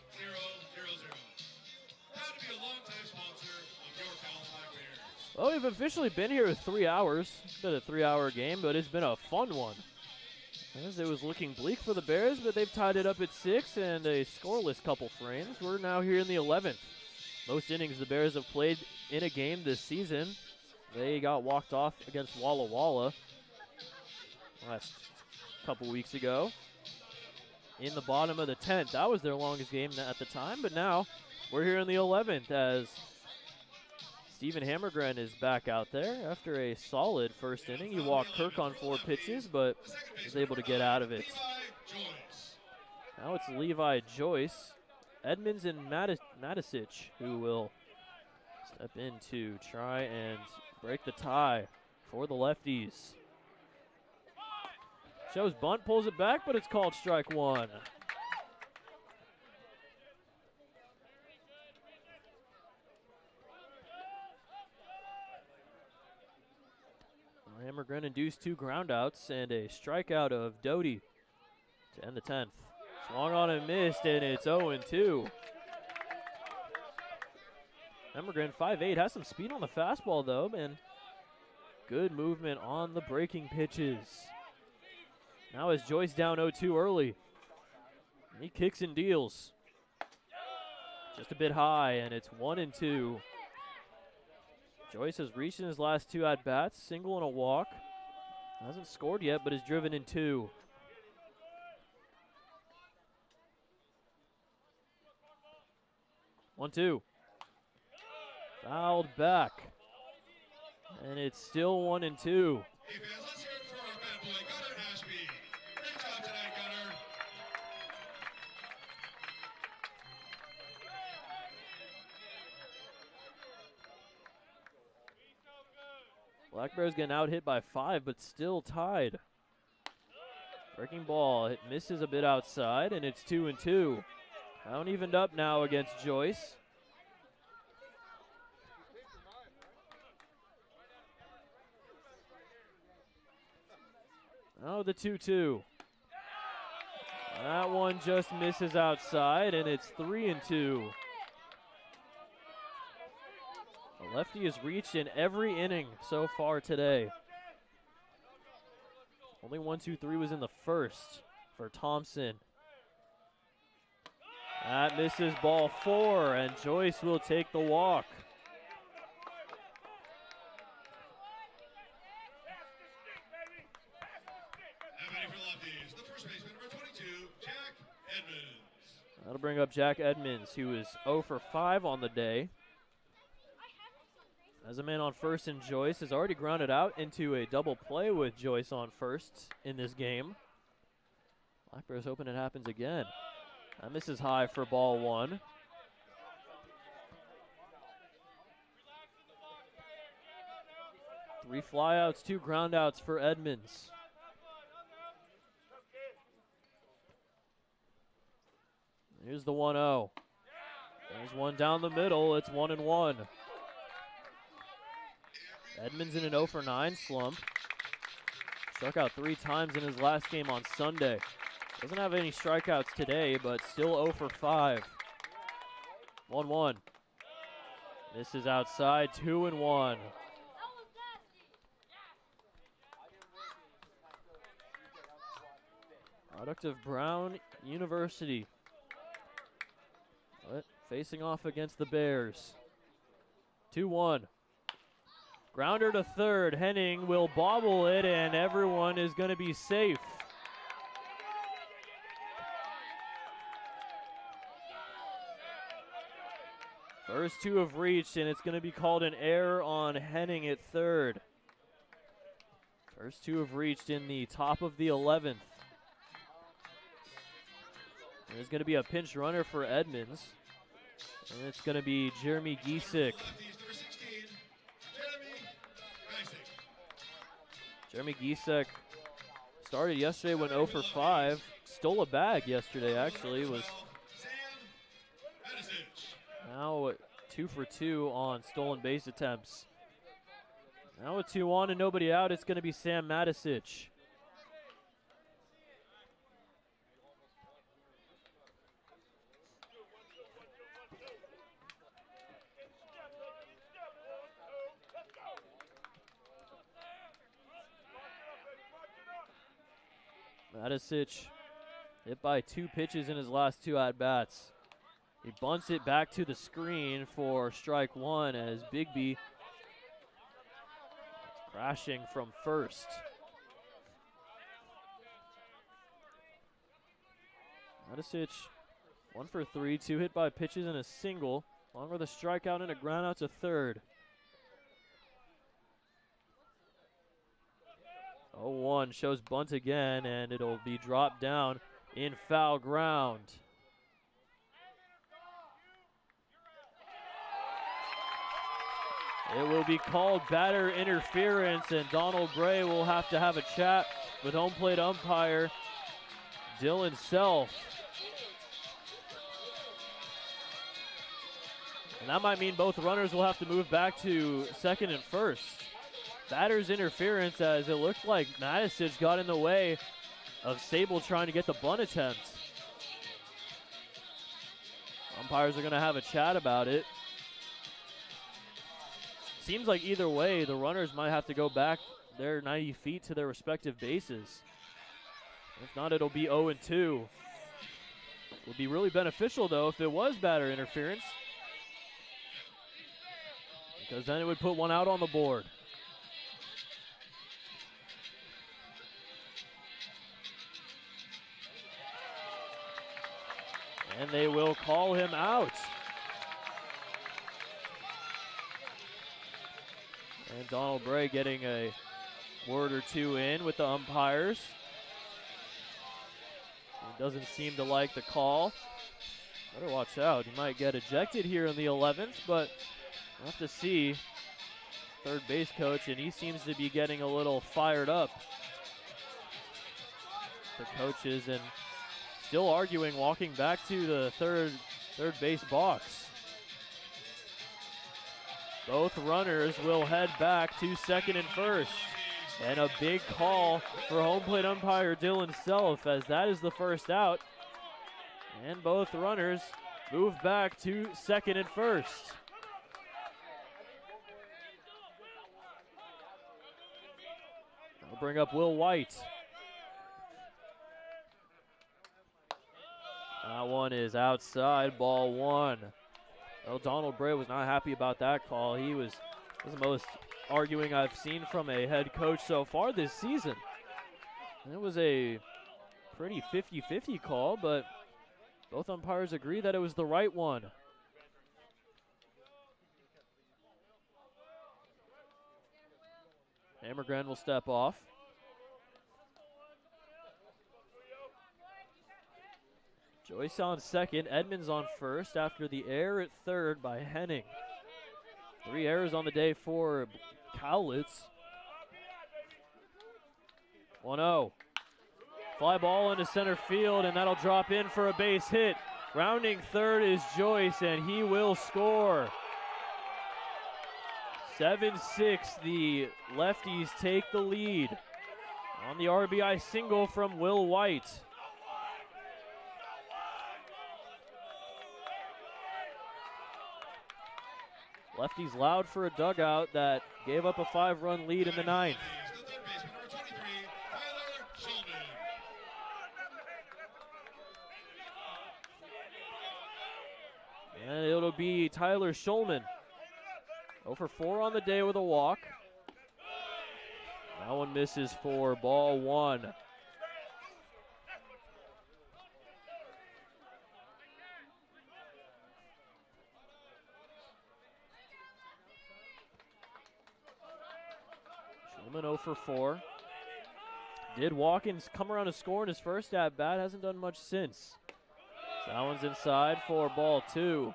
Well, we've officially been here 3 hours. It's been a 3-hour game, but it's been a fun one. As it was looking bleak for the Bears, but they've tied it up at 6 and a scoreless couple frames. We're now here in the 11th. Most innings the Bears have played in a game this season. They got walked off against Walla Walla last couple weeks ago in the bottom of the 10th. That was their longest game at the time, but now we're here in the 11th as Steven Hammergren is back out there after a solid first inning. He walked Kirk on 4 pitches, but was able to get out of it. Now it's Levi Joyce, Edmonds, and Matisic who will step in to try and break the tie for the Lefties. Shows bunt, pulls it back, but it's called strike 1. Hammergren induced 2 groundouts and a strikeout of Doty to end the 10th. Swung on and missed, and it's 0-2. Hammergren, 5'8", has some speed on the fastball, though, and good movement on the breaking pitches. Now is Joyce down 0-2 early. He kicks and deals. Just a bit high, and it's 1-2. Joyce has reached in his last 2 at-bats, single and a walk. Hasn't scored yet, but is driven in 2. One, 2. Fouled back. And it's still 1-2. Hey fans, let's hear it for our bad boy, Gunnar Ashby. Great job tonight, Gunnar. Black Bears getting out hit by 5, but still tied. Breaking ball, it misses a bit outside, and it's 2-2. Count evened up now against Joyce. Oh, the 2-2. That one just misses outside, and it's 3-2. The lefty has reached in every inning so far today. Only 1-2-3 was in the first for Thompson. That misses ball 4, and Joyce will take the walk. And ready for Lefties, the first baseman, number 22, Jack Edmonds. That'll bring up Jack Edmonds, who is 0 for 5 on the day. As a man on first, and Joyce has already grounded out into a double play with Joyce on first in this game. Black Bears hoping it happens again. That misses high for ball 1. Three flyouts, 2 groundouts for Edmonds. Here's the 1-0. There's one down the middle. It's 1-1. Edmonds in an 0 for 9 slump. Struck out 3 times in his last game on Sunday. Doesn't have any strikeouts today, but still 0 for 5. 1-1. This is outside, 2-1. Product of Brown University. But facing off against the Bears. 2-1. Grounder to third. Henning will bobble it, and everyone is going to be safe. First two have reached, and it's going to be called an error on Henning at third. First two have reached in the top of the 11th. There's going to be a pinch runner for Edmonds. And it's going to be Jeremy Giesick. Jeremy Giesick started yesterday, went 0 for 5. Stole a bag yesterday, actually. Was now 2 for 2 on stolen base attempts. Now with 2 on and nobody out, it's going to be Sam Matisic. Matisic hit by 2 pitches in his last 2 at-bats. He bunts it back to the screen for strike 1 as Bigby crashing from first. Matisic 1 for 3, 2 hit by pitches and a single, along with a strikeout and a ground out to third. 0-1 shows bunt again, and it'll be dropped down in foul ground. It will be called batter interference, and Donald Bray will have to have a chat with home plate umpire Dylan Self. And that might mean both runners will have to move back to second and first. Batter's interference, as it looked like Matisic got in the way of Sable trying to get the bunt attempt. Umpires are going to have a chat about it. Seems like either way, the runners might have to go back their 90 feet to their respective bases. If not, it'll be 0-2. Would be really beneficial, though, if it was batter interference, because then it would put one out on the board. And they will call him out. And Donald Bray getting a word or two in with the umpires. He doesn't seem to like the call. Better watch out. He might get ejected here in the 11th, but we'll have to see. Third base coach, and he seems to be getting a little fired up. The coaches, and still arguing, walking back to the third base box. Both runners will head back to second and first. And a big call for home plate umpire Dylan Self, as that is the first out. And both runners move back to second and first. We'll bring up Will White. That one is outside, ball 1. Well, Donald Bray was not happy about that call. He was the most arguing I've seen from a head coach so far this season. And it was a pretty 50-50 call, but both umpires agree that it was the right one. Hammergren will step off. Joyce on second, Edmonds on first after the error at third by Henning. 3 errors on the day for Cowlitz. 1-0. Fly ball into center field, and that'll drop in for a base hit. Rounding third is Joyce, and he will score. 7-6, the Lefties take the lead on the RBI single from Will White. Lefties loud for a dugout that gave up a 5-run lead in the 9th. And it'll be Tyler Schulman. 0 for 4 on the day with a walk. That one misses for ball 1. Coleman 0 for 4. Did Watkins come around to score in his first at bat? Hasn't done much since. So that one's inside for ball 2.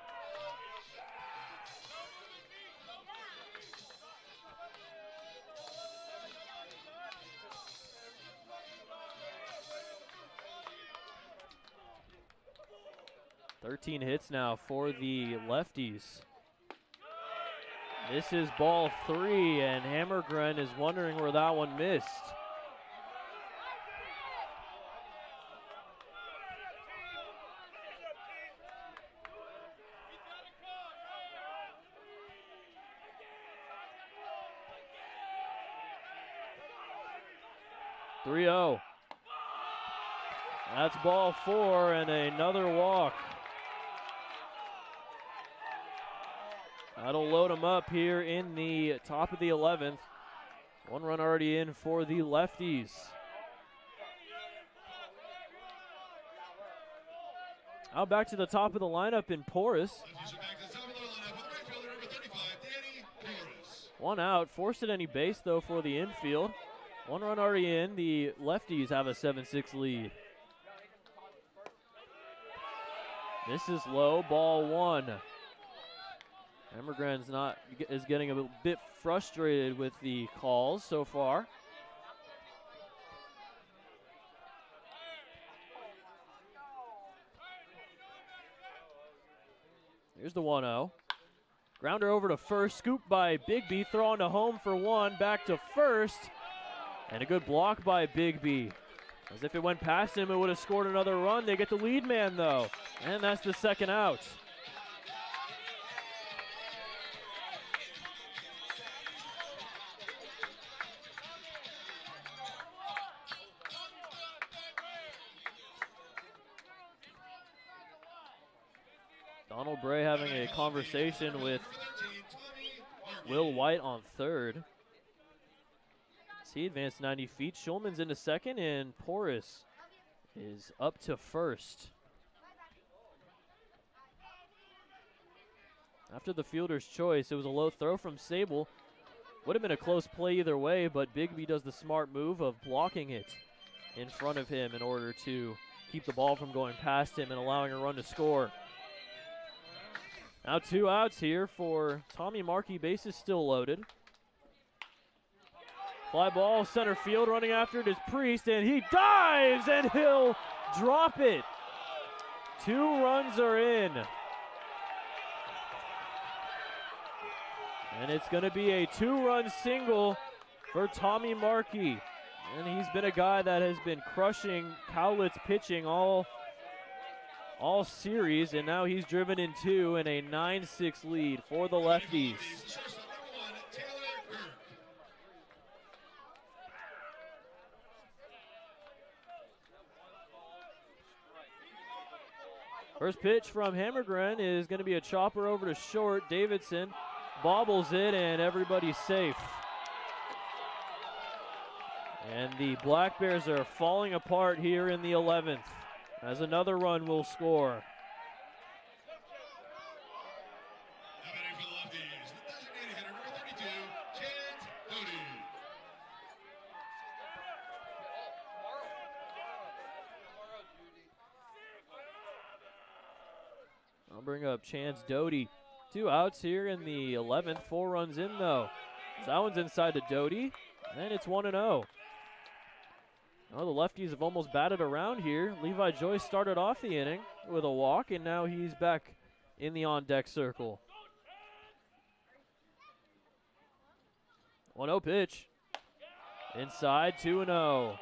Hits now for the Lefties. This is ball 3, and Hammergren is wondering where that one missed. (3-0). That's ball 4 and another walk. That'll load them up here in the top of the 11th. One run already in for the Lefties. Now back to the top of the lineup in Porus. One out, forced at any base though for the infield. One run already in, the Lefties have a 7-6 lead. This is low, ball 1. Hammergren's is getting a bit frustrated with the calls so far. Here's the 1-0. Grounder over to first, scoop by Bigby, throwing to home for 1, back to first, and a good block by Bigby. As if it went past him, it would have scored another run. They get the lead man though, and that's the second out. Donald Bray having a conversation with Will White on third. He advanced 90 feet. Schulman's into second, and Porus is up to first. After the fielder's choice, it was a low throw from Sable. Would have been a close play either way, but Bigby does the smart move of blocking it in front of him in order to keep the ball from going past him and allowing a run to score. Now 2 outs here for Tommy Markey. Base is still loaded. Fly ball, center field, running after it is Priest, and he dives, and he'll drop it. 2 runs are in. And it's going to be a 2-run single for Tommy Markey. And he's been a guy that has been crushing Cowlitz pitching all series, and now he's driven in 2 in a 9-6 lead for the Lefties. First pitch from Hammergren is going to be a chopper over to short. Davidson bobbles it, and everybody's safe. And the Black Bears are falling apart here in the 11th as another run will score. I'll bring up Chance Doty. 2 outs here in the 11th. 4 runs in though. So that one's inside to Doty, and it's 1-0. Well, the Lefties have almost batted around here. Levi Joyce started off the inning with a walk, and now he's back in the on-deck circle. 1-0 pitch. Inside, 2-0.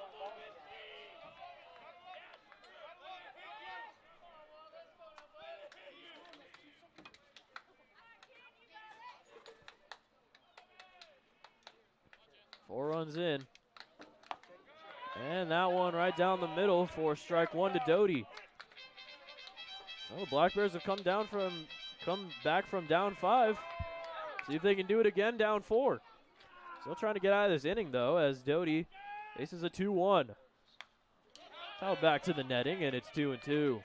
Four runs in. And that one right down the middle for strike 1 to Doty. Well, the Black Bears have come back from down 5. See if they can do it again, down 4. Still trying to get out of this inning though, as Doty faces a 2-1. Foul back to the netting, and it's 2-2.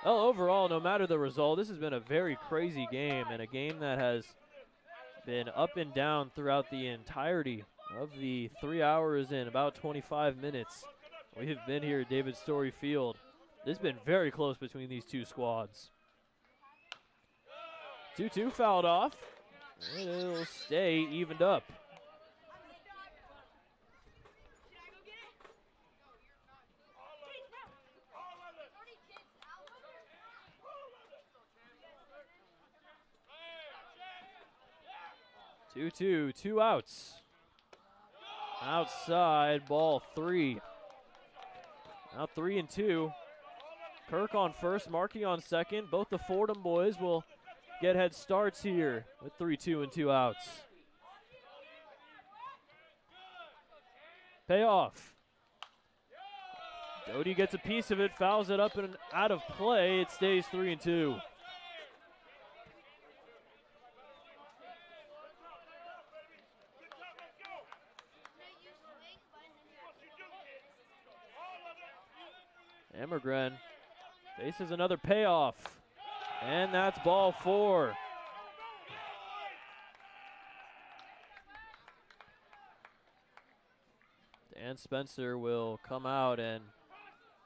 Well, overall, no matter the result, this has been a very crazy game, and a game that has been up and down throughout the entirety of the 3 hours and about 25 minutes we have been here at David Story Field. This has been very close between these two squads. 2-2 fouled off. It'll stay evened up. Two outs. Outside, ball 3. Now 3-2. Kirk on first, Markey on second. Both the Fordham boys will get head starts here with 3-2 and 2 outs. Payoff. Doty gets a piece of it, fouls it up and out of play. It stays 3-2. Emmergren faces another payoff, and that's ball 4. Dan Spencer will come out and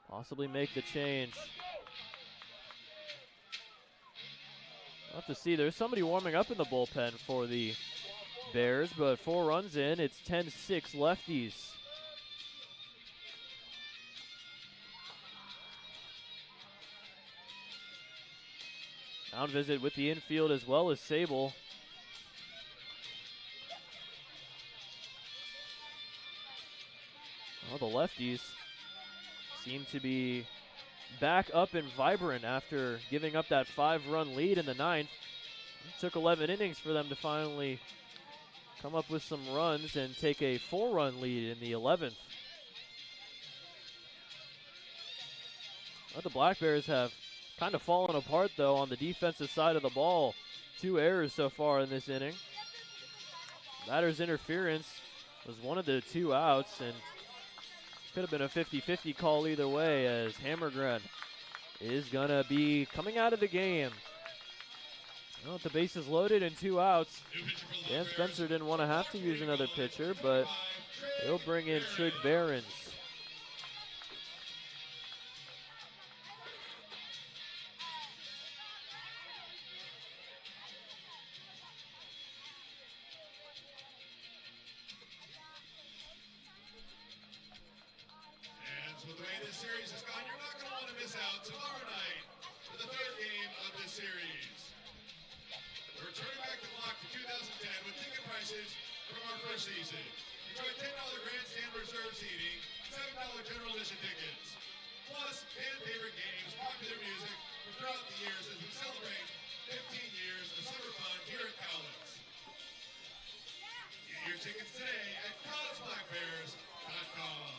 possibly make the change. We'll have to see. There's somebody warming up in the bullpen for the Bears, but 4 runs in. It's 10-6 Lefties. Mound visit with the infield as well as Sable. Well, the Lefties seem to be back up and vibrant after giving up that 5-run lead in the 9th. It took 11 innings for them to finally come up with some runs and take a 4-run lead in the 11th. Well, the Black Bears have kind of fallen apart, though, on the defensive side of the ball. 2 errors so far in this inning. Batter's interference was one of the 2 outs, and could have been a 50-50 call either way, as Hammergren is going to be coming out of the game. Well, with the bases loaded and 2 outs, Dan Spencer didn't want to have to use another pitcher, but he'll bring in Trig Behrens. With the way this series has gone, you're not going to want to miss out tomorrow night for the 3rd game of this series. We're turning back the clock to 2010 with ticket prices from our first season. Enjoy $10 grandstand reserve seating, $7 general admission tickets, plus fan favorite games, popular music from throughout the years as we celebrate 15 years of summer fun here at Cowlitz. Get your tickets today at CowlitzBlackBears.com.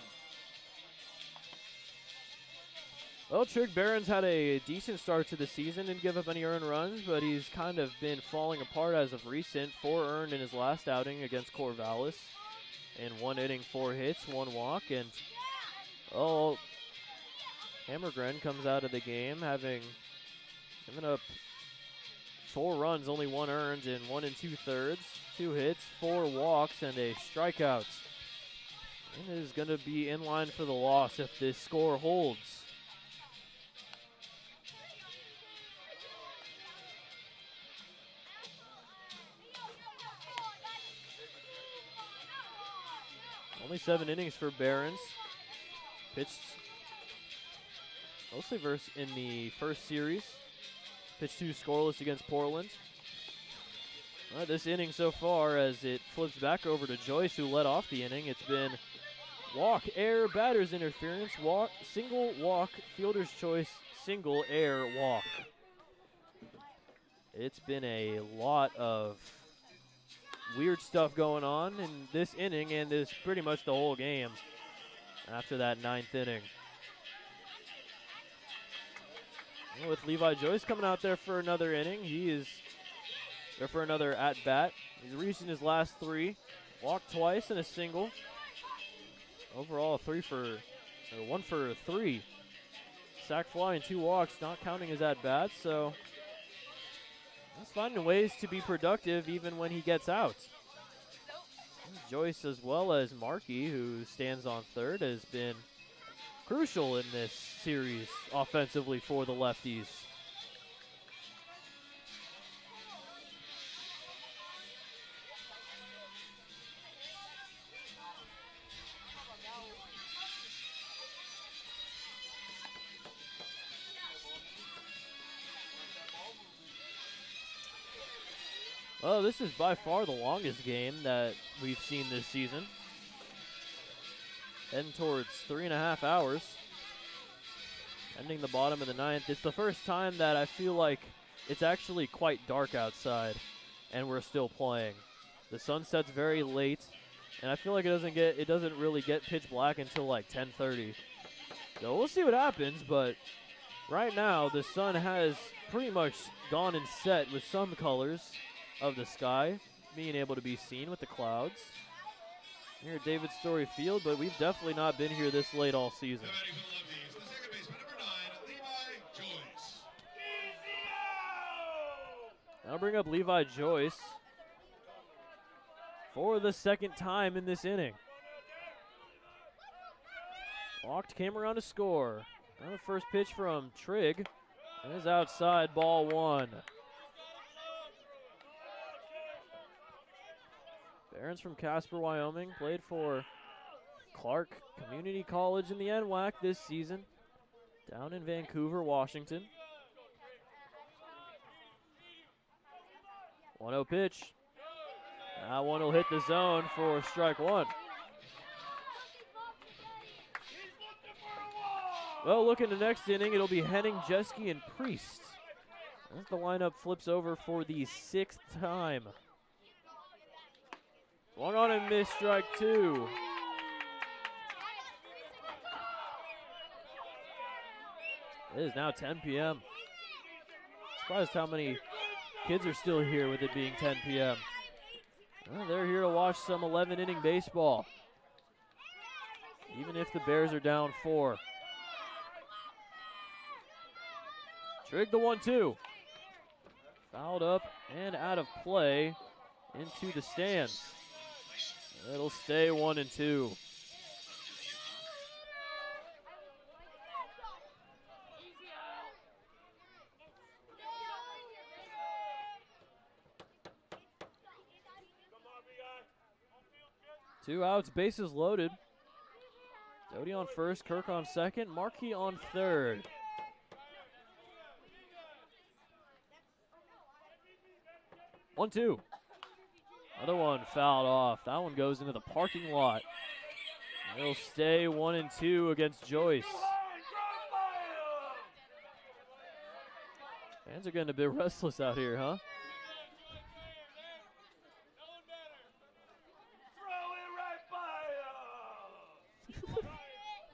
Well, Trig Behrens had a decent start to the season, didn't give up any earned runs, but he's kind of been falling apart as of recent. 4 earned in his last outing against Corvallis. In 1 inning, 4 hits, 1 walk, and Hammergren comes out of the game having given up 4 runs, only 1 earned in 1 2/3, 2 hits, 4 walks, and a strikeout. And is going to be in line for the loss if this score holds. Only 7 innings for Behrens. Pitched mostly in the first series. Pitched 2 scoreless against Portland. This inning so far, as it flips back over to Joyce, who led off the inning, it's been walk, error, batter's interference, walk, single, walk, fielder's choice, single, error, walk. It's been a lot of weird stuff going on in this inning and this pretty much the whole game after that 9th inning. Well, with Levi Joyce coming out there for another inning, he is there for another at-bat. He's reaching his last 3. Walked twice and a single. Overall, 1 for 3. Sac fly and 2 walks, not counting his at-bats, so He's finding ways to be productive even when he gets out. Joyce, as well as Markey, who stands on third, has been crucial in this series offensively for the Lefties. Well, this is by far the longest game that we've seen this season. Heading towards 3.5 hours. Ending the bottom of the ninth. It's the first time that I feel like it's actually quite dark outside and we're still playing. The sun sets very late, and I feel like it doesn't really get pitch black until like 10:30. So we'll see what happens, but right now the sun has pretty much gone and set with some colors of the sky being able to be seen with the clouds here at David Story Field, but we've definitely not been here this late all season. I'll bring up Levi Joyce for the second time in this inning. Walked, came around to score. Now the first pitch from Trigg is outside, ball one. Barron's from Casper, Wyoming, played for Clark Community College in the NWAC this season, down in Vancouver, Washington. 1-0 pitch. That one will hit the zone for strike one. Well, look in the next inning, it'll be Henning, Jeske, and Priest as the lineup flips over for the 6th time. Swung on and missed, strike two. It is now 10 p.m. Surprised how many kids are still here with it being 10 p.m. Well, they're here to watch some 11-inning baseball, even if the Bears are down 4. Trigg the 1-2. Fouled up and out of play into the stands. It'll stay 1-2. Two outs, bases loaded. Doty on first, Kirk on second, Markey on third. One, two. Another one fouled off. That one goes into the parking lot. It'll stay 1-2 against Joyce. Fans are getting a bit restless out here, huh?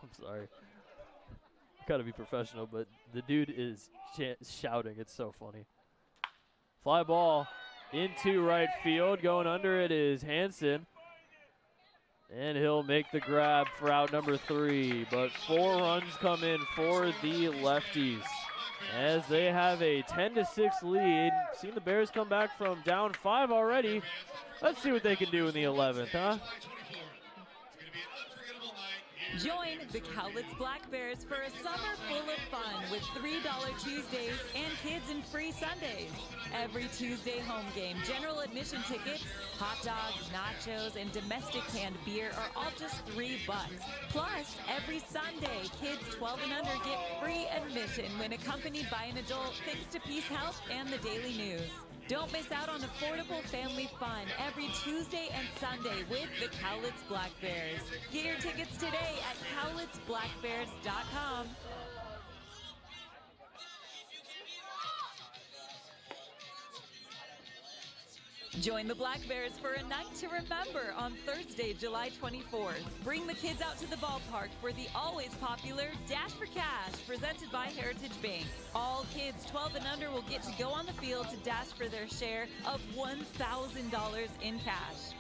I'm sorry. Gotta be professional, but the dude is shouting. It's so funny. Fly ball into right field. Going under it is Hansen. And he'll make the grab for out number 3. But 4 runs come in for the Lefties as they have a 10-6 lead. Seen the Bears come back from down 5 already. Let's see what they can do in the 11th, huh? Join the Cowlitz Black Bears for a summer full of fun with $3 Tuesdays and kids and free Sundays. Every Tuesday home game, general admission tickets, hot dogs, nachos, and domestic canned beer are all just $3. Plus, every Sunday, kids 12 and under get free admission when accompanied by an adult thanks to Peace Health and the Daily News. Don't miss out on affordable family fun every Tuesday and Sunday with the Cowlitz Black Bears. Get your tickets today at cowlitzblackbears.com. Join the Black Bears for a night to remember on Thursday, July 24th. Bring the kids out to the ballpark for the always popular Dash for Cash, presented by Heritage Bank. All kids 12 and under will get to go on the field to dash for their share of $1,000 in cash.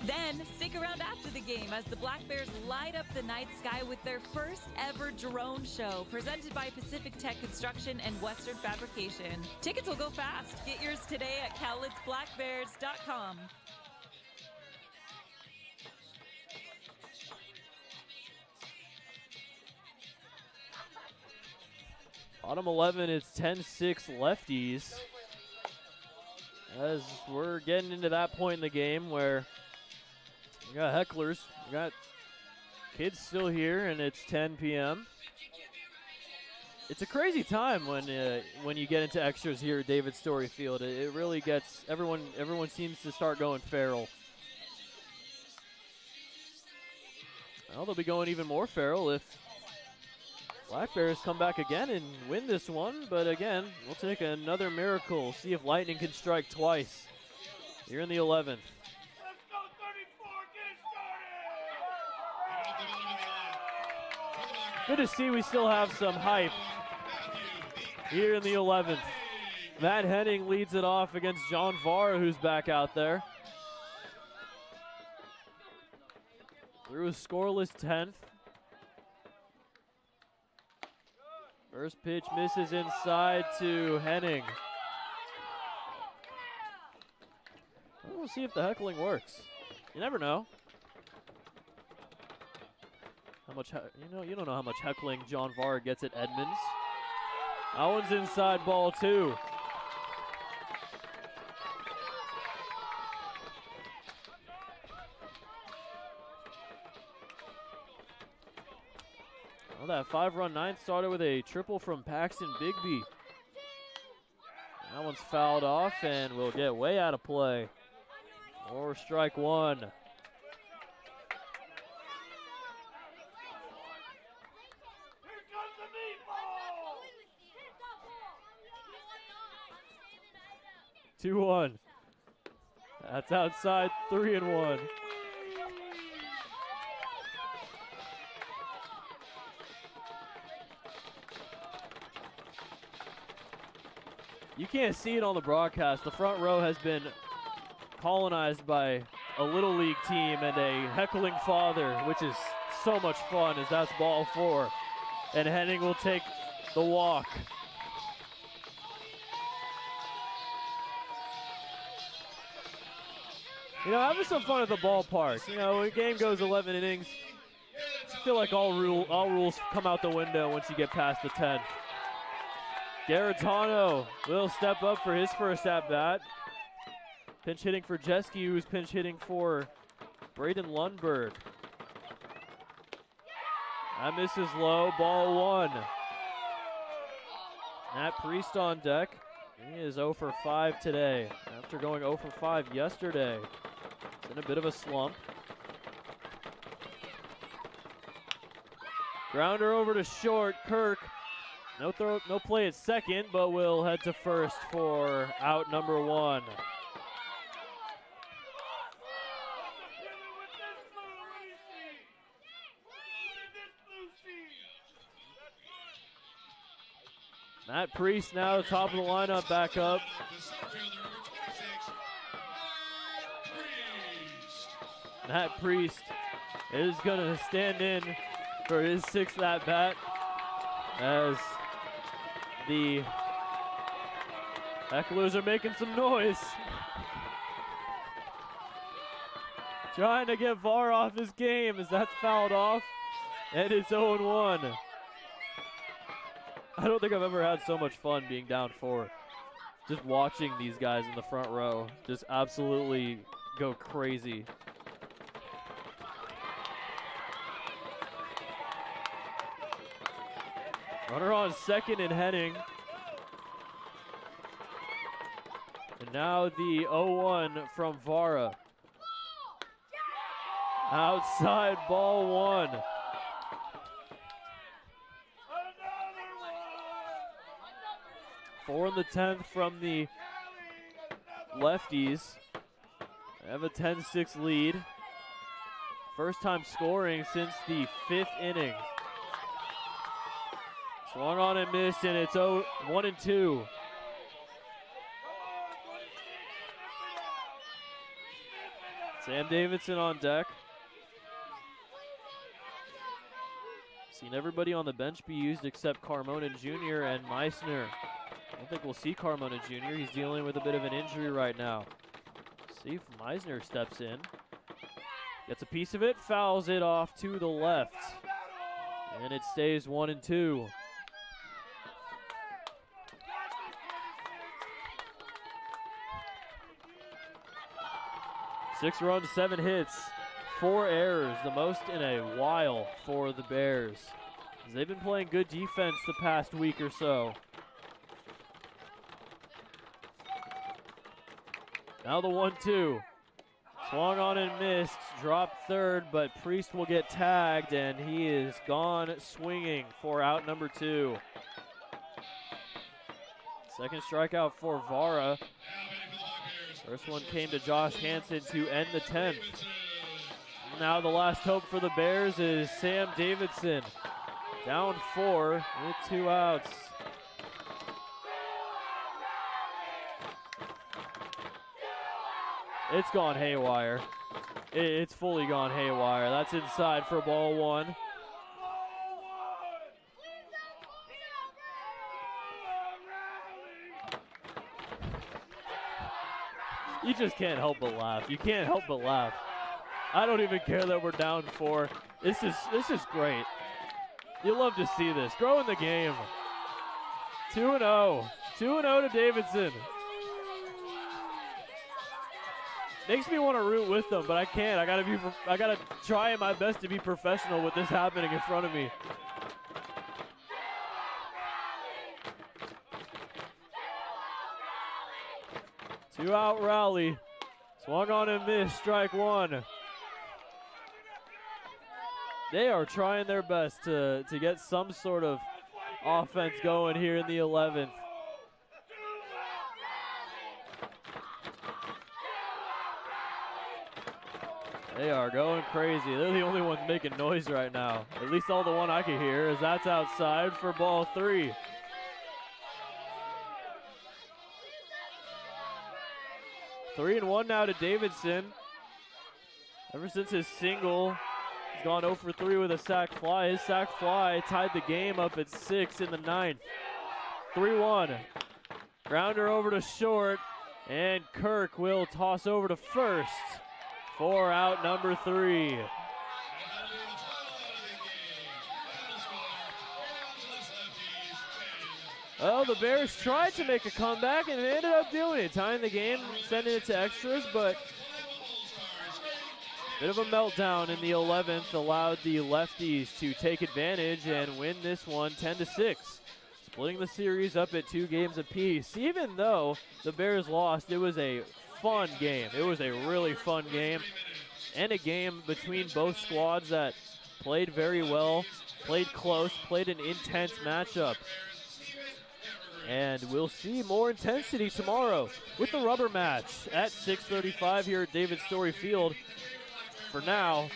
Then, stick around after the game as the Black Bears light up the night sky with their first ever drone show, presented by Pacific Tech Construction and Western Fabrication. Tickets will go fast. Get yours today at CowlitzBlackBears.com. Bottom 11, it's 10-6 Lefties. As we're getting into that point in the game where we got hecklers, we got kids still here, and it's 10 p.m. It's a crazy time when you get into extras here at David Story Field. It really gets everyone seems to start going feral. Well, they'll be going even more feral if Black Bears come back again and win this one. But again, we'll take another miracle, see if lightning can strike twice here in the 11th. Good to see we still have some hype here in the 11th. Matt Henning leads it off against John Vara, who's back out there. Through a scoreless 10th. First pitch misses inside to Henning. We'll see if the heckling works. You never know. How much you don't know how much heckling John Vara gets at Edmonds. That one's inside, ball 2. Well, that 5-run ninth started with a triple from Paxton Bigby. That one's fouled off and will get way out of play. Or strike 1. Two one. That's outside, 3-1. You can't see it on the broadcast. The front row has been colonized by a Little League team and a heckling father, which is so much fun as that's ball 4. And Henning will take the walk. You know, having some fun at the ballpark. You know, a game goes 11 innings. I feel like all rules come out the window once you get past the 10th. Garitano will step up for his first at-bat. Pinch hitting for Jeske, who's pinch hitting for Braden Lundberg. That misses low, ball 1. Matt Priest on deck. He is 0 for 5 today after going 0 for 5 yesterday. He's in a bit of a slump. Grounder over to short, Kirk. No play at second, but we'll head to first for out number 1. Matt Priest now top of the lineup, back up. Matt Priest is going to stand in for his 6th at-bat as the hecklers are making some noise. Trying to get Var off his game as that's fouled off, and it's 0-1. I don't think I've ever had so much fun being down 4. Just watching these guys in the front row just absolutely go crazy. Runner on second and Henning. And now the 0-1 from Vara. Outside, ball 1. Four in the 10th from the Lefties. They have a 10-6 lead. First time scoring since the 5th inning. Swung on and missed, and it's 1-2. Sam Davidson on deck. Seen everybody on the bench be used except Carmona Jr. and Meissner. I don't think we'll see Carmona Jr. He's dealing with a bit of an injury right now. See if Meissner steps in. Gets a piece of it, fouls it off to the left. And it stays 1-2. Six runs, 7 hits, 4 errors, the most in a while for the Bears. They've been playing good defense the past week or so. Now the 1-2. Swung on and missed, dropped third, but Priest will get tagged, and he is gone swinging for out number 2. Second strikeout for Vara. First one came to Josh Hansen to end the 10th. Now the last hope for the Bears is Sam Davidson. Down 4 with 2 outs. It's gone haywire. It's fully gone haywire. That's inside for ball 1. You just can't help but laugh. You can't help but laugh. I don't even care that we're down 4. This is great. You love to see this. Growing the game. 2-0. 2-0 to Davidson. Makes me want to root with them, but I can't. I gotta try my best to be professional with this happening in front of me. Two-out rally. Swung on and missed. Strike 1. They are trying their best to get some sort of offense going here in the 11th. They are going crazy. They're the only ones making noise right now. At least all the one I can hear, as that's outside for ball 3. Three and 1 now to Davidson. Ever since his single, he's gone 0 for 3 with a sac fly. His sac fly tied the game up at 6 in the 9th. 3-1. Grounder over to short, and Kirk will toss over to first for out number 3. Well, the Bears tried to make a comeback and they ended up doing it, tying the game, sending it to extras, but bit of a meltdown in the 11th allowed the Lefties to take advantage and win this one 10-6, splitting the series up at 2 games apiece. Even though the Bears lost, it was a fun game. It was a really fun game, and a game between both squads that played very well, played close, played an intense matchup. And we'll see more intensity tomorrow with the rubber match at 6:35 here at David Story Field. For now,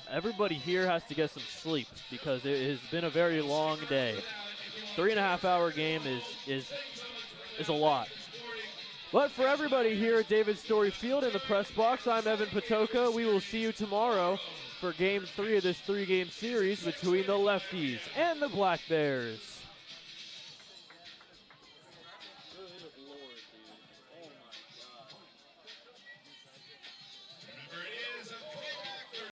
everybody here has to get some sleep because it has been a very long day. 3.5-hour game is a lot. But for everybody here at David Story Field in the press box, I'm Evan Patoka. We will see you tomorrow for Game 3 of this 3-game series between the Lefties and the Black Bears.